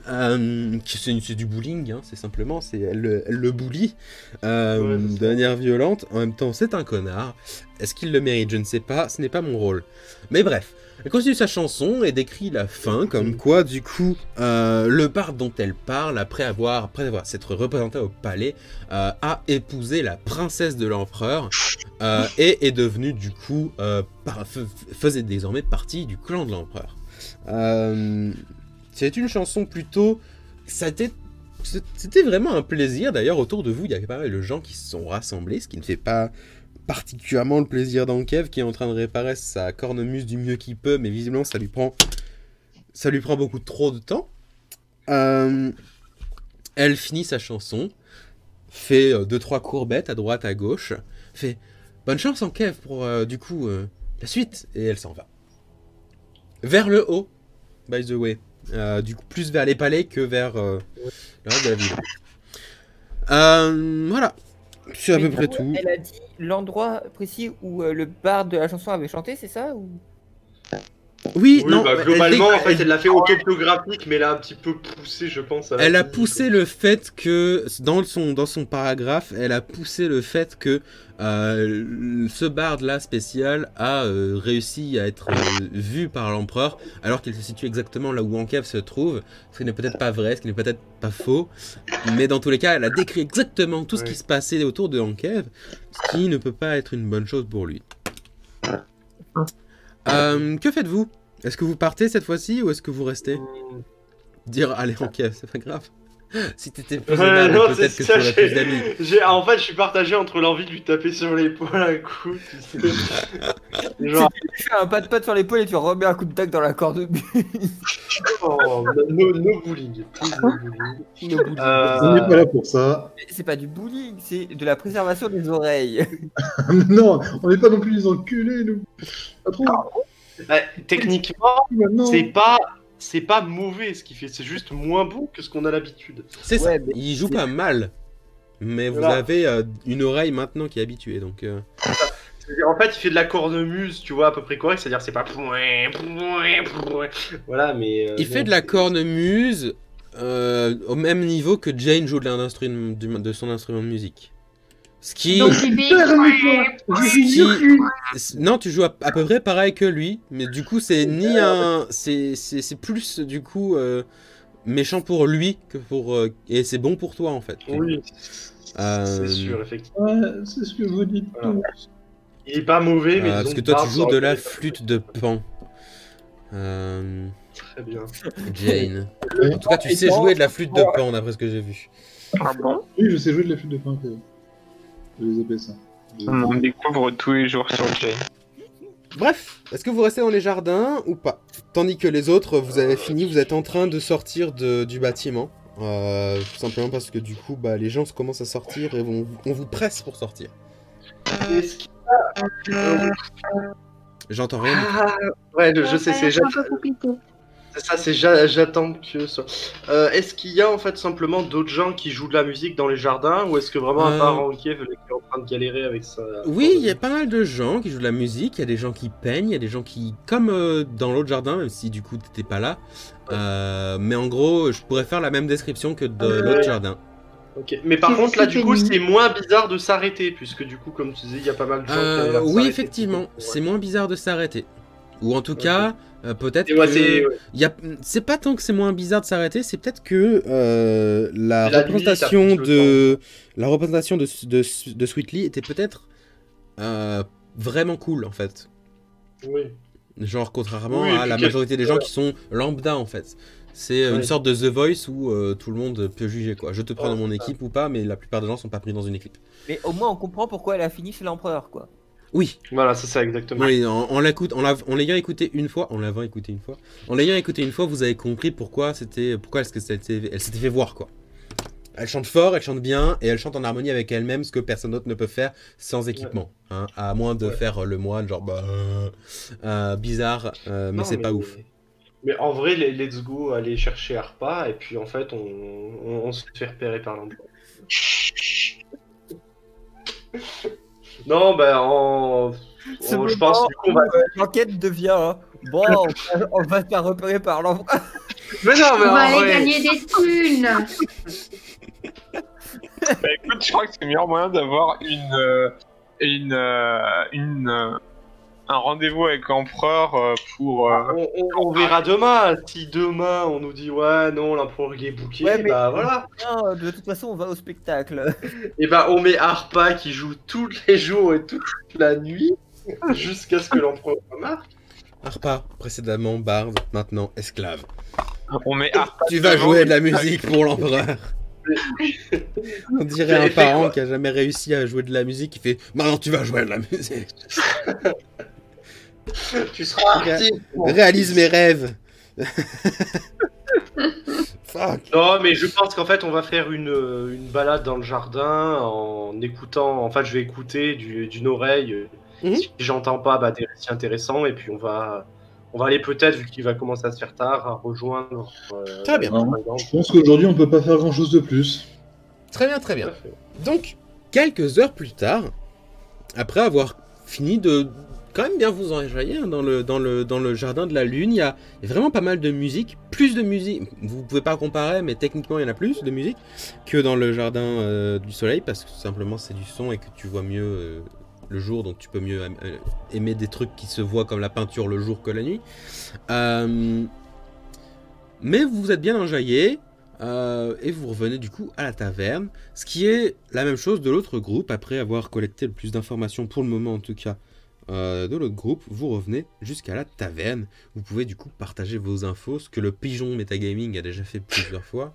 Speaker 2: C'est du bullying, hein, c'est simplement, elle le bully de manière violente. En même temps, c'est un connard. Est-ce qu'il le mérite? Je ne sais pas, ce n'est pas mon rôle. Mais bref, elle continue sa chanson et décrit la fin, comme quoi, du coup, le barde dont elle parle, après avoir s'être représenté au palais, a épousé la princesse de l'empereur et est devenue, du coup, faisait désormais partie du clan de l'empereur. C'est une chanson plutôt... C'était vraiment un plaisir. D'ailleurs, autour de vous, il y a pas mal de gens qui se sont rassemblés, ce qui ne fait pas particulièrement le plaisir d'Ankev, qui est en train de réparer sa cornemuse du mieux qu'il peut, mais visiblement, ça lui prend beaucoup trop de temps. Elle finit sa chanson, fait 2-3 courbettes à droite, à gauche, fait « Bonne chance, Ankev, pour, la suite !» Et elle s'en va. Vers le haut, by the way. Du coup, plus vers les palais que vers le reste de la ville. Voilà, c'est à peu près tout.
Speaker 5: Elle a dit l'endroit précis où le barde de la chanson avait chanté, c'est ça ou...
Speaker 2: Oui, non.
Speaker 3: Globalement, elle l'a fait autobiographique, mais elle a un petit peu poussé, je pense.
Speaker 2: Elle a poussé le fait que, dans son paragraphe, elle a poussé le fait que ce barde-là spécial a réussi à être vu par l'empereur, alors qu'il se situe exactement là où Ankev se trouve, ce qui n'est peut-être pas vrai, ce qui n'est peut-être pas faux, mais dans tous les cas, elle a décrit exactement tout ce qui se passait autour de Ankev, ce qui ne peut pas être une bonne chose pour lui. Que faites-vous? Est-ce que vous partez cette fois-ci ou est-ce que vous restez? Dire allez Ankev, c'est pas grave. Si t'étais plus aimable, peut-être que tu aurais plus d'amis.
Speaker 3: En fait, je suis partagé entre l'envie de lui taper sur l'épaule un coup. Genre...
Speaker 5: Tu fais un pas de patte sur l'épaule et tu remets un coup de tac dans la cornemuse.
Speaker 3: No bullying.
Speaker 4: On n'est pas là pour ça.
Speaker 5: C'est pas du bullying, c'est de la préservation des oreilles.
Speaker 4: Non, on n'est pas non plus des enculés, nous. Pas trop.
Speaker 3: Techniquement, c'est pas mauvais ce qu'il fait, c'est juste moins bon que ce qu'on a l'habitude.
Speaker 2: C'est ça, il joue pas mal. Mais vous avez une oreille maintenant qui est habituée, donc...
Speaker 3: En fait, il fait de la cornemuse, tu vois, à peu près correct, c'est-à-dire c'est pas... Voilà, mais...
Speaker 2: il fait de la cornemuse au même niveau que Jane joue de son instrument de musique. Ce qui...
Speaker 6: Donc,
Speaker 2: Non, tu joues à peu près pareil que lui, mais du coup, c'est ni un... C'est plus, du coup, méchant pour lui que pour... Et c'est bon pour toi, en fait.
Speaker 3: Oui, c'est sûr, effectivement.
Speaker 4: Ouais, c'est ce que vous dites tous.
Speaker 3: Il est pas mauvais, mais
Speaker 2: parce que toi, tu joues de la flûte de Pan.
Speaker 3: Très bien.
Speaker 2: Jane. En tout cas, tu sais jouer de la flûte de Pan, d'après ce que j'ai vu.
Speaker 1: Ah bon?
Speaker 4: Oui, je sais jouer de la flûte de Pan. Je les appelle ça.
Speaker 1: On découvre tous les jours sur Jane.
Speaker 2: Bref, est-ce que vous restez dans les jardins ou pas? Tandis que les autres, vous avez fini, vous êtes en train de sortir du bâtiment. Tout simplement parce que du coup, les gens commencent à sortir et on vous presse pour sortir. J'entends rien.
Speaker 3: Ouais, je sais, c'est
Speaker 6: un peu compliqué.
Speaker 3: ça, c'est j'attends que ça. Est-ce qu'il y a en fait simplement d'autres gens qui jouent de la musique dans les jardins ou est-ce que vraiment un parent qui est en train de galérer avec ça?
Speaker 2: Oui, il y a pas mal de gens qui jouent de la musique, il y a des gens qui peignent, il y a des gens qui, comme dans l'autre jardin, même si du coup t'étais pas là, mais en gros, je pourrais faire la même description que de l'autre jardin.
Speaker 3: Ok, mais par contre là du coup c'est moins bizarre de s'arrêter puisque du coup comme tu disais il y a pas mal de gens qui ont l'air de
Speaker 2: oui,
Speaker 3: s'arrêter.
Speaker 2: effectivement, c'est moins bizarre de s'arrêter. Ou en tout cas, peut-être
Speaker 3: ouais,
Speaker 2: que... C'est pas tant que c'est moins bizarre de s'arrêter, c'est peut-être que la représentation de Sweetly était peut-être vraiment cool en fait.
Speaker 3: Oui.
Speaker 2: Genre contrairement à la majorité des gens qui sont lambda en fait. C'est une sorte de The Voice où tout le monde peut juger quoi. Je te prends dans mon équipe ou pas, mais la plupart des gens sont pas pris dans une équipe.
Speaker 5: Mais au moins on comprend pourquoi elle a fini chez l'empereur quoi.
Speaker 2: Oui.
Speaker 3: Voilà, c'est ça exactement.
Speaker 2: Oui, en l'ayant écouté une fois, en l'ayant écouté une fois, vous avez compris pourquoi est-ce que elle s'était fait voir quoi. Elle chante fort, elle chante bien et elle chante en harmonie avec elle-même, ce que personne d'autre ne peut faire sans équipement, hein, à moins de faire le moine, genre bizarre, mais c'est pas ouf.
Speaker 3: Mais en vrai, let's go aller chercher Arpa et puis en fait on se fait repérer par l'empereur. Non, je pense du coup
Speaker 5: l'enquête devient bon, on va se faire repérer par l'empereur.
Speaker 3: Mais non, mais
Speaker 6: on va aller gagner des thunes.
Speaker 1: Écoute, je crois que c'est le meilleur moyen d'avoir un rendez-vous avec l'empereur pour...
Speaker 3: On verra demain. Si demain on nous dit ouais non l'empereur il est bouqué, voilà.
Speaker 5: Non, de toute façon on va au spectacle.
Speaker 3: Et on met Arpa qui joue tous les jours et toute la nuit jusqu'à ce que l'empereur remarque.
Speaker 2: Arpa, précédemment barde, maintenant esclave.
Speaker 1: On met Arpa.
Speaker 2: Tu vas jouer de la musique pour l'empereur. On dirait un parent qui a jamais réussi à jouer de la musique qui fait maintenant tu vas jouer de la musique.
Speaker 3: Tu seras artiste.
Speaker 2: Réalise mes rêves. Fuck.
Speaker 3: Non, mais je pense qu'en fait, on va faire une balade dans le jardin en écoutant. En fait, je vais écouter d'une oreille. Si j'entends pas des récits intéressants, et puis on va aller peut-être, vu qu'il va commencer à se faire tard, à rejoindre.
Speaker 2: Très bien.
Speaker 4: Je pense qu'aujourd'hui, on peut pas faire grand-chose de plus.
Speaker 2: Très bien, très bien. Donc, quelques heures plus tard, après avoir fini de quand même bien vous enjailler dans le jardin de la lune, il y a vraiment pas mal de musique, plus de musique, vous pouvez pas comparer, mais techniquement il y en a plus de musique que dans le jardin du soleil, parce que tout simplement c'est du son et que tu vois mieux le jour, donc tu peux mieux aimer des trucs qui se voient comme la peinture le jour que la nuit. Mais vous êtes bien enjaillé. Et vous revenez du coup à la taverne, ce qui est la même chose de l'autre groupe. Après avoir collecté le plus d'informations pour le moment en tout cas de l'autre groupe, vous revenez jusqu'à la taverne. Vous pouvez du coup partager vos infos, ce que le pigeon Metagaming a déjà fait plusieurs fois.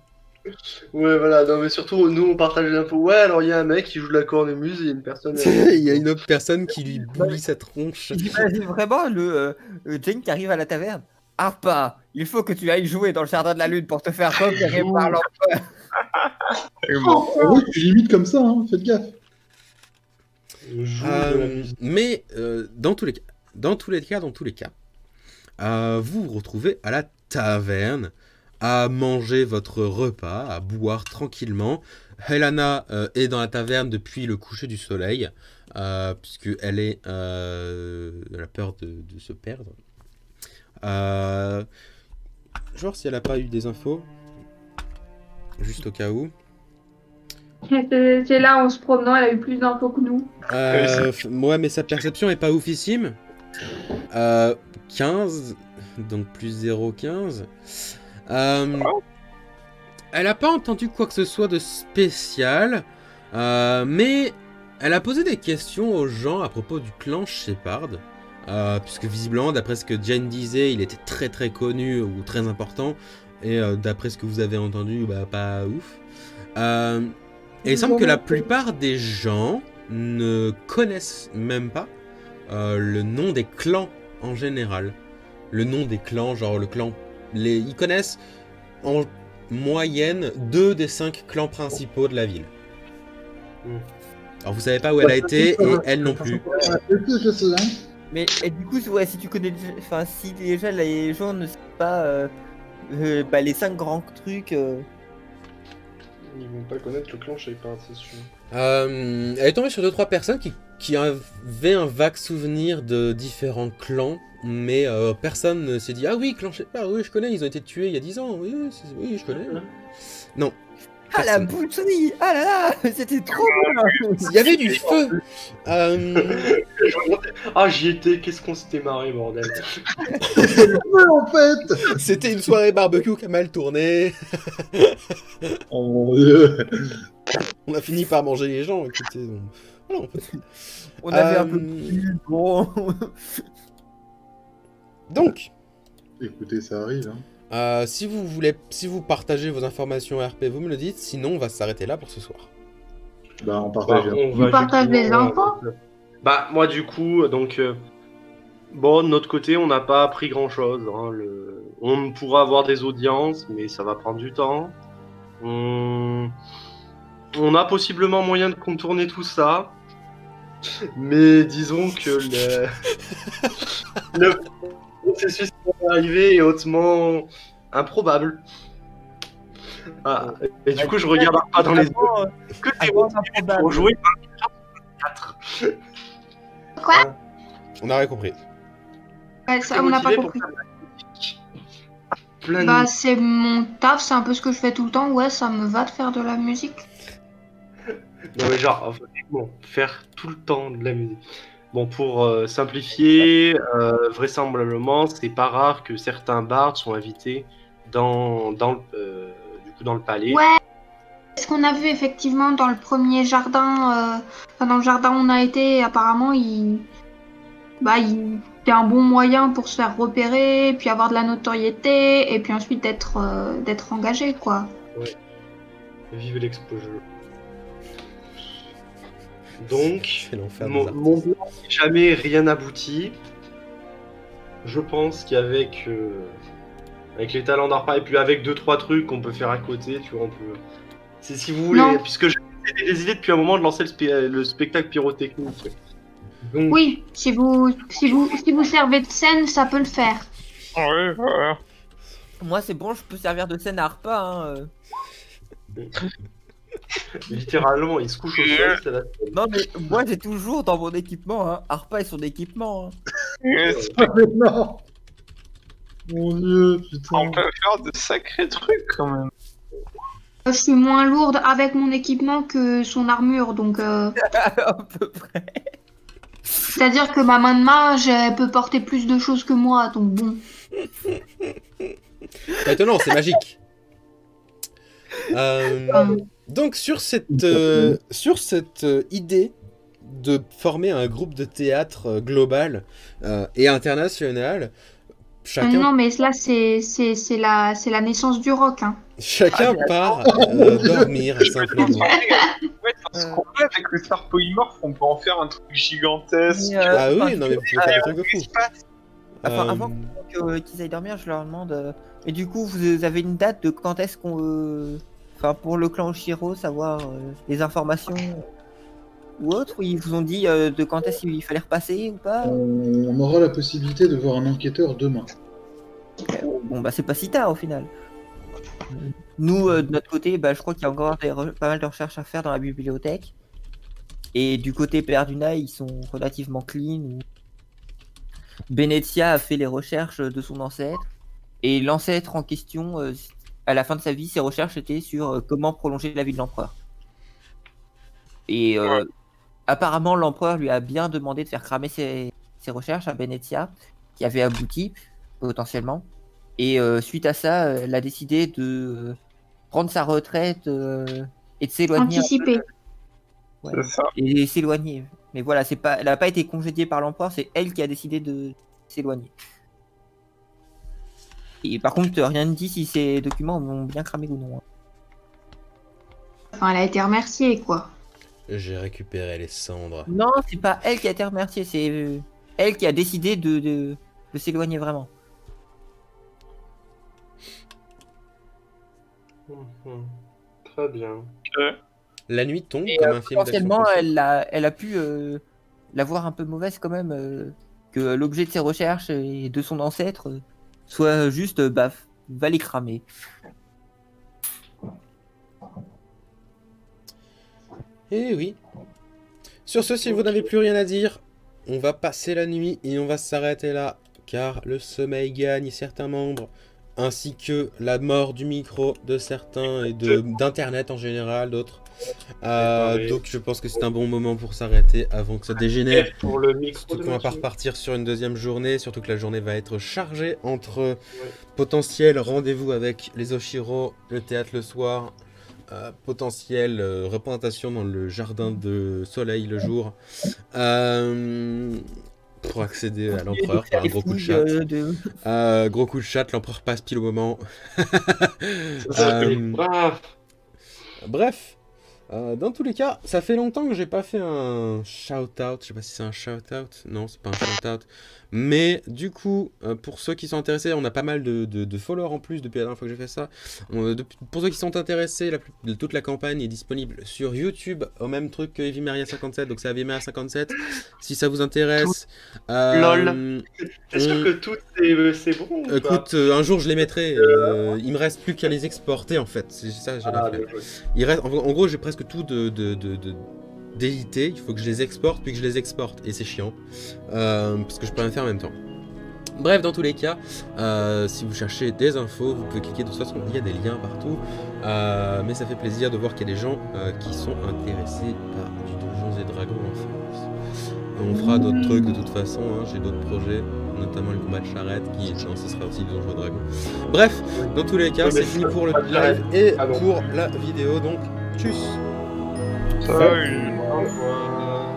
Speaker 3: Ouais voilà, non mais surtout nous on partage les infos. Ouais alors il y a un mec qui joue de la cornemuse et une personne...
Speaker 2: Il y a une autre personne qui lui bouille sa tronche.
Speaker 5: J'imagine vraiment le Jane qui arrive à la taverne. Arpa, il faut que tu ailles jouer dans le jardin de la lune pour te faire repérer par l'empereur.
Speaker 4: Oui, tu limites comme ça, hein, faites gaffe.
Speaker 2: Mais dans tous les cas, vous vous retrouvez à la taverne, à manger votre repas, à boire tranquillement. Helena est dans la taverne depuis le coucher du soleil, puisqu'elle elle a peur de se perdre. Genre si elle n'a pas eu des infos, juste au cas où.
Speaker 6: C'est là en se promenant, elle a eu plus d'infos que nous.
Speaker 2: Ouais, mais sa perception est pas oufissime. 15, donc plus 0, 15. Elle a pas entendu quoi que ce soit de spécial, mais elle a posé des questions aux gens à propos du clan Shepard, puisque visiblement, d'après ce que Jane disait, il était très très connu ou très important, et d'après ce que vous avez entendu, bah pas ouf. Et il semble que la plupart des gens ne connaissent même pas le nom des clans en général. Le nom des clans, genre le clan... Ils connaissent en moyenne 2 des 5 clans principaux de la ville. Alors vous savez pas où elle a été et elle non plus.
Speaker 5: Mais et du coup, ouais, si tu connais, enfin si déjà les gens ne savent pas les 5 grands trucs.
Speaker 3: Ils vont pas connaître le clan Shepard, c'est sûr.
Speaker 2: Elle est tombée sur 2-3 personnes qui avaient un vague souvenir de différents clans, mais personne ne s'est dit « Ah oui, clan Shepard, oui, je connais, ils ont été tués il y a 10 ans, oui, je connais. » Non.
Speaker 5: Ah la boucherie! Ah là là! C'était trop bien!
Speaker 2: Il y avait du feu!
Speaker 3: Ah, j'y étais, qu'est-ce qu'on s'était marré, bordel!
Speaker 4: En fait!
Speaker 2: C'était une soirée barbecue qui a mal tourné.
Speaker 4: Oh mon dieu!
Speaker 2: On a fini par manger les gens, écoutez. Voilà, en fait.
Speaker 5: On avait un peu plus bon.
Speaker 2: Donc,
Speaker 4: Écoutez, ça arrive, hein.
Speaker 2: si vous partagez vos informations RP, vous me le dites, sinon on va s'arrêter là pour ce soir.
Speaker 4: Bah, on partage.
Speaker 6: On partage les infos.
Speaker 3: Bah, moi, du coup, donc... bon, de notre côté, on n'a pas appris grand-chose. Hein, on pourra avoir des audiences, mais ça va prendre du temps. On a possiblement moyen de contourner tout ça. Mais disons que le processus qui va arriver est hautement improbable. Ah, et du coup, je regarde pas dans les yeux. Que t'es motivé pour jouer 4.
Speaker 6: Quoi?
Speaker 2: On a rien compris.
Speaker 6: Ouais, ça, on n'a pas compris. Bah, c'est mon taf, c'est un peu ce que je fais tout le temps. Ouais, ça me va de faire de la musique.
Speaker 3: Non, mais genre, bon, faire tout le temps de la musique. Bon, pour simplifier, vraisemblablement, c'est pas rare que certains bards sont invités dans le palais.
Speaker 6: Ouais, ce qu'on a vu effectivement dans le premier jardin, dans le jardin où on a été, apparemment, c'est un bon moyen pour se faire repérer, puis avoir de la notoriété, et puis ensuite d'être engagé, quoi.
Speaker 3: Ouais. Vive l'exposure. Donc, mon plan, si jamais rien n'aboutit, je pense qu'avec avec les talents d'Arpa et puis avec 2-3 trucs qu'on peut faire à côté, tu vois, on peut. C'est si vous voulez,
Speaker 6: Non.
Speaker 3: puisque j'ai des idées depuis un moment de lancer le spectacle pyrotechnique. Donc,
Speaker 6: Oui, si vous servez de scène, ça peut le faire.
Speaker 1: Ouais, ouais.
Speaker 5: Moi, c'est bon, je peux servir de scène à Arpa. Hein.
Speaker 3: littéralement, il se couche au sol, c'est la scène.
Speaker 5: Non, mais moi, j'ai toujours dans mon équipement, hein, Arpa et son équipement. Hein.
Speaker 4: Ah, mais non! Mon dieu, putain.
Speaker 1: On peut faire de sacrés trucs quand même.
Speaker 6: Je suis moins lourde avec mon équipement que son armure, donc...
Speaker 5: À peu près.
Speaker 6: C'est-à-dire que ma main de mage, elle peut porter plus de choses que moi, donc bon.
Speaker 2: Pas étonnant, c'est magique. Donc sur cette idée de former un groupe de théâtre global et international, chacun...
Speaker 6: Non, mais là, c'est la naissance du rock, hein.
Speaker 2: Chacun part dormir simplement.
Speaker 1: Ouais, parce qu'on peut avec le star polymorphe, on peut en faire un truc gigantesque.
Speaker 2: Ah oui, non mais vous pouvez faire des trucs de fou.
Speaker 5: Enfin, avant qu'ils aillent dormir, je leur demande. Et du coup, vous avez une date de quand est-ce qu'on. Enfin, pour le clan Oshiro, savoir les informations ou autres, ou ils vous ont dit de quand est-ce qu'il fallait repasser ou pas?
Speaker 4: On aura la possibilité de voir un enquêteur demain.
Speaker 5: Bon, bah, c'est pas si tard au final. Nous, de notre côté, bah, je crois qu'il y a encore pas mal de recherches à faire dans la bibliothèque. Et du côté Perduna, ils sont relativement clean. Benezia a fait les recherches de son ancêtre. Et l'ancêtre en question, à la fin de sa vie, ses recherches étaient sur comment prolonger la vie de l'empereur. Et apparemment, l'empereur lui a bien demandé de faire cramer ses recherches à Benezia, qui avait abouti, potentiellement. Et suite à ça, elle a décidé de prendre sa retraite et de s'éloigner.
Speaker 6: Anticiper.
Speaker 5: Ouais, et s'éloigner. Mais voilà, elle n'a pas été congédiée par l'empereur, c'est elle qui a décidé de s'éloigner. Et par contre, rien ne dit si ces documents vont bien cramer ou non.
Speaker 6: Enfin, elle a été remerciée, quoi.
Speaker 2: J'ai récupéré les cendres.
Speaker 5: Non, c'est pas elle qui a été remerciée, c'est elle qui a décidé de s'éloigner vraiment.
Speaker 3: Très bien.
Speaker 2: La nuit tombe
Speaker 5: Et,
Speaker 2: comme un film d'action.
Speaker 5: potentiellement, elle a pu la voir un peu mauvaise quand même, que l'objet de ses recherches et de son ancêtre soit juste, va les cramer.
Speaker 2: Eh oui. Sur ce, si vous n'avez plus rien à dire, on va passer la nuit et on va s'arrêter là, car le sommeil gagne certains membres, ainsi que la mort du micro de certains et d'internet en général, d'autres. Donc je pense que c'est un bon moment pour s'arrêter avant que ça dégénère.
Speaker 3: Pour le micro,
Speaker 2: surtout qu'on va pas repartir sur une deuxième journée, surtout que la journée va être chargée entre potentiel rendez-vous avec les Oshiro, le théâtre le soir, potentielle représentation dans le jardin de soleil le jour, pour accéder à l'empereur par un gros coup de chat. Gros coup de chat, l'empereur passe pile au moment. Bref, dans tous les cas, ça fait longtemps que j'ai pas fait un shout-out. Je sais pas si c'est un shout-out. Non, c'est pas un shout-out. Mais du coup, pour ceux qui sont intéressés, on a pas mal de followers en plus depuis la dernière fois que j'ai fait ça. Pour ceux qui sont intéressés, toute la campagne est disponible sur YouTube, au même truc que Evimeria57. Donc c'est Evimeria57. Si ça vous intéresse.
Speaker 3: LOL. T'es sûr que tout c'est bon ou
Speaker 2: écoute,
Speaker 3: pas
Speaker 2: un jour je les mettrai. Il me reste plus qu'à les exporter en fait. C'est ça, j'ai la flemme. Il reste, en gros, j'ai presque tout d'édité, il faut que je les exporte puis que je les exporte et c'est chiant parce que je peux rien faire en même temps. Bref, dans tous les cas, si vous cherchez des infos, vous pouvez cliquer. De toute façon, il y a des liens partout, mais ça fait plaisir de voir qu'il y a des gens qui sont intéressés par du Donjons et Dragons en France. On fera d'autres trucs de toute façon, hein. J'ai d'autres projets, notamment le combat de charrette qui ce sera aussi du Donjons et Dragons. Bref, dans tous les cas, c'est fini pour le live et pour la vidéo, donc tchuss.
Speaker 1: Salut.
Speaker 3: Au revoir.